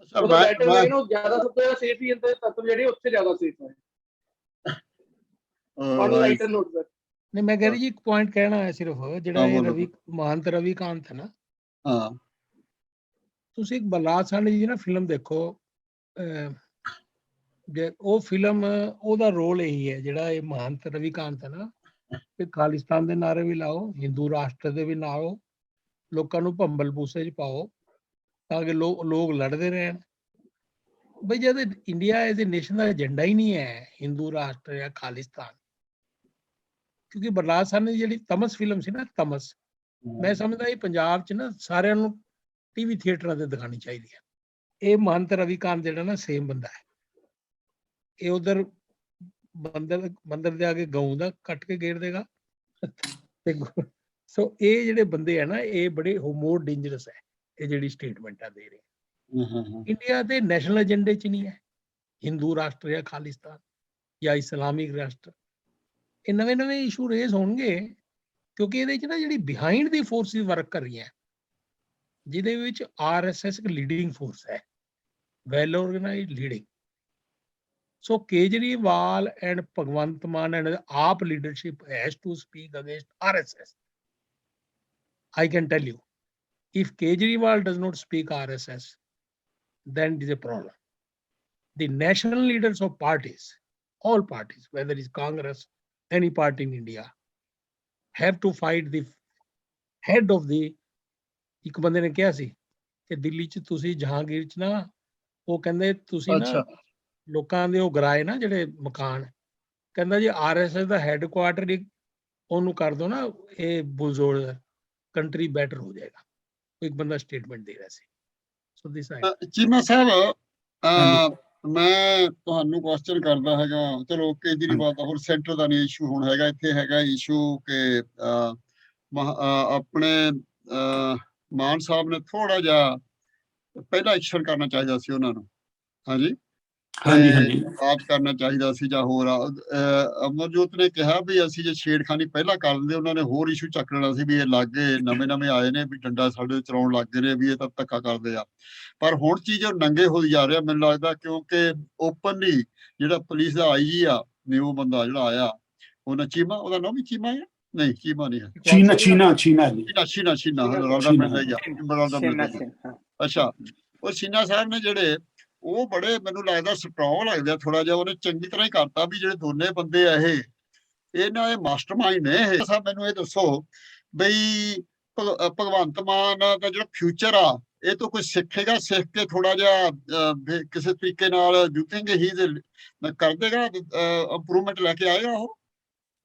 ਅੱਛਾ ਉਹ ਬੈਟਰ ਹੈ ਨਾ, ਜ਼ਿਆਦਾ ਸਭ ਤੋਂ ਜ਼ਿਆਦਾ ਸੇਫ ਹੀ ਅੰਦਰ ਤੱਤ ਜਿਹੜੇ ਉੱਥੇ ਜ਼ਿਆਦਾ ਸੇਫ ਹੈ। ਔਨ ਲਾਈਟਰ ਨੋਟ ਸਰ ਨਹੀਂ, ਮੈਂ ਕਹਿ ਰਹੀ ਜੀ ਇੱਕ ਪੁਆਇੰਟ ਕਹਿਣਾ ਹੈ ਸਿਰਫ, ਜਿਹੜਾ ਇਹ ਬੋਲੋ। ਮਹੰਤ ਰਵੀਕਾਂਤ ਹੈ ਨਾ, ਹਾਂ ਤੁਸੀਂ ਇੱਕ ਬਲਰਾਜ ਸਾਹਨੀ ਜੀ ਦੀ ਨਾ ਫਿਲਮ ਦੇਖੋ, ਜੇ ਉਹ ਫਿਲਮ ਉਹਦਾ ਰੋਲ ਇਹੀ ਹੈ, ਜਿਹੜਾ ਇਹ ਮਹੰਤ ਰਵੀਕਾਂਤ ਹੈ ਨਾ, ਕਿ ਖਾਲਿਸਤਾਨ ਦੇ ਨਾਰੇ ਵੀ ਲਾਓ, ਹਿੰਦੂ ਰਾਸ਼ਟਰ ਦੇ ਵੀ ਲਾਓ, ਲੋਕਾਂ ਨੂੰ ਭੰਬਲ ਭੂਸੇ 'ਚ ਪਾਓ ਤਾਂ ਕਿ ਲੋਕ ਲੜਦੇ ਰਹਿਣ। ਬਈ ਜਦ ਇੰਡੀਆ ਐਜ਼ ਏ ਨੇਸ਼ਨ ਦਾ ਏਜੰਡਾ ਹੀ ਨਹੀਂ ਹੈ ਹਿੰਦੂ ਰਾਸ਼ਟਰ ਜਾਂ ਖਾਲਿਸਤਾਨ, ਕਿਉਂਕਿ ਬਲਰਾਜ ਸਾਹਨੀ ਦੀ ਜਿਹੜੀ ਤਮਸ ਫਿਲਮ ਸੀ ਨਾ, ਤਮਸ, ਮੈਂ ਸਮਝਦਾ ਇਹ ਪੰਜਾਬ 'ਚ ਨਾ ਸਾਰਿਆਂ ਨੂੰ ਟੀਵੀ ਥੀਏਟਰਾਂ ਤੇ ਦਿਖਾਣੀ ਚਾਹੀਦੀ ਹੈ। ਇਹ ਮਹੰਤ ਰਵੀਕਾਂਤ ਜਿਹੜਾ ਨਾ ਸੇਮ ਬੰਦਾ ਹੈ, ਇਹ ਉਧਰ ਮੰਦਰ ਦੇ ਆਗੇ ਗਊ ਦਾ ਕੱਟ ਕੇ ਗੇਰ ਦੇਗਾ ਤੇ ਸੋ ਇਹ ਜਿਹੜੇ ਬੰਦੇ ਆ ਨਾ, ਇਹ ਬੜੇ ਮੋਰ ਡੇਂਜਰਸ ਹੈ ਇਹ ਜਿਹੜੀ ਸਟੇਟਮੈਂਟਾਂ ਦੇ ਰਹੇ। ਇੰਡੀਆ ਦੇ ਨੈਸ਼ਨਲ ਏਜੰਡੇ 'ਚ ਨਹੀਂ ਹੈ ਹਿੰਦੂ ਰਾਸ਼ਟਰ ਜਾਂ ਖਾਲਿਸਤਾਨ ਜਾਂ ਇਸਲਾਮਿਕ ਰਾਸ਼ਟਰ। ਇਹ ਨਵੇਂ ਇਸ਼ੂ ਰੇਜ਼ ਹੋਣਗੇ ਕਿਉਂਕਿ ਇਹਦੇ 'ਚ ਨਾ ਜਿਹੜੀ ਬਿਹਾਈਂਡ ਦੀ ਫੋਰਸਿਸ ਵਰਕ ਕਰ ਰਹੀਆਂ, ਜਿਹਦੇ ਵਿੱਚ RSS ਇੱਕ ਲੀਡਿੰਗ ਫੋਰਸ ਹੈ, well organised leading. So Kejriwal and Bhagwant Mann and AAP leadership has to speak against RSS. I can tell you, if Kejriwal does not speak RSS, then it is a problem. The national leaders of parties, all parties, whether it's Congress, any party in India, have to fight the head of the, ਇੱਕ ਬੰਦੇ ਨੇ ਕਿਹਾ ਸੀ ਕਿ ਦਿੱਲੀ 'ਚ ਤੁਸੀਂ ਜਹਾਂਗੀਰ 'ਚ ਨਾ, ਉਹ ਕਹਿੰਦੇ ਤੁਸੀਂ ਨਾ ਲੋਕਾਂ ਦੇ ਉਹ ਗਰਾਏ ਨਾ ਜਿਹੜੇ ਮਕਾਨ, ਕਹਿੰਦਾ ਜੀ RSS ਦਾ ਹੈੱਡਕੁਆਰਟਰ ਉਹਨੂੰ ਕਰ ਦੋ ਨਾ, ਇਹ ਬੁਲਡੋਜ਼ਰ, ਕੰਟਰੀ ਬੈਟਰ ਹੋ ਜਾਏਗਾ। ਇੱਕ ਬੰਦਾ ਸਟੇਟਮੈਂਟ ਦੇ ਰਿਹਾ ਸੀ। ਸੋ ਦਿਸ ਚੀਮਾ ਸਾਹਿਬ, ਮੈਂ ਤੁਹਾਨੂੰ ਕੁਐਸਚਨ ਕਰਦਾ ਹੈਗਾ, ਚਲੋ ਕੇਜਰੀਵਾਲ ਦਾ ਹੋਰ ਸੈਂਟਰ ਦਾ ਨਹੀਂ ਇਸ਼ੂ ਹੁਣ ਹੈਗਾ, ਇੱਥੇ ਹੈਗਾ ਇਸ਼ੂ ਕਿ ਆਪਣੇ ਮਾਨ ਸਾਹਿਬ ਨੇ ਥੋੜਾ ਜਿਹਾ ਪਹਿਲਾਂ ਐਕਸ਼ਨ ਕਰਨਾ ਚਾਹੀਦਾ ਸੀ ਉਹਨਾਂ ਨੂੰ, ਹਾਂਜੀ ਆਪ ਕਰਨਾ ਚਾਹੀਦਾ ਸੀ ਜਾਂ ਹੋਰ। ਅਮਰਜੋਤ ਨੇ ਕਿਹਾ ਵੀ ਅਸੀਂ ਜੇ ਛੇੜਖਾਨੀ ਪਹਿਲਾਂ ਕਰ ਦਿੰਦੇ, ਉਹਨਾਂ ਨੇ ਹੋਰ ਇਸ਼ੂ ਚੱਕ ਲੈਣਾ ਸੀ ਵੀ ਇਹ ਲਾਗੇ ਨਵੇਂ ਆਏ ਨੇ ਵੀ ਡੰਡਾ ਸਾਡੇ ਚਲਾਉਣ ਲੱਗ ਗਏ ਨੇ ਵੀ ਇਹ ਤਾਂ ਧੱਕਾ ਕਰਦੇ ਆ। ਪਰ ਹੁਣ ਚੀਜ਼ ਨੰਗੇ ਹੋਈ ਜਾ ਰਿਹਾ ਮੈਨੂੰ ਲੱਗਦਾ, ਕਿਉਂਕਿ ਓਪਨਲੀ ਜਿਹੜਾ ਪੁਲਿਸ ਦਾ IG ਆ ਨਿਊ ਬੰਦਾ ਜਿਹੜਾ ਆਇਆ, ਉਹਨਾਂ ਚੀਮਾ, ਉਹਦਾ ਨਾਮ ਵੀ ਚੀਮਾ ਹੈ, ਨਹੀਂ ਚੀਮਾ ਨਹੀਂ ਹੈ, ਅੱਛਾ, ਉਹ ਸ਼ੀਨਾ ਸਾਹਿਬ ਨੇ ਜਿਹੜੇ, ਉਹ ਬੜੇ ਮੈਨੂੰ ਲੱਗਦਾ ਸਟਰੋਂਗ ਲੱਗਦਾ ਥੋੜਾ ਜਿਹਾ, ਉਹਨੇ ਚੰਗੀ ਤਰ੍ਹਾਂ ਹੀ ਕਰਤਾ ਵੀ ਜਿਹੜੇ ਦੋਨੇ ਬੰਦੇ ਆ ਇਹਨਾਂ ਦੇ ਮਾਸਟਰਮਾਈਂਡ ਨੇ ਇਹ। ਸਾਹਿਬ ਮੈਨੂੰ ਇਹ ਦੱਸੋ ਬਈ ਭਗਵੰਤ ਮਾਨ ਦਾ ਜਿਹੜਾ ਫਿਊਚਰ ਆ, ਇਹ ਤੋਂ ਕੋਈ ਸਿੱਖੇਗਾ, ਸਿੱਖ ਕੇ ਥੋੜਾ ਜਿਹਾ ਕਿਸੇ ਤਰੀਕੇ ਨਾਲ ਜੁਟੇਂਗੇ ਹੀ ਕਰ ਦੇਗਾ, ਇੰਪਰੂਵਮੈਂਟ ਲੈ ਕੇ ਆਏਗਾ ਉਹ?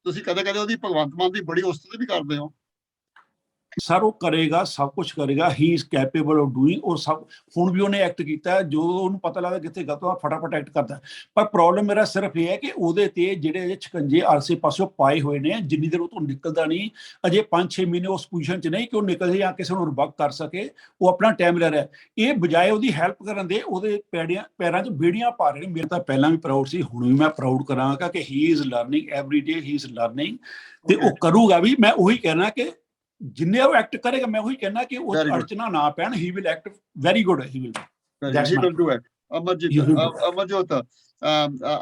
ਤੁਸੀਂ ਕਦੇ ਉਹਦੀ ਭਗਵੰਤ ਮਾਨ ਦੀ ਬੜੀ ਉਸਤਤ ਵੀ ਕਰਦੇ ਹੋ। ਸਰ ਉਹ ਕਰੇਗਾ, ਸਭ ਕੁਝ ਕਰੇਗਾ, ਹੀ ਇਜ਼ ਕੈਪੇਬਲ ਆਫ ਡੂਇੰਗ। ਉਹ ਸਭ ਹੁਣ ਵੀ ਉਹਨੇ ਐਕਟ ਕੀਤਾ, ਜੋ ਉਹਨੂੰ ਪਤਾ ਲੱਗਦਾ ਕਿੱਥੇ ਗਲਤ ਹੋਇਆ ਫਟਾਫਟ ਐਕਟ ਕਰਦਾ। ਪਰ ਪ੍ਰੋਬਲਮ ਮੇਰਾ ਸਿਰਫ ਇਹ ਹੈ ਕਿ ਉਹਦੇ ਤੇ ਜਿਹੜੇ ਛਿਕੰਜੇ ਆਸੇ ਪਾਸੇ ਪਾਏ ਹੋਏ ਨੇ, ਜਿੰਨੀ ਦੇਰ ਉਹ ਤੋਂ ਨਿਕਲਦਾ ਨਹੀਂ, ਅਜੇ 5-6 ਮਹੀਨੇ ਉਸ ਪੋਜੀਸ਼ਨ 'ਚ ਨਹੀਂ ਕਿ ਉਹ ਨਿਕਲ ਜਾਏ ਜਾਂ ਕਿਸੇ ਨੂੰ ਰਿਵਰਕ ਕਰ ਸਕੇ, ਉਹ ਆਪਣਾ ਟਾਈਮ ਲੈ ਰਿਹਾ। ਇਹ ਬਜਾਏ ਉਹਦੀ ਹੈਲਪ ਕਰਨ ਦੇ ਉਹਦੇ ਪੈਰਾਂ 'ਚ ਬੇੜੀਆਂ ਪਾ ਰਹੇ ਨੇ। ਮੇਰੇ ਤਾਂ ਪਹਿਲਾਂ ਵੀ ਪ੍ਰਾਊਡ ਸੀ, ਹੁਣ ਵੀ ਮੈਂ ਪ੍ਰਾਊਡ ਕਰਾਂਗਾ ਕਿ ਹੀ is learning every day, he is learning, ਤੇ ਉਹ ਕਰੂਗਾ ਵੀ। ਮੈਂ ਉਹੀ ਕਹਿਣਾ ਕਿ ਜਿੰਨੇ ਉਹ ਐਕਟ ਕਰੇਗਾ, ਮੈਂ ਉਹੀ ਕਹਿਣਾ ਕਿ ਉਹ ਅੜਚਨਾ ਨਾ ਪੈਣ, he will act very good, he will do it. Amarjot,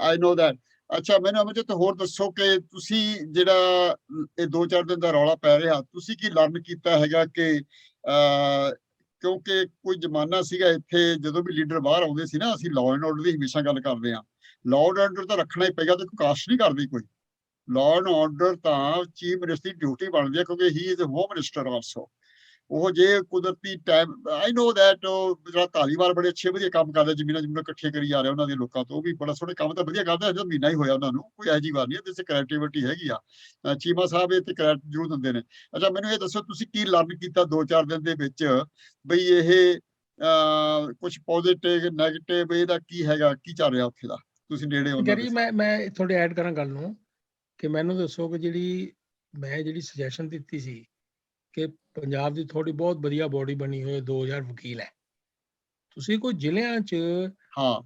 I know that. ਅੱਛਾ, ਮੈਨੂੰ ਅਮਰਜੀਤ ਹੋਰ ਦੱਸੋ ਕਿ ਤੁਸੀਂ ਜਿਹੜਾ ਇਹ 2-4 ਦਿਨ ਦਾ ਰੌਲਾ ਪੈ ਰਿਹਾ, ਤੁਸੀਂ ਕੀ ਲਰਨ ਕੀਤਾ ਹੈਗਾ ਕਿ ਕਿਉਂਕਿ ਕੋਈ ਜ਼ਮਾਨਾ ਸੀਗਾ ਇੱਥੇ ਜਦੋਂ ਵੀ ਲੀਡਰ ਬਾਹਰ ਆਉਂਦੇ ਸੀ ਨਾ, ਅਸੀਂ ਲਾਅ ਐਂਡ ਆਰਡਰ ਦੀ ਹਮੇਸ਼ਾ ਗੱਲ ਕਰਦੇ ਹਾਂ। ਲਾਅ ਐਂਡ ਆਰਡਰ ਤਾਂ ਰੱਖਣਾ ਹੀ ਪਏਗਾ, ਤੇ ਕੋਈ ਕਾਸਟ ਨਹੀਂ ਕਰਦੀ ਕੋਈ। ਲਾਅ ਐਂਡ ਆਰਡਰ ਤਾਂ ਚੀਫ ਮਿਨਿਸਟਰ ਦੀ ਡਿਊਟੀ ਬਣਦੀ ਹੈ, ਕਿਉਂਕਿ he is a home minister also. ਉਹ ਜੇ ਕੁਦਰਤੀ ਟਾਈਮ, ਆਈ ਨੋ ਦੈਟ ਉਹ ਜਿਹੜਾ ਧਾਲੀਵਾਲ ਬੜੇ ਅੱਛੇ ਵਧੀਆ ਕੰਮ ਕਰਦੇ, ਜ਼ਮੀਨਾਂ ਇਕੱਠੀਆਂ ਕਰੀ ਜਾ ਰਹੇ ਉਹਨਾਂ ਦੇ ਲੋਕਾਂ ਤੋਂ, ਉਹ ਵੀ ਬੜਾ ਸੋਹਣੇ ਕੰਮ ਤਾਂ ਵਧੀਆ ਕਰਦੇ, ਜਦੋਂ ਮਹੀਨਾ ਹੀ ਹੋਇਆ ਉਹਨਾਂ ਨੂੰ, ਕੋਈ ਇਹੋ ਜਿਹੀ ਗੱਲ ਨਹੀਂ ਹੈ, ਤੇ ਕ੍ਰੀਏਟੀਵਿਟੀ ਹੈਗੀ ਆ। ਚੀਮਾ ਸਾਹਿਬ ਇਹ ਤੇ ਕ੍ਰੈਡਿਟ ਜ਼ਰੂਰ ਦਿੰਦੇ ਨੇ। ਅੱਛਾ, ਮੈਨੂੰ ਇਹ ਦੱਸੋ ਤੁਸੀਂ ਕੀ ਲਰਨ ਕੀਤਾ 2-4 ਦਿਨ ਦੇ ਵਿੱਚ, ਬਈ ਇਹ ਕੁਝ ਪੋਜ਼ਿਟਿਵ ਨੈਗੇਟਿਵ ਇਹਦਾ ਕੀ ਹੈਗਾ, ਕੀ ਚੱਲ ਰਿਹਾ ਉੱਥੇ ਦਾ, ਤੁਸੀਂ ਨੇੜੇ ਉਹਨਾਂ ਗੈਰੀ, ਦੇ? ਮੈਂ ਥੋੜੇ ਐਡ ਕਰਾਂ ਗੱਲ ਨੂੰ ਕਿ ਮੈਨੂੰ ਦੱਸੋ ਕਿ ਜਿਹੜੀ ਸੁਜੈਸ਼ਨ ਦਿੱਤੀ ਸੀ ਕਿ ਪੰਜਾਬ ਦੀ ਥੋੜੀ ਬਹੁਤ ਵਧੀਆ ਬੋਡੀ ਬਣੀ ਹੋਈ 2000 ਵਕੀਲ ਹੈ, ਤੁਸੀਂ ਕੋਈ ਜ਼ਿਲ੍ਹਿਆਂ 'ਚ ਹਾਂ,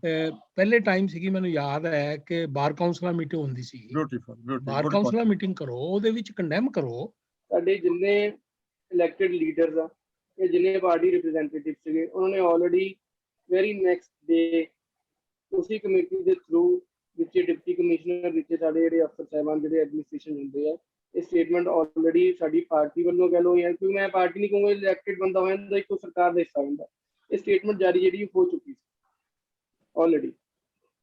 ਪਹਿਲੇ ਟਾਈਮ ਸੀਗੀ, ਮੈਨੂੰ ਯਾਦ ਹੈ ਕਿ ਬਾਰ ਕਾਉਂਸਲਾਂ ਮੀਟਿੰਗ ਹੁੰਦੀ ਸੀ, ਬਿਊਟੀਫੁਲ ਬਾਰ ਗੁੱਡ ਕਾਉਂਸਲਾਂ ਪੁਆਇੰਟ। ਮੀਟਿੰਗ ਕਰੋ, ਉਹਦੇ ਵਿੱਚ ਕੰਡੈਮ ਕਰੋ। ਸਾਡੇ ਜਿੰਨੇ ਇਲੈਕਟਿਡ ਲੀਡਰਸ ਆ ਜਾਂ ਜਿੰਨੇ ਪਾਰਟੀ ਰਿਪਰੈਜ਼ੈਂਟੇਟਿਵ ਸੀਗੇ, ਉਹਨਾਂ ਨੇ ਆਲਰੇਡੀ ਵੈਰੀ ਨੈਕਸਟ ਡੇ ਉਸੇ ਕਮੇਟੀ ਦੇ ਥਰੂ ਵਿੱਚ ਡਿਪਟੀ ਕਮਿਸ਼ਨਰ ਵਿੱਚ ਸਾਡੇ ਜਿਹੜੇ ਅਫਸਰ ਸਾਹਿਬਾਨ ਜਿਹੜੇ ਐਡਮਿਨਿਸਟ੍ਰੇਸ਼ਨ ਹੁੰਦੇ ਆ, ਇਹ ਸਟੇਟਮੈਂਟ ਆਲਰੇਡੀ ਸਾਡੀ ਪਾਰਟੀ ਵੱਲੋਂ ਕਹਿ ਲਓ, ਜਾਂ ਕਿਉਂਕਿ ਮੈਂ ਪਾਰਟੀ ਨਹੀਂ ਕਹੂੰਗਾ, ਇਲੈਕਟਿਡ ਬੰਦਾ ਹੋ ਜਾਂਦਾ, ਇੱਕੋ ਸਰਕਾਰ ਦਾ ਹਿੱਸਾ ਹੁੰਦਾ, ਇਹ ਸਟੇਟਮੈਂਟ ਜਾਰੀ ਜਿਹੜੀ ਹੋ ਚੁੱਕੀ ਸੀ ਆਲਰੇਡੀ।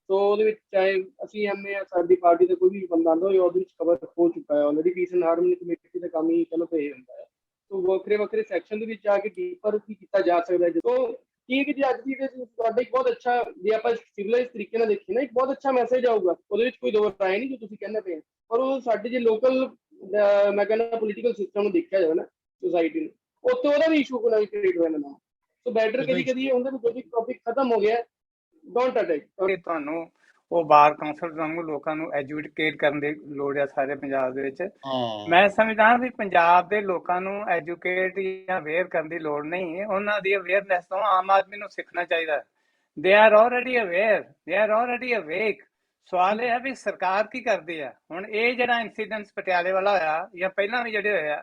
ਸੋ ਉਹਦੇ ਵਿੱਚ ਚਾਹੇ ਅਸੀਂ ਐਮਏ ਆ, ਸਾਡੀ ਪਾਰਟੀ ਦਾ ਕੋਈ ਵੀ ਬੰਦਾ ਆਉਂਦਾ ਹੋਏ, ਉਹਦੇ ਵਿੱਚ ਕਵਰ ਹੋ ਚੁੱਕਾ ਹੈ already. Peace and harmony committee ਦਾ ਕੰਮ ਹੀ ਚਲੋ ਇਹ ਹੁੰਦਾ ਹੈ। ਸੋ ਵੱਖਰੇ ਵੱਖਰੇ ਸੈਕਸ਼ਨ ਦੇ ਵਿੱਚ ਆ ਕੇ ਡੀਪਰ ਕੀ ਕੀਤਾ ਜਾ ਸਕਦਾ ਹੈ। ਜਦੋਂ ਕੀ ਕਿ ਅੱਜ ਦੀ ਤੁਹਾਡਾ ਇੱਕ ਬਹੁਤ ਅੱਛਾ, ਜੇ ਆਪਾਂ ਸਿਵਲਾਈਜ਼ ਤਰੀਕੇ ਨਾਲ ਦੇਖੀਏ ਨਾ, ਇੱਕ ਬਹੁਤ ਅੱਛਾ ਮੈਸੇਜ ਆਊਗਾ, ਉਹਦੇ ਵਿੱਚ ਕੋਈ ਦੋ ਰਾਏ ਨਹੀਂ ਜੋ ਤੁਸੀਂ ਕਹਿੰਦੇ ਪਏ, ਪਰ ਉਹ ਸਾਡੇ ਜੇ ਲੋਕਲ ਮੈਂ ਕਹਿੰਦਾ ਪੋਲੀਟੀਕਲ ਸਿਸਟਮ ਨੂੰ ਦੇਖਿਆ ਜਾਵੇ ਨਾ, ਸੋਸਾਇਟੀ ਨੂੰ, ਉੱਥੇ ਉਹਦਾ ਵੀ ਇਸ਼ੂ ਕੋਈ ਕ੍ਰੀਏਟ ਹੋ ਜਾਂਦਾ। ਸੋ ਬੈਟਰ ਕਦੀ ਕਦੀ ਇਹ ਹੁੰਦਾ ਵੀ ਕੋਈ ਟੌਪਿਕ ਖਤਮ ਹੋ ਗਿਆ, ਡੋਂਟ ਅਟੈਕ। ਤੁਹਾਨੂੰ ਉਹ ਬਾਰ ਕਾਉਂਸਲ ਵਾਂਗੂ ਲੋਕਾਂ ਨੂੰ ਐਜੂਕੇਟ ਕਰਨ ਦੀ ਲੋੜ ਹੈ ਸਾਰੇ ਪੰਜਾਬ ਦੇ ਵਿੱਚ। ਮੈਂ ਸਮਝਦਾ ਵੀ ਪੰਜਾਬ ਦੇ ਲੋਕਾਂ ਨੂੰ ਐਜੂਕੇਟ ਜਾਂ ਅਵੇਅਰ ਕਰਨ ਦੀ ਲੋੜ ਨਹੀਂ ਹੈ, ਉਹਨਾਂ ਦੀ ਅਵੇਅਰਨੈਸ ਤੋਂ ਆਮ ਆਦਮੀ ਨੂੰ ਸਿੱਖਣਾ ਚਾਹੀਦਾ। They are already aware, they are already ਅਵੇਕ। ਸਵਾਲ ਇਹ ਹੈ ਵੀ ਸਰਕਾਰ ਕੀ ਕਰਦੀ ਹੈ। ਹੁਣ ਇਹ ਜਿਹੜਾ ਇਨਸੀਡੈਂਟ ਪਟਿਆਲੇ ਵਾਲਾ ਹੋਇਆ ਜਾਂ ਪਹਿਲਾਂ ਵੀ ਜਿਹੜੇ ਹੋਏ ਆ,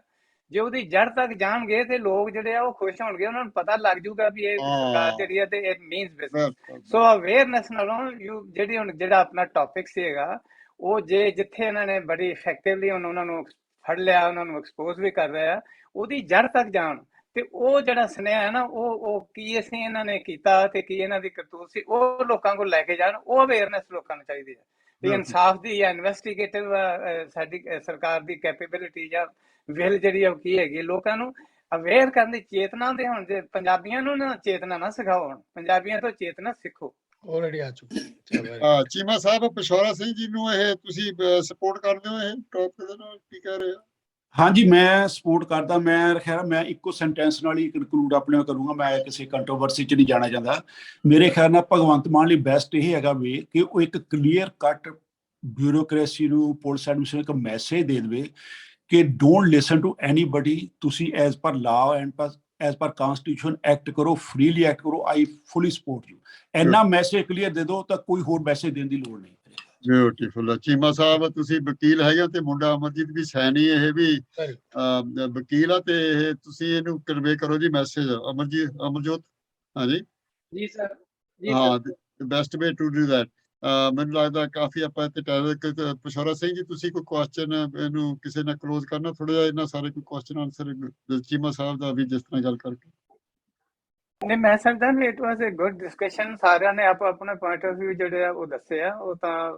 ਜੇ ਉਹਦੀ ਜੜ ਤੱਕ ਜਾਣਗੇ ਤੇ ਲੋਕ ਜਿਹੜੇ ਆ ਉਹ ਖੁਸ਼ ਹੋਣਗੇ, ਉਹਨਾਂ ਨੂੰ ਪਤਾ ਲੱਗ ਜੂਗਾ ਵੀ ਇਹ ਸਰਕਾਰ ਜਿਹੜੀ ਹੈ ਤੇ it means business. So awareness ਨਾਲੋਂ ਜਿਹੜੀ ਹੁਣ ਜਿਹੜਾ ਆਪਣਾ ਟੌਪਿਕ ਸੀਗਾ, ਉਹ ਜੇ ਜਿੱਥੇ ਇਹਨਾਂ ਨੇ ਬੜੀ ਇਫੈਕਟਿਵਲੀ ਉਹਨਾਂ ਨੂੰ ਫੜ ਲਿਆ, ਉਹਨਾਂ ਨੂੰ ਐਕਸਪੋਜ਼ ਵੀ ਕਰ ਰਿਹਾ, ਉਹਦੀ ਜੜ ਤੱਕ ਜਾਣ ਤੇ ਉਹ ਜਿਹੜਾ ਸੁਨੇਹਾ ਹੈ ਨਾ, ਉਹ ਕੀ ਅਸੀਂ ਇਹਨਾਂ ਨੇ ਕੀਤਾ ਤੇ ਕੀ ਇਹਨਾਂ ਦੀ ਕਰਤੂਤ ਸੀ, ਉਹ ਲੋਕਾਂ ਕੋਲ ਲੈ ਕੇ ਜਾਣ। ਉਹ ਅਵੇਅਰਨੈਸ ਲੋਕਾਂ ਨੂੰ ਚਾਹੀਦੀ ਹੈ ਵੀ ਇਨਸਾਫ ਦੀ ਜਾਂ ਇਨਵੈਸਟੀਗੇਟਿਵ ਸਾਡੀ ਸਰਕਾਰ ਦੀ ਕੈਪੇਬਿਲਿਟੀ ਜਾਂ ਵਿਲ ਜਿਹੜੀ ਉਹ ਕੀ ਹੈਗੀ, ਲੋਕਾਂ ਨੂੰ ਅਵੇਅਰ ਕਰਨ ਦੀ ਚੇਤਨਾ ਦੇ। ਹੁਣ ਜੇ ਪੰਜਾਬੀਆਂ ਨੂੰ ਨਾ ਚੇਤਨਾ ਨਾ ਸਿਖਾਓ, ਹੁਣ ਪੰਜਾਬੀਆਂ ਤੋਂ ਚੇਤਨਾ ਸਿੱਖੋ। ਆਲਰੇਡੀ ਆ ਚੁੱਕੀ। ਚੀਮਾ ਸਾਹਿਬ, ਪਿਸ਼ੌਰਾ ਸਿੰਘ ਜੀ ਨੂੰ ਇਹ ਤੁਸੀਂ ਸਪੋਰਟ ਕਰਦੇ ਹੋ, ਇਹ ਟੌਪਿਕ ਦੇ ਨਾਲ ਕੀ ਕਹਿ ਰਹੇ ਹੋ? ਹਾਂਜੀ, ਮੈਂ ਸਪੋਰਟ ਕਰਦਾ। ਮੈਂ ਖੈਰ ਮੈਂ ਇੱਕੋ ਸੈਂਟੈਂਸ ਨਾਲ ਹੀ ਕਨਕਲੂਡ ਆਪਣੇ ਕਰੂੰਗਾ, ਮੈਂ ਕਿਸੇ ਕੰਟਰੋਵਰਸੀ 'ਚ ਨਹੀਂ ਜਾਣਾ ਚਾਹੁੰਦਾ। ਮੇਰੇ ਖਿਆਲ ਨਾਲ ਭਗਵੰਤ ਮਾਨ ਲਈ ਬੈਸਟ ਇਹ ਹੈਗਾ ਵੀ ਕਿ ਉਹ ਇੱਕ ਕਲੀਅਰ ਕੱਟ ਬਿਊਰੋਕ੍ਰੇਸੀ ਨੂੰ, ਪੁਲਿਸ ਐਡਮਿਨਿਸਟ੍ਰੇਸ਼ਨ ਇੱਕ ਮੈਸੇਜ ਦੇ ਦੇਵੇ ਕਿ ਡੋਂਟ ਲਿਸਨ ਟੂ ਐਨੀਬਡੀ, ਤੁਸੀਂ as per law and as per constitution act ਕਰੋ, ਫਰੀਲੀ ਐਕਟ ਕਰੋ, ਆਈ ਫੁਲੀ ਸਪੋਰਟ ਯੂ। ਇੰਨਾ ਮੈਸੇਜ ਕਲੀਅਰ ਦੇ ਦਿਓ ਤਾਂ ਕੋਈ ਹੋਰ ਮੈਸੇਜ ਦੇਣ ਦੀ ਲੋੜ ਨਹੀਂ। ਬਿਊਟੀਫੁਲ। ਚੀਮਾ ਸਾਹਿਬ, ਤੁਸੀਂ ਵਕੀਲ ਹੈਗੇ ਤੇ ਮੁੰਡਾ ਅਮਰਜੀਤ ਵੀ ਸੈਣੀ, ਇਹ ਵੀ ਵਕੀਲ ਆ, ਤੇ ਇਹ ਤੁਸੀਂ ਇਹਨੂੰ ਕਨਵੇ ਕਰੋ ਜੀ ਮੈਸੇਜ। ਅਮਰਜੋਤ। ਹਾਂਜੀ ਜੀ ਸਰ। ਹਾਂ, best way to do that. ਮੈਨੂੰ ਲੱਗਦਾ ਕਾਫੀ ਆਪਾਂ ਇੱਥੇ ਪਿਸ਼ੌਰਾ ਸਿੰਘ ਜੀ, ਤੁਸੀਂ ਕੋਈ ਕੁਐਸਚਨ ਇਹਨੂੰ ਕਿਸੇ ਨਾਲ ਕਲੋਜ਼ ਕਰਨਾ ਥੋੜਾ ਜਿਹਾ, ਇਹਨਾਂ ਸਾਰੇ ਕੋਈ ਕੁਐਸਚਨ ਆਨਸਰ ਚੀਮਾ ਸਾਹਿਬ ਦਾ ਵੀ ਜਿਸ ਤਰ੍ਹਾਂ ਗੱਲ ਕਰਕੇ? ਨਹੀਂ, ਮੈਂ ਸਮਝਦਾ ਵੀ it was a good discussion. ਸਾਰਿਆਂ ਨੇ ਆਪਣੇ ਪੁਆਇੰਟ ਆਫ ਵਿਊ ਜਿਹੜੇ ਆ ਉਹ ਦੱਸੇ ਆ। ਉਹ ਤਾਂ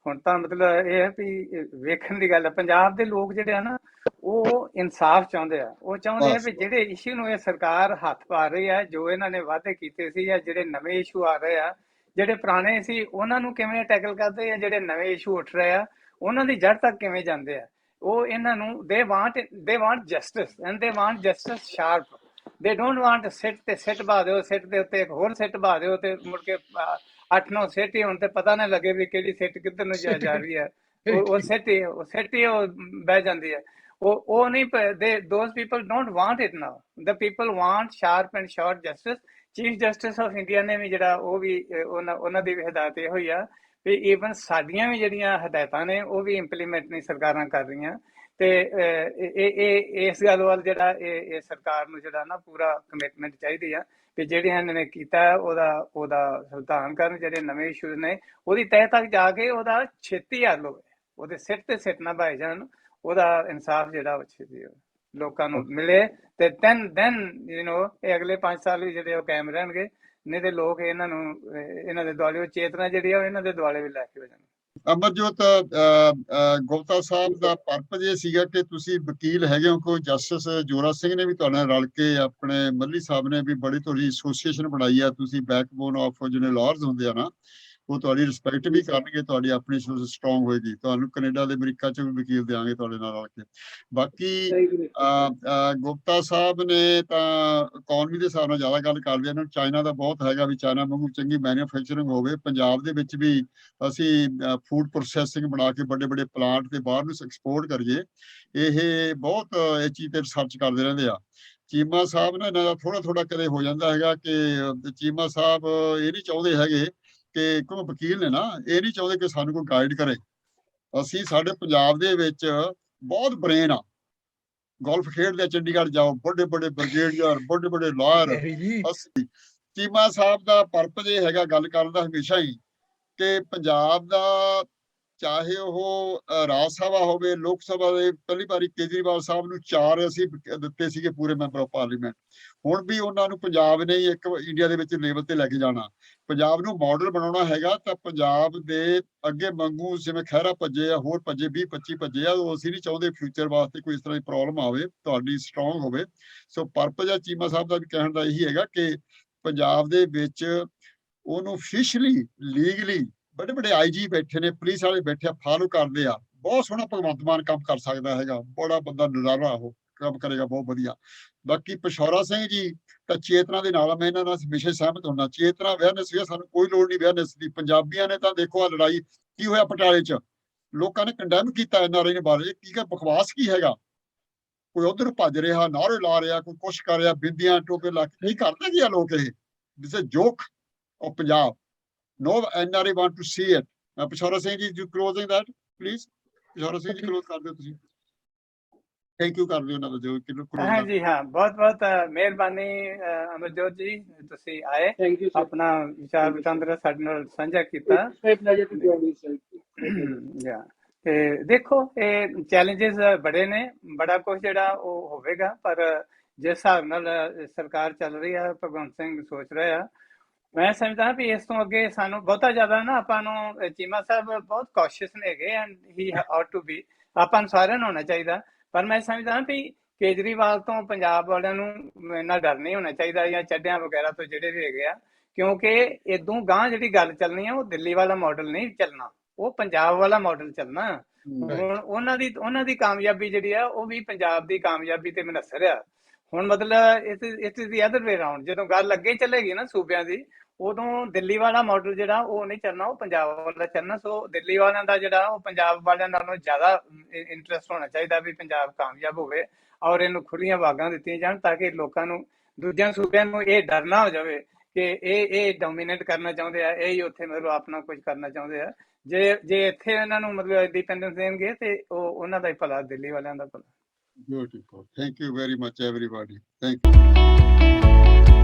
ਹੁਣ ਤਾਂ ਮਤਲਬ ਇਹ ਹੈ ਵੀ ਵੇਖਣ ਦੀ ਗੱਲ ਹੈ। ਪੰਜਾਬ ਦੇ ਲੋਕ ਜਿਹੜੇ ਆ ਨਾ, ਉਹ ਇਨਸਾਫ ਚਾਹੁੰਦੇ ਆ। ਉਹ ਚਾਹੁੰਦੇ ਆ ਵੀ ਜਿਹੜੇ ਇਸ਼ੂ ਨੂੰ ਇਹ ਸਰਕਾਰ ਹੱਥ ਪਾ ਰਹੀ ਹੈ, ਜੋ ਇਹਨਾਂ ਨੇ ਵਾਅਦੇ ਕੀਤੇ ਸੀ, ਜਾਂ ਜਿਹੜੇ ਨਵੇਂ ਇਸ਼ੂ ਆ ਰਹੇ ਆ, ਜਿਹੜੇ ਪੁਰਾਣੇ ਸੀ ਉਹਨਾਂ ਨੂੰ ਕਿਵੇਂ ਟੈਕਲ ਕਰਦੇ ਆ, ਜਿਹੜੇ ਨਵੇਂ ਇਸ਼ੂ ਉੱਠ ਰਹੇ ਆ ਉਹਨਾਂ ਦੀ ਜੜ ਤੱਕ ਕਿਵੇਂ ਜਾਂਦੇ ਆ। ਉਹ ਇਹਨਾਂ ਨੂੰ they want justice and they want justice sharp. ਦੇ ਡੋਂਟ ਵਾਂਟ ਸਿੱਟ ਤੇ ਸਿੱਟ ਪਾ ਦਿਓ, ਸਿੱਟ ਦੇ ਉੱਤੇ ਇੱਕ ਹੋਰ ਸਿੱਟ ਪਾ ਦਿਓ ਤੇ ਮੁੜ ਕੇ 8-9 ਸਿੱਟ ਹੀ ਹੁਣ ਤੇ ਪਤਾ ਨਾ ਲੱਗੇ ਵੀ ਕਿਹੜੀ ਸਿੱਟ ਕਿੱਧਰ ਨੂੰ ਜਾ ਰਹੀ ਹੈ। ਉਹ ਸਿੱਟ ਹੀ ਉਹ ਬਹਿ ਜਾਂਦੀ ਹੈ। ਉਹ ਨਹੀਂ, those people don't want it now. The people want sharp and short justice. Chief justice of India ਨੇ ਵੀ ਜਿਹੜਾ ਉਹ ਵੀ ਉਹਨਾਂ ਦੀ ਵੀ ਹਦਾਇਤ ਇਹ ਹੋਈ ਆ ਵੀ ਈਵਨ ਸਾਡੀਆਂ ਵੀ ਜਿਹੜੀਆਂ ਹਦਾਇਤਾਂ ਨੇ ਉਹ ਵੀ ਇੰਪਲੀਮੈਂਟ ਨਹੀਂ ਸਰਕਾਰਾਂ ਕਰ ਰਹੀਆਂ। ਤੇ ਇਸ ਗੱਲ ਵੱਲ ਜਿਹੜਾ ਇਹ ਸਰਕਾਰ ਨੂੰ ਜਿਹੜਾ ਨਾ ਪੂਰਾ ਕਮਿਟਮੈਂਟ ਚਾਹੀਦੀ ਆ ਕਿ ਜਿਹੜੀਆਂ ਇਹਨਾਂ ਨੇ ਕੀਤਾ ਉਹਦਾ ਸੁਲਤਾਨ ਕਰਨ, ਜਿਹੜੇ ਨਵੇਂ ਇਸ਼ੂਜ਼ ਨੇ ਉਹਦੀ ਤਹਿ ਤੱਕ ਜਾ ਕੇ ਉਹਦਾ ਛੇਤੀ ਹੱਲ ਹੋਵੇ, ਉਹਦੇ ਸਿਰ ਤੇ ਸਿੱਟ ਨਾ ਪਾਏ ਜਾਣ, ਉਹਦਾ ਇਨਸਾਫ ਜਿਹੜਾ ਉਹ ਛੇਤੀ ਹੋਵੇ, ਲੋਕਾਂ ਨੂੰ ਮਿਲੇ, ਤੇ ਦੈਨ ਇਹ ਅਗਲੇ 5 ਸਾਲ ਵੀ ਜਿਹੜੇ ਉਹ ਕਾਇਮ ਰਹਿਣਗੇ। ਨਹੀਂ ਤੇ ਲੋਕ ਇਹਨਾਂ ਦੇ ਦੁਆਲੇ ਚੇਤਨਾ ਜਿਹੜੀ ਆ ਇਹਨਾਂ ਦੇ ਦੁਆਲੇ ਵੀ ਲੈ ਕੇ ਹੋ ਜਾਣ। ਅਮਰਜੋਤ ਗੁਪਤਾ ਸਾਹਿਬ ਦਾ ਪਰਪਸ ਇਹ ਸੀਗਾ ਕਿ ਤੁਸੀਂ ਵਕੀਲ ਹੈਗੇ ਹੋ, ਕੋਈ ਜਸਟਿਸ ਜੋਰਾ ਸਿੰਘ ਨੇ ਵੀ ਤੁਹਾਡੇ ਨਾਲ ਰਲ ਕੇ, ਆਪਣੇ ਮੱਲੀ ਸਾਹਿਬ ਨੇ ਵੀ ਬੜੀ ਤੁਹਾਡੀ ਐਸੋਸੀਏਸ਼ਨ ਬਣਾਈ ਆ, ਤੁਸੀਂ ਬੈਕਬੋਨ ਆਫ ਜਿਹੜੇ ਲਾਅਰਸ ਹੁੰਦੇ ਆ ਨਾ, ਉਹ ਤੁਹਾਡੀ ਰਿਸਪੈਕਟ ਵੀ ਕਰਨਗੇ, ਤੁਹਾਡੀ ਆਪਣੀ ਸਟਰੋਂਗ ਹੋਏਗੀ, ਤੁਹਾਨੂੰ ਕੈਨੇਡਾ ਤੇ ਅਮਰੀਕਾ ਚ ਵੀ ਵਕੀਲ ਦੇਵਾਂਗੇ ਤੁਹਾਡੇ ਨਾਲ ਰਲ ਕੇ। ਬਾਕੀ ਗੁਪਤਾ ਸਾਹਿਬ ਨੇ ਤਾਂ ਇਕਨੋਮੀ ਦੇ ਹਿਸਾਬ ਨਾਲ ਜ਼ਿਆਦਾ ਗੱਲ ਕਰਦੇ, ਇਹਨਾਂ ਨੂੰ ਚਾਈਨਾ ਦਾ ਬਹੁਤ ਹੈਗਾ ਵੀ ਚਾਈਨਾ ਵਾਂਗੂ ਚੰਗੀ ਮੈਨੂਫੈਕਚਰਿੰਗ ਹੋਵੇ, ਪੰਜਾਬ ਦੇ ਵਿੱਚ ਵੀ ਅਸੀਂ ਫੂਡ ਪ੍ਰੋਸੈਸਿੰਗ ਬਣਾ ਕੇ ਵੱਡੇ ਵੱਡੇ ਪਲਾਂਟ ਤੇ ਬਾਹਰ ਨੂੰ ਐਕਸਪੋਰਟ ਕਰੀਏ। ਇਹ ਬਹੁਤ ਇਹ ਚੀਜ਼ ਤੇ ਰਿਸਰਚ ਕਰਦੇ ਰਹਿੰਦੇ ਆ। ਚੀਮਾ ਸਾਹਿਬ ਨੇ ਇਹਨਾਂ ਦਾ ਥੋੜਾ ਕਦੇ ਹੋ ਜਾਂਦਾ ਹੈਗਾ ਕਿ ਚੀਮਾ ਸਾਹਿਬ ਇਹ ਨਹੀਂ ਚਾਹੁੰਦੇ ਹੈਗੇ ਕਿ ਕੋਈ ਵਕੀਲ ਨੇ ਨਾ, ਇਹ ਨਹੀਂ ਚਾਹੁੰਦੇ ਕਿ ਸਾਨੂੰ ਕੋਈ ਗਾਈਡ ਕਰੇ। ਅਸੀਂ ਸਾਡੇ ਪੰਜਾਬ ਦੇ ਵਿੱਚ ਬਹੁਤ ਬ੍ਰੇਨ ਆ, ਗੋਲਫ ਖੇਡਦੇ, ਚੰਡੀਗੜ੍ਹ ਜਾਓ, ਵੱਡੇ ਬ੍ਰਿਗੇਡੀਅਰ, ਵੱਡੇ ਲਾਇਰ। ਅਸੀਂ ਚੀਮਾ ਸਾਹਿਬ ਦਾ ਪਰਪਸ ਇਹ ਹੈਗਾ ਗੱਲ ਕਰਨ ਦਾ ਹਮੇਸ਼ਾ ਹੀ ਕਿ ਪੰਜਾਬ ਦਾ, ਚਾਹੇ ਉਹ ਰਾਜ ਸਭਾ ਹੋਵੇ, ਲੋਕ ਸਭਾ ਦੇ, ਪਹਿਲੀ ਵਾਰੀ ਕੇਜਰੀਵਾਲ ਸਾਹਿਬ ਨੂੰ 4 ਅਸੀਂ ਦਿੱਤੇ ਸੀਗੇ ਪੂਰੇ ਮੈਂਬਰ ਆਫ ਪਾਰਲੀਮੈਂਟ, ਹੁਣ ਵੀ ਉਹਨਾਂ ਨੂੰ ਪੰਜਾਬ ਨੇ ਇੱਕ ਇੰਡੀਆ ਦੇ ਵਿੱਚ ਲੈਵਲ ਤੇ ਲੈ ਕੇ ਜਾਣਾ, ਪੰਜਾਬ ਨੂੰ ਮਾਡਲ ਬਣਾਉਣਾ ਹੈਗਾ। ਤਾਂ ਪੰਜਾਬ ਦੇ ਅੱਗੇ ਮੰਗੂ ਜਿਵੇਂ ਖਹਿਰਾ ਭੱਜੇ ਆ, ਹੋਰ ਭੱਜੇ 20-25 ਭੱਜੇ ਆ, ਉਹ ਅਸੀਂ ਨਹੀਂ ਚਾਹੁੰਦੇ ਫਿਊਚਰ ਵਾਸਤੇ ਕੋਈ ਇਸ ਤਰ੍ਹਾਂ ਦੀ ਪ੍ਰੋਬਲਮ ਆਵੇ, ਤੁਹਾਡੀ ਸਟਰੋਂਗ ਹੋਵੇ। ਸੋ ਪਰਪਸ ਆ ਚੀਮਾ ਸਾਹਿਬ ਦਾ ਵੀ ਕਹਿਣ ਦਾ ਇਹੀ ਹੈਗਾ ਕਿ ਪੰਜਾਬ ਦੇ ਵਿੱਚ ਉਹਨੂੰ ਫਿਸ਼ਲੀ ਲੀਗਲੀ ਵੱਡੇ ਆਈਜੀ ਬੈਠੇ ਨੇ, ਪੁਲਿਸ ਵਾਲੇ ਬੈਠੇ ਆ, ਫਾਲੋ ਕਰਦੇ ਆ। ਬਹੁਤ ਸੋਹਣਾ ਭਗਵੰਤ ਮਾਨ ਕੰਮ ਕਰ ਸਕਦਾ ਹੈਗਾ, ਬੜਾ ਬੰਦਾ ਨਜ਼ਾਰਾ, ਉਹ ਕੰਮ ਕਰੇਗਾ ਬਹੁਤ ਵਧੀਆ। ਬਾਕੀ ਪਿਸ਼ੌਰਾ ਸਿੰਘ ਜੀ ਤਾਂ ਚੇਤਨਾ ਦੇ ਨਾਲ, ਮੈਂ ਇਹਨਾਂ ਨਾਲ ਹਮੇਸ਼ਾ ਸਹਿਮਤ ਹੁੰਦਾ। ਚੇਤਨਾ ਅਵੇਅਰਨੈਸ ਵੀ, ਸਾਨੂੰ ਕੋਈ ਲੋੜ ਨਹੀਂ ਅਵੇਅਰਨੈਸ ਦੀ। ਪੰਜਾਬੀਆਂ ਨੇ ਤਾਂ ਦੇਖੋ ਆ ਲੜਾਈ ਕੀ ਹੋਇਆ ਪਟਿਆਲੇ 'ਚ, ਲੋਕਾਂ ਨੇ ਕੰਡੈਮ ਕੀਤਾ NRI ਨੇ ਬਾਰੇ, ਕੀ ਬਕਵਾਸ ਕੀ ਹੈਗਾ, ਕੋਈ ਉਧਰ ਭੱਜ ਰਿਹਾ, ਨਾਅਰੇ ਲਾ ਰਿਹਾ, ਕੋਈ ਕੁਛ ਕਰ ਰਿਹਾ, ਬਿੰਦੀਆਂ ਟੋਪੇ ਲਾ ਕੇ, ਨਹੀਂ ਕਰਦੇ ਕੀ ਆ ਲੋਕ। ਇਹ this is joke of Punjab. No NRI want to see it. Pishaura Singh ji, closing that please. Pishaura Singh ਜੀ close ਕਰ ਦਿਓ ਤੁਸੀਂ। ਥੈਂਕ ਯੂ ਕਰ ਦਿਓ ਉਹਨਾਂ ਦਾ ਜੋ close। ਹਾਂ ਜੀ, ਹਾਂ, ਬਹੁਤ ਮਿਹਰਬਾਨੀ ਅਮਰਜੋਤ ਜੀ, ਤੁਸੀਂ ਆਏ, ਥੈਂਕ ਯੂ, ਆਪਣਾ ਵਿਚਾਰ ਵਟਾਂਦਰਾ ਸਾਡੇ ਨਾਲ ਸਾਂਝਾ ਕੀਤਾ। ਤੇ ਦੇਖੋ, ਇਹ ਚੈਲੰਜਸ ਬੜੇ ਨੇ, ਬੜਾ ਕੁਝ ਜਿਹੜਾ ਉਹ ਹੋਵੇਗਾ, ਪਰ ਜਿਸ ਹਿਸਾਬ ਨਾਲ ਸਰਕਾਰ ਚੱਲ ਰਹੀ ਆ, ਭਗਵੰਤ ਸਿੰਘ ਸੋਚ ਰਹੇ ਆ, ਮੈਂ ਸਮਝਦਾ ਵੀ ਇਸ ਤੋਂ ਅੱਗੇ ਸਾਨੂੰ ਬਹੁਤਾ ਜ਼ਿਆਦਾ ਨਾ, ਆਪਾਂ ਨੂੰ ਚੀਮਾ ਸਾਹਿਬ ਬਹੁਤ ਕੌਸ਼ੀਅਸ ਨੇ ਹੈਗੇ, and he ought to be, ਆਪਾਂ ਨੂੰ ਸਾਰਿਆਂ ਨੂੰ ਹੋਣਾ ਚਾਹੀਦਾ। ਪਰ ਮੈਂ ਸਮਝਦਾ ਵੀ ਕੇਜਰੀਵਾਲ ਤੋਂ ਪੰਜਾਬ ਵਾਲਿਆਂ ਨੂੰ ਇੰਨਾ ਡਰ ਨਹੀਂ ਹੋਣਾ ਚਾਹੀਦਾ, ਜਾਂ ਚੱਡਿਆਂ ਵਗੈਰਾ ਤੋਂ ਜਿਹੜੇ ਵੀ ਹੈਗੇ ਆ, ਕਿਉਂਕਿ ਇਦੋਂ ਗਾਂ ਜਿਹੜੀ ਗੱਲ ਚੱਲਣੀ ਆ, ਉਹ ਦਿੱਲੀ ਵਾਲਾ ਮਾਡਲ ਨਹੀਂ ਚੱਲਣਾ, ਉਹ ਪੰਜਾਬ ਵਾਲਾ ਮਾਡਲ ਚੱਲਣਾ। ਹੁਣ ਉਹਨਾਂ ਦੀ ਕਾਮਯਾਬੀ ਜਿਹੜੀ ਆ, ਉਹ ਵੀ ਪੰਜਾਬ ਦੀ ਕਾਮਯਾਬੀ ਤੇ ਮਨਸਰ ਆ। ਹੁਣ ਮਤਲਬ it is the other way round, ਜਦੋਂ ਗੱਲ ਅੱਗੇ ਚੱਲੇਗੀ ਨਾ ਸੂਬਿਆਂ ਦੀ, ਉਦੋਂ ਦਿੱਲੀ ਵਾਲਾ ਮਾਡਲ ਜਿਹੜਾ ਉਹ ਨਹੀਂ ਚੱਲਣਾ, ਉਹ ਪੰਜਾਬ ਵਾਲਾ ਚੱਲਣਾ। ਸੋ ਦਿੱਲੀ ਵਾਲਿਆਂ ਦਾ ਜਿਹੜਾ ਉਹ ਪੰਜਾਬ ਵਾਲਿਆਂ ਨਾਲੋਂ ਜ਼ਿਆਦਾ ਇੰਟਰਸਟ ਹੋਣਾ ਚਾਹੀਦਾ ਵੀ ਪੰਜਾਬ ਕਾਮਯਾਬ ਹੋਵੇ, ਔਰ ਇਹਨੂੰ ਖੁੱਲੀਆਂ ਵਾਗਾਂ ਦਿੱਤੀਆਂ ਜਾਣ, ਤਾਂ ਕਿ ਲੋਕਾਂ ਨੂੰ, ਦੂਜਿਆਂ ਸੂਬਿਆਂ ਨੂੰ ਇਹ ਡਰ ਨਾ ਹੋ ਜਾਵੇ ਕਿ ਇਹ ਡੋਮੀਨੇਟ ਕਰਨਾ ਚਾਹੁੰਦੇ ਆ, ਇਹ ਹੀ ਉੱਥੇ ਮਤਲਬ ਆਪਣਾ ਕੁਝ ਕਰਨਾ ਚਾਹੁੰਦੇ ਆ। ਜੇ ਇੱਥੇ ਇਹਨਾਂ ਨੂੰ ਮਤਲਬ ਇੰਡੀਪੈਂਡੈਂਸ ਦੇਣਗੇ ਤੇ ਉਹਨਾਂ ਦਾ ਹੀ ਭਲਾ, ਦਿੱਲੀ ਵਾਲਿਆਂ ਦਾ ਭਲਾ। Beautiful. Thank you very much, everybody. Thank you.